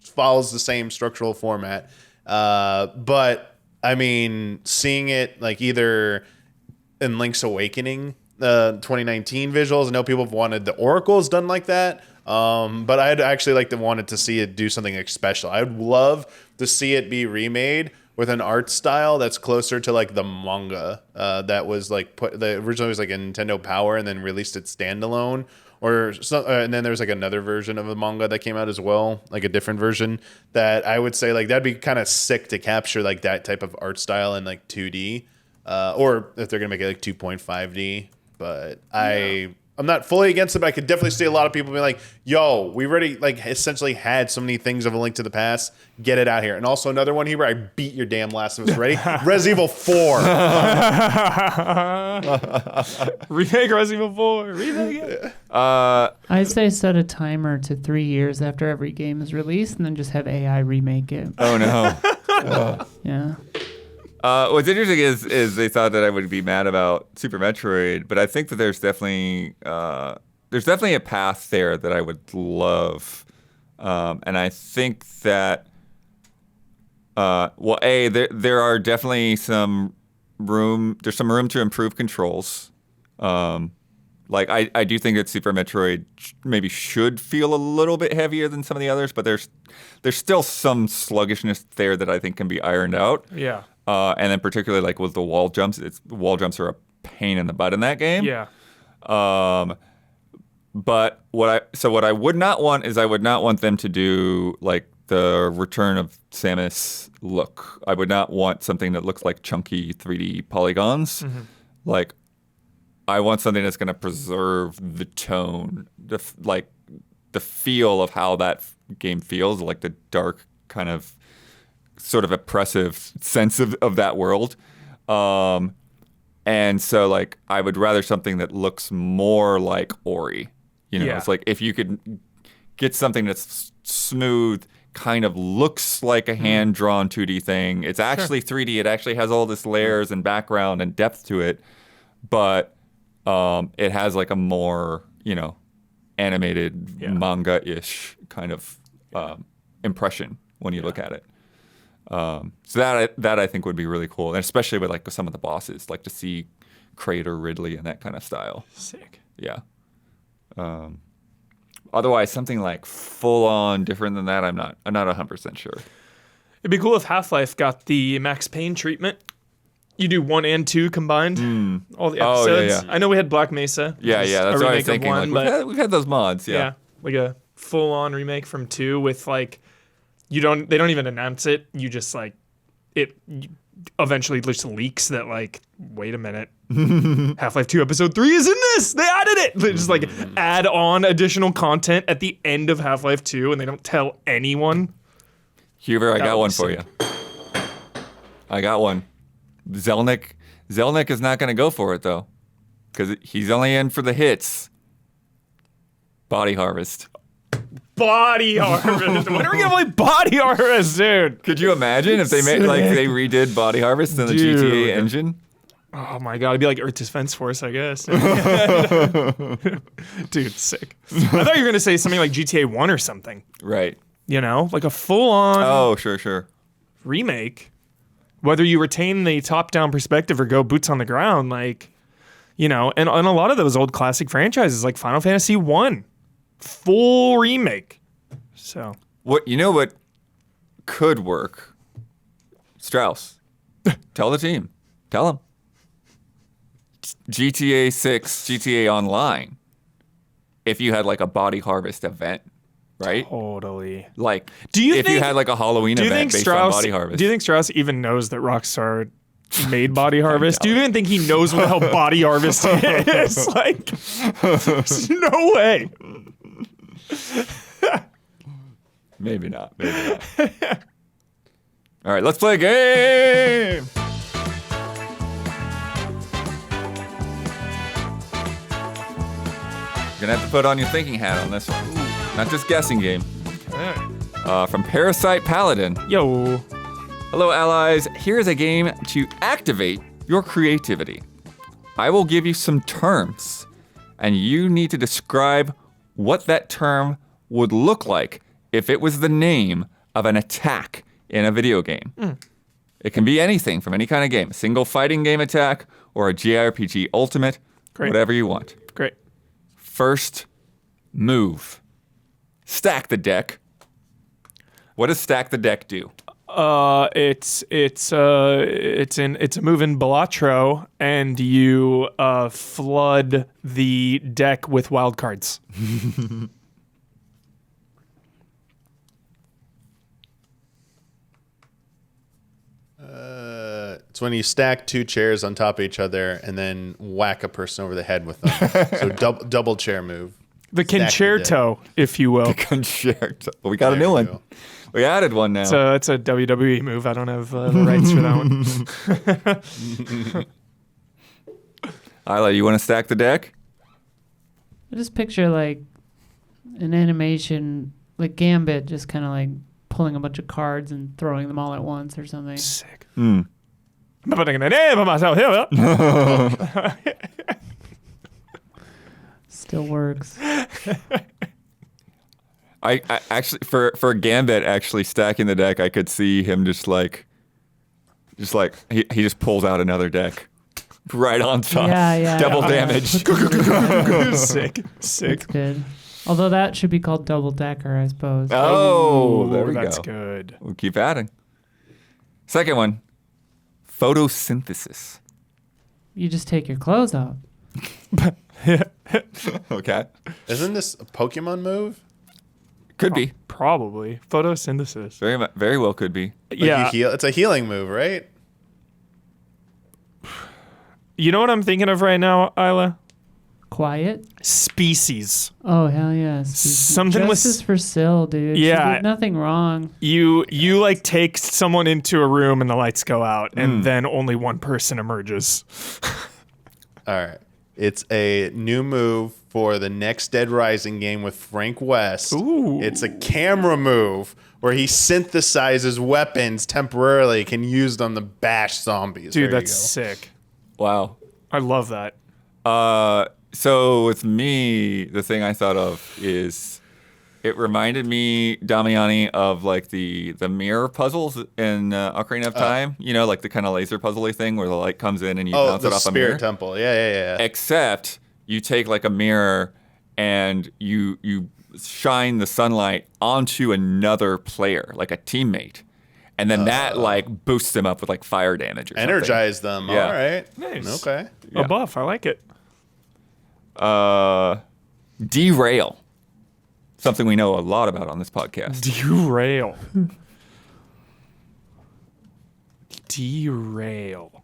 follows the same structural format. But I mean, seeing it like either in Link's Awakening, 2019 visuals. I know people have wanted the oracles done like that. But I'd actually wanted to see it do something like special. I'd love to see it be remade with an art style that's closer to like the manga that was like originally was like a Nintendo Power and then released it standalone. And then there's like another version of the manga that came out as well, like a different version that I would say like that'd be kind of sick to capture like that type of art style in like 2D, or if they're gonna make it like 2.5D. But I'm not fully against it, but I could definitely see a lot of people being like, yo, we already like essentially had so many things of A Link to the Past. Get it out here. And also another one here where I beat your damn Last of Us. Ready? Resident Evil 4. Remake Resident Evil 4. Remake it. I'd say set a timer to 3 years after every game is released and then just have AI remake it. Oh, no. Yeah. What's interesting is they thought that I would be mad about Super Metroid, but I think that there's definitely a path there that I would love, and I think that there are definitely some room. There's some room to improve controls. Like I do think that Super Metroid maybe should feel a little bit heavier than some of the others, but there's still some sluggishness there that I think can be ironed out. Yeah. And then particularly like with the wall jumps, wall jumps are a pain in the butt in that game. Yeah. But what I would not want is I would not want them to do like the Return of Samus look. I would not want something that looks like chunky 3D polygons. Mm-hmm. Like I want something that's going to preserve the tone, the feel of how that game feels, like the dark kind of sort of oppressive sense of that world. And so like I would rather something that looks more like Ori. You know, It's like if you could get something that's smooth, kind of looks like a hand-drawn 2D thing. It's actually 3D. It actually has all this layers and background and depth to it, but it has like a more, animated manga-ish kind of impression when you look at it. So that I think would be really cool, and especially with like some of the bosses, like to see Crater Ridley and that kind of style. Sick. Yeah. Otherwise, something like full on different than that, I'm not 100% sure. It'd be cool if Half-Life got the Max Payne treatment. You do 1 and 2 combined, all the episodes. Oh, yeah. I know we had Black Mesa. Yeah, that's what I was thinking. Like, we've had those mods. Yeah, like a full on remake from 2 with like. They don't even announce it. You just like it eventually just leaks that like, wait a minute, Half-Life 2 episode 3 is in this. They added it. They just like add on additional content at the end of Half-Life 2 and they don't tell anyone. Huber, I got one for you. I got one. Zelnick is not going to go for it though, because he's only in for the hits. Body Harvest. Body Harvest. When are we gonna play Body Harvest, dude? Could you imagine if they made they redid Body Harvest in the GTA engine? Oh my god, it'd be like Earth Defense Force, I guess. Dude, sick. I thought you were gonna say something like GTA 1 or something. Right. Like a full-on. Oh, sure. Remake. Whether you retain the top-down perspective or go boots on the ground, like, and a lot of those old classic franchises, like Final Fantasy 1. Full remake. So what could work? Strauss, tell the team. Tell them. GTA 6, GTA Online. If you had like a Body Harvest event, right? Totally. Like, you had like a Halloween event based on Body Harvest. Do you think Strauss even knows that Rockstar made Body Harvest? Do you even think he knows what the hell Body Harvest is? Like, there's no way. Maybe not. All right, let's play a game. You're gonna have to put on your thinking hat on this one. Not just guessing game. Okay. From Parasite Paladin. Yo. Hello, allies. Here's a game to activate your creativity. I will give you some terms, and you need to describe what that term would look like if it was the name of an attack in a video game. It can be anything from any kind of game. A single fighting game attack or a JRPG Ultimate. Great. Whatever you want. Great. First move. Stack the deck. What does stack the deck do? It's a move in Balatro, and you flood the deck with wild cards. It's when you stack 2 chairs on top of each other and then whack a person over the head with them. So double chair move. The Stack the concerto, if you will. Concerto. We got a There new you one. go. We added one now. So it's a WWE move. I don't have the rights for that one. Isla, you want to stack the deck? I just picture like an animation, like Gambit, just kind of like pulling a bunch of cards and throwing them all at once or something. Sick. Mm. I'm not putting a name on myself here. Still works. I actually for Gambit actually stacking the deck, I could see him just like he just pulls out another deck right on top. Yeah. Double damage. Sick. That's good. Although that should be called double decker, I suppose. Oh, there we go. That's good. We'll keep adding. Second one, photosynthesis. You just take your clothes off. Okay, Isn't this a Pokemon move? could be Probably. Photosynthesis. very well could be. Like Yeah. you heal. It's a healing move, right? You know what I'm thinking of right now, Isla? Quiet. Species. Oh, hell yes. Something with Justice for Syl, dude. Yeah. She did nothing wrong. You like take someone into a room and the lights go out, and then only one person emerges. All right. It's a new move for the next Dead Rising game with Frank West. Ooh. It's a camera move where he synthesizes weapons temporarily, can use them to bash zombies. Dude, There you that's go. sick. Wow. I love that. So with me, the thing I thought of is it reminded me, Damiani, of like the mirror puzzles in Ocarina of Time. You know, like the kind of laser puzzly thing where the light comes in and you Oh, bounce the it off a mirror. Spirit Temple. Yeah. Except you take like a mirror and you shine the sunlight onto another player, like a teammate. And then that like boosts them up with like fire damage or something. Energize them. Yeah. All right. Nice. Okay. Yeah. A buff. I like it. Derail. Something we know a lot about on this podcast. Derail. Derail.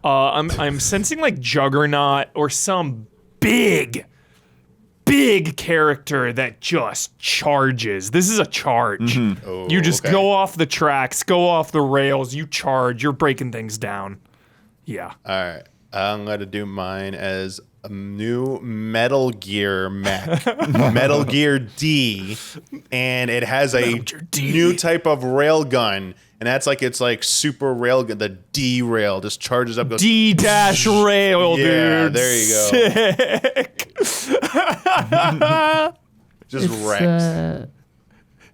I'm sensing like Juggernaut or some big character that just charges. This is a charge. Oh, You just okay. go off the tracks, go off the rails, you charge, you're breaking things down. Yeah. All right. I'm going to do mine as a new Metal Gear mech. Metal Gear D. And it has a Gear D. new type of railgun. And that's like, it's like super railgun. The D rail just charges up. Goes, D-rail, dude. Yeah, there you go. Sick. just It's, wrecks.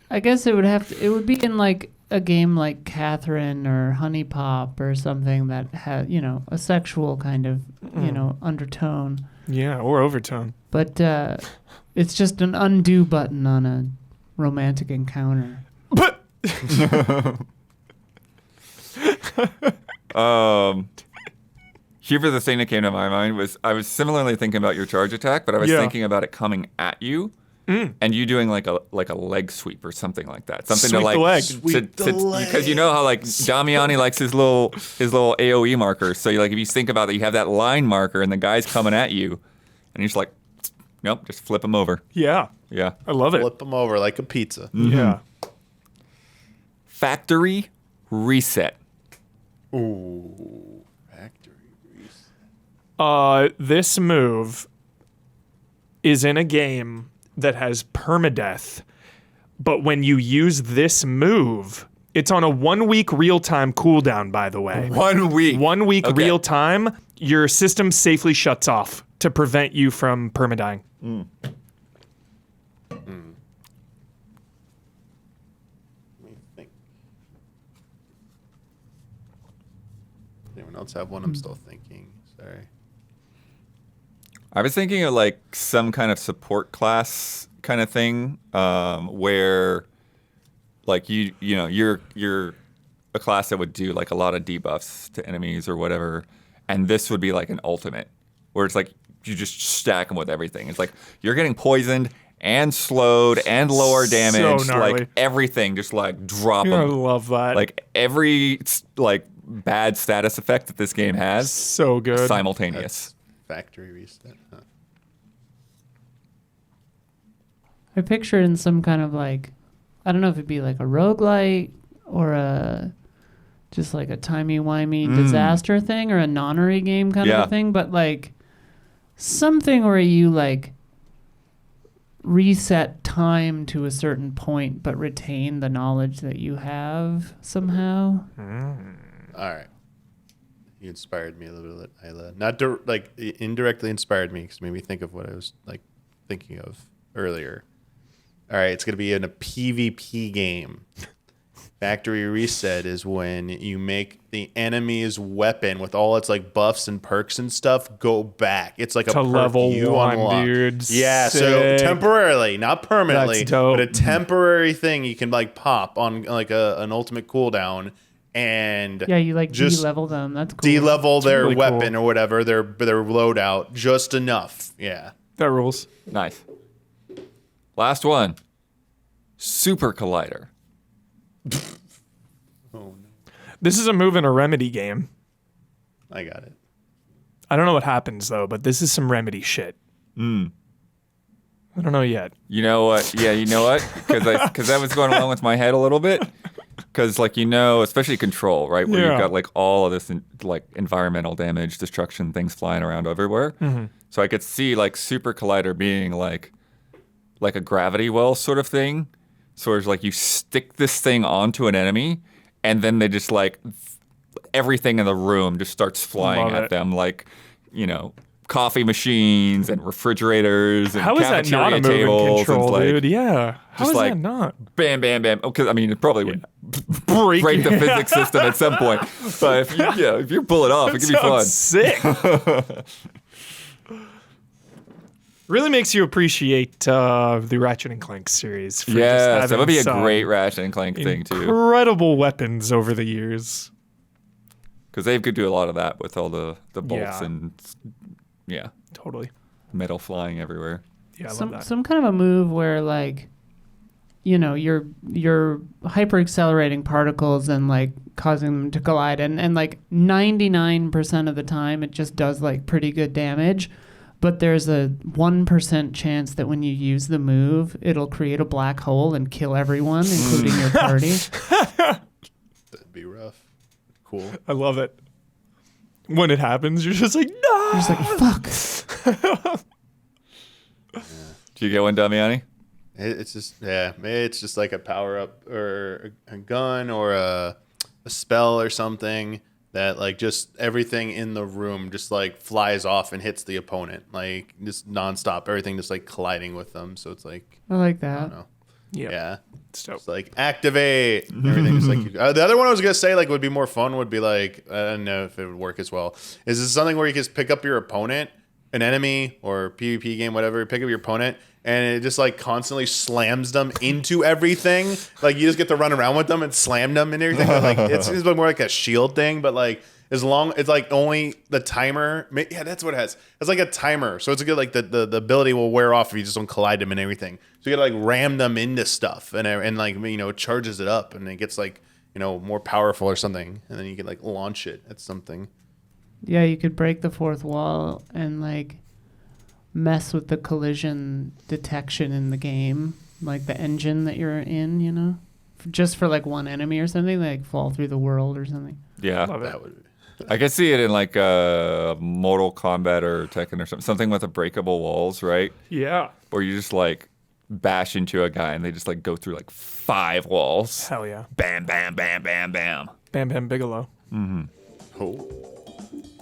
I guess it would be in like a game like Catherine or Honey Pop or something that had, a sexual kind of, undertone. Yeah, or overtone. But it's just an undo button on a romantic encounter. But Here, the thing that came to my mind was I was similarly thinking about your charge attack, but I was thinking about it coming at you and you doing like a leg sweep or something like that. Something Sweep to like the leg. Sweep the leg. because you know how like Damiani likes his little AOE markers. So like if you think about it, you have that line marker and the guy's coming at you, and you're just like, nope, just flip him over. yeah, Yeah. I love it. Flip them over like a pizza. Yeah. Factory reset. Ooh. Factory. This move is in a game that has permadeath, but when you use this move, it's on a 1 week real time cooldown, by the way. 1 week. 1 week Okay. real time, your system safely shuts off to prevent you from permadying. Let me think. Anyone else have one? I'm still thinking. Sorry. I was thinking of like some kind of support class kind of thing, where like you're a class that would do like a lot of debuffs to enemies or whatever, and this would be like an ultimate where it's like you just stack them with everything. It's like you're getting poisoned and slowed and lower damage, So gnarly. like everything, just like drop I them. love that. Like every like bad status effect that this game has, so good. simultaneous. Factory reset. Huh. I picture in some kind of like, I don't know if it'd be like a roguelite or just like a timey-wimey disaster thing or a nonary game kind of a thing, but like something where you like reset time to a certain point but retain the knowledge that you have somehow. All right. You inspired me a little bit, Isla. Not indirectly inspired me because it made me think of what I was like thinking of earlier. All right, it's going to be in a PvP game. Factory reset is when you make the enemy's weapon with all its like buffs and perks and stuff go back. It's like a To perk level you 1, unlock. dude. Yeah, so Sick. temporarily, not permanently, That's dope. but a temporary thing you can like pop on like an ultimate cooldown and Yeah, you like just de-level them. That's cool. de-level their really weapon cool. or whatever, their loadout just enough. Yeah. That rules. Nice. Last one. Super Collider. Oh no. This is a move in a Remedy game. I got it. I don't know what happens though, but this is some Remedy shit. I don't know yet. You know what? Yeah, you know what? Because that was going along with my head a little bit. Because like especially Control, right? Where Yeah. you've got like all of this like environmental damage, destruction, things flying around everywhere. So I could see like Super Collider being like a gravity well sort of thing. So it's like you stick this thing onto an enemy, and then they just like everything in the room just starts flying Love at it. them, like coffee machines and refrigerators and How is that not a cafeteria move in tables Control, and like, dude? Yeah. How just is like that not? bam, bam, bam. Because I mean, it probably would Break the your- physics system at some point. But if you pull it off, it could be fun. Sounds sick. Really makes you appreciate the Ratchet and Clank series. For just Yes, that having would be a some great Ratchet and Clank thing too. Incredible weapons over the years. Because they could do a lot of that with all the bolts Yeah. and Totally. metal flying everywhere. Yeah, I love some that. some kind of a move where like you're hyper accelerating particles and like causing them to collide and like 99% of the time it just does like pretty good damage, but there's a 1% chance that when you use the move it'll create a black hole and kill everyone including your party. That'd be rough. Cool. I love it. When it happens, you're just like, no. You're just like fuck. Do you get one, Damiani? It's just like a power up or a gun or a spell or something that like just everything in the room just like flies off and hits the opponent, like just nonstop, everything just like colliding with them. So it's like, I like I that. don't know. Yeah. Yeah. It's dope. It's like activate everything. Just like the other one I was gonna say like would be more fun would be like I don't know if it would work as well. Is this something where you just pick up your opponent, an enemy or PvP game, whatever, you pick up your opponent and it just like constantly slams them into everything. Like you just get to run around with them and slam them and everything. But, like it's more like a shield thing, but like as long it's like only the timer. Yeah, that's what it has. It's like a timer, so it's a good like the ability will wear off if you just don't collide them and everything. So you gotta like ram them into stuff and like it charges it up and it gets like more powerful or something, and then you can like launch it at something. Yeah, you could break the fourth wall and like mess with the collision detection in the game, like the engine that you're in, just for like one enemy or something, like fall through the world or something. Yeah. Love it. That would. I could see it in like Mortal Kombat or Tekken or something with the breakable walls, right? Yeah. Where you just like bash into a guy and they just like go through like 5 walls. Hell yeah. Bam, bam, bam, bam, bam. Bam Bam Bigelow. Oh.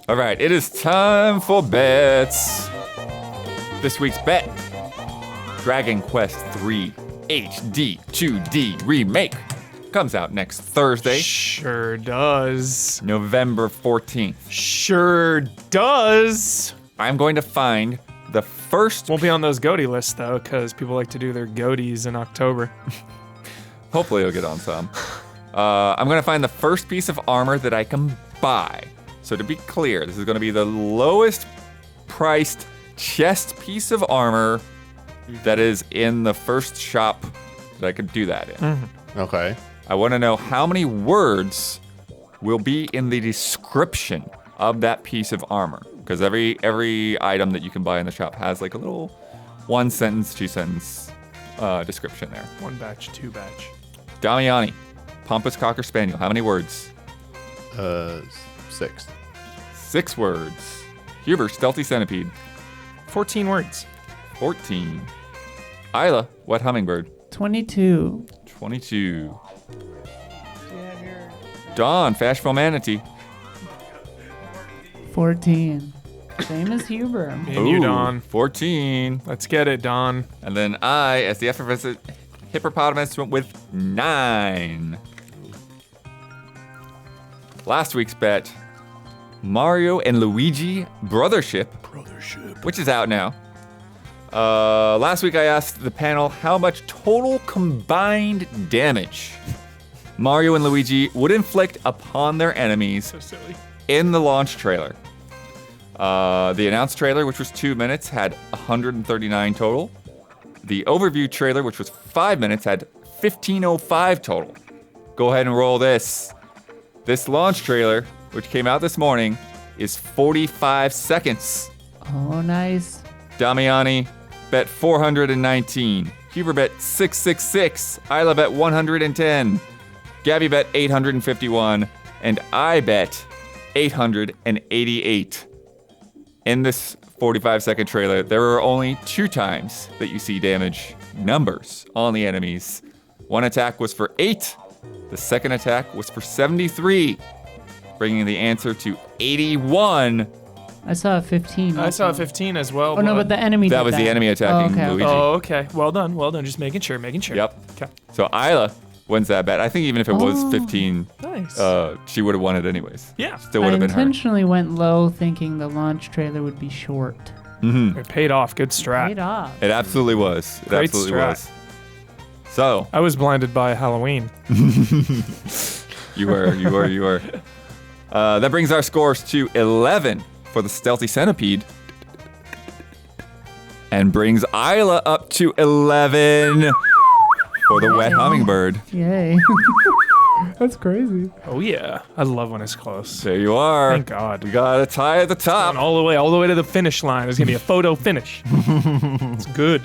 All right, it is time for bets. This week's bet: Dragon Quest III HD 2D Remake Comes out next Thursday, Sure does. November 14th. Sure does. I'm going to find the first... Won't be on those goatee lists, though, because people like to do their goatees in October. Hopefully it'll get on some. I'm going to find the first piece of armor that I can buy. So to be clear, this is going to be the lowest priced chest piece of armor that is in the first shop that I could do that in. Mm-hmm. Okay. I want to know how many words will be in the description of that piece of armor. Because every item that you can buy in the shop has like a little 1 sentence, 2 sentence description there. 1 batch, 2 batch. Damiani, Pompous Cocker Spaniel, how many words? 6. 6 words. Huber, Stealthy Centipede, 14 words. 14. Isla, Wet Hummingbird, 22. 22. Dawn, Fashful Manatee, 14. Same as Huber. And you, Don. 14. Let's get it, Don. And then I, as the effervescent hippopotamus, went with 9. Last week's bet, Mario and Luigi Brothership, which is out now. Last week I asked the panel how much total combined damage Mario and Luigi would inflict upon their enemies So silly. in the launch trailer. The announced trailer, which was 2 minutes, had 139 total. The overview trailer, which was 5 minutes, had 1505 total. Go ahead and roll this. This launch trailer, which came out this morning, is 45 seconds. Oh, nice. Damiani bet 419. Huber bet 666. Isla bet 110. Gabby bet 851. And I bet 888. In this 45-second trailer, there are only 2 times that you see damage numbers on the enemies. One attack was for 8. The second attack was for 73, bringing the answer to 81. I saw a 15. I saw a also. 15 as well. Oh, no, but the enemy That did was the enemy attacking okay. Luigi. Oh, okay. Well done. Well done. Just making sure. Yep. Okay. So Isla wins that bet. I think even if it was 15, Nice. she would have won it anyways. Yeah. Still I would have been her. intentionally went low thinking the launch trailer would be short. It paid off. Good strat. Paid off. It absolutely was. It Great absolutely strat. was. So, I was blinded by Halloween. you were. That brings our scores to 11 for the Stealthy Centipede. And brings Isla up to 11 for the Wet Hummingbird. Yay. That's crazy. Oh yeah. I love when it's close. There you are. Thank God. We got a tie at the top. Going all the way to the finish line. There's gonna be a photo finish. It's good.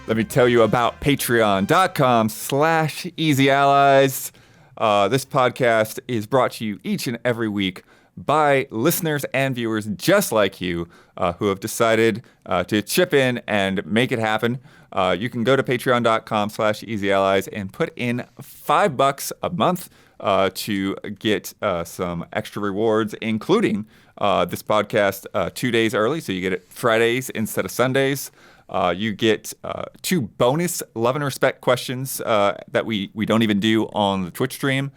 Let me tell you about patreon.com/easyallies. This podcast is brought to you each and every week by listeners and viewers just like you who have decided to chip in and make it happen. You can go to patreon.com/easyallies and put in $5 a month to get some extra rewards, including this podcast 2 days early. So you get it Fridays instead of Sundays. You get 2 bonus love and respect questions that we don't even do on the Twitch stream.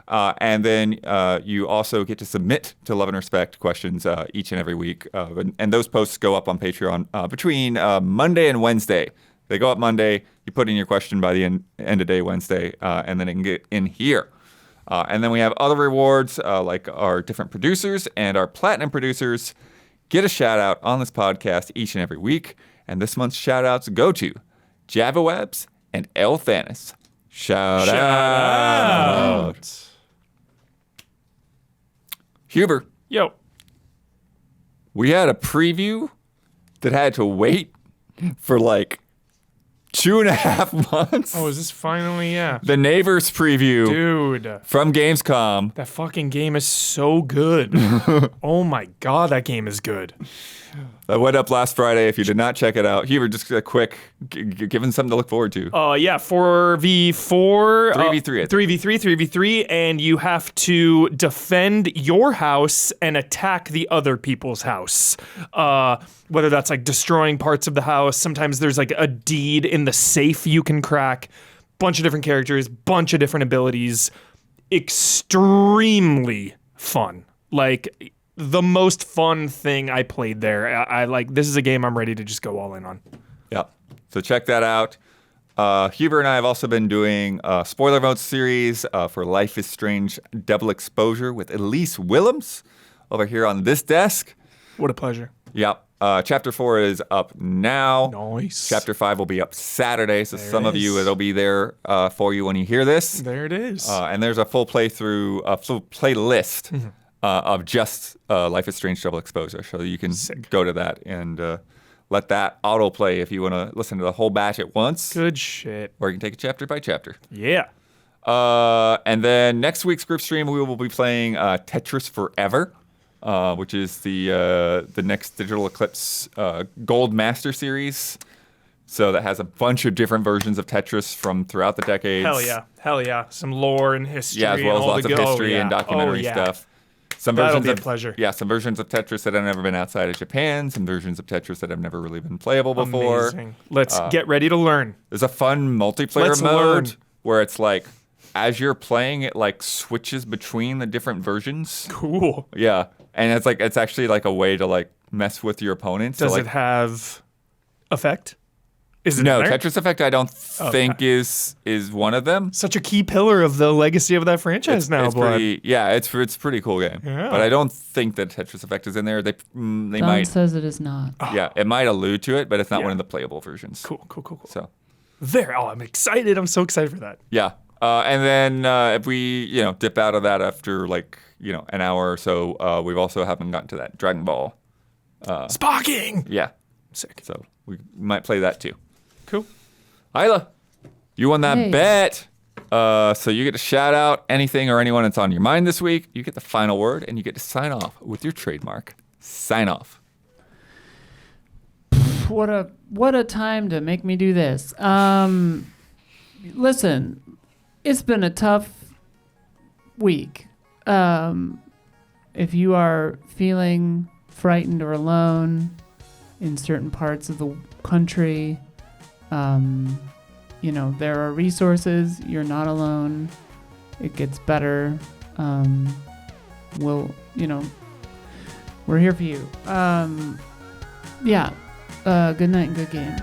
And then you also get to submit to Love and Respect questions each and every week. And those posts go up on Patreon between Monday and Wednesday. They go up Monday, you put in your question by the end of day Wednesday, and then it can get in here. And then we have other rewards like our different producers and our platinum producers get a shout out on this podcast each and every week. And this month's shout outs go to JavaWebs and L Thanis. Shout out. Huber, Yo. we had a preview that had to wait for like 2.5 months. Oh, is this finally? Yeah. The Neighbors preview Dude. from Gamescom. That fucking game is so good. Oh my God, that game is good. That went up last Friday. If you did not check it out, Huber, just a quick, giving something to look forward to. Yeah, 4v4. 3v3, I think. 3v3, and you have to defend your house and attack the other people's house. Whether that's like destroying parts of the house, sometimes there's like a deed in the safe you can crack. bunch of different characters, bunch of different abilities, extremely fun. Like the most fun thing I played there. I like, this is a game I'm ready to just go all in on. Yeah. So check that out. Huber and I have also been doing a spoiler vote series for Life is Strange Double Exposure with Elise Willems over here on this desk. What a pleasure. Yep. Chapter 4 is up now. Nice. Chapter 5 will be up Saturday, so some of you, it'll be there for you when you hear this. There it is. And there's a full playthrough, a full playlist of just Life is Strange Double Exposure, so you can go to that and let that autoplay if you want to listen to the whole batch at once. Good shit. Or you can take it chapter by chapter. Yeah. And then next week's group stream, we will be playing Tetris Forever, which is the next Digital Eclipse Gold Master Series. So that has a bunch of different versions of Tetris from throughout the decades. Hell yeah. Some lore and history. Yeah, as well as and all lots the of history and documentary stuff. Some That'll versions be a of pleasure. Yeah, some versions of Tetris that have never been outside of Japan. Some versions of Tetris that have never really been playable before. Amazing. Let's get ready to learn. There's a fun multiplayer Let's mode learn. where it's like, as you're playing, it like switches between the different versions. Cool. Yeah, and it's actually like a way to like mess with your opponents. Does so, like, it have effect? Is it No, in there? Tetris Effect I don't think is one of them. Such a key pillar of the legacy of that franchise now, It's Blood. it's pretty cool game. Yeah. But I don't think that Tetris Effect is in there. They Don might. says it is not. Yeah, it might allude to it, but it's not Yeah. one of the playable versions. Cool. So There. Oh, I'm excited. I'm so excited for that. yeah, and then if we dip out of that after like an hour or so, we've also haven't gotten to that Dragon Ball. Sparking. Yeah, Sick. so we might play that too. Cool. Isla, you won that Hey. bet. So you get to shout out anything or anyone that's on your mind this week. You get the final word, and you get to sign off with your trademark. Sign off. What a time to make me do this. Listen, it's been a tough week. If you are feeling frightened or alone in certain parts of the country, there are resources. You're not alone. It gets better. We're here for you. Good night and good game.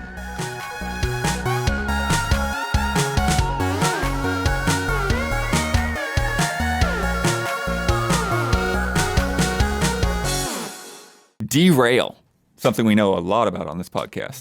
Derail. Something we know a lot about on this podcast.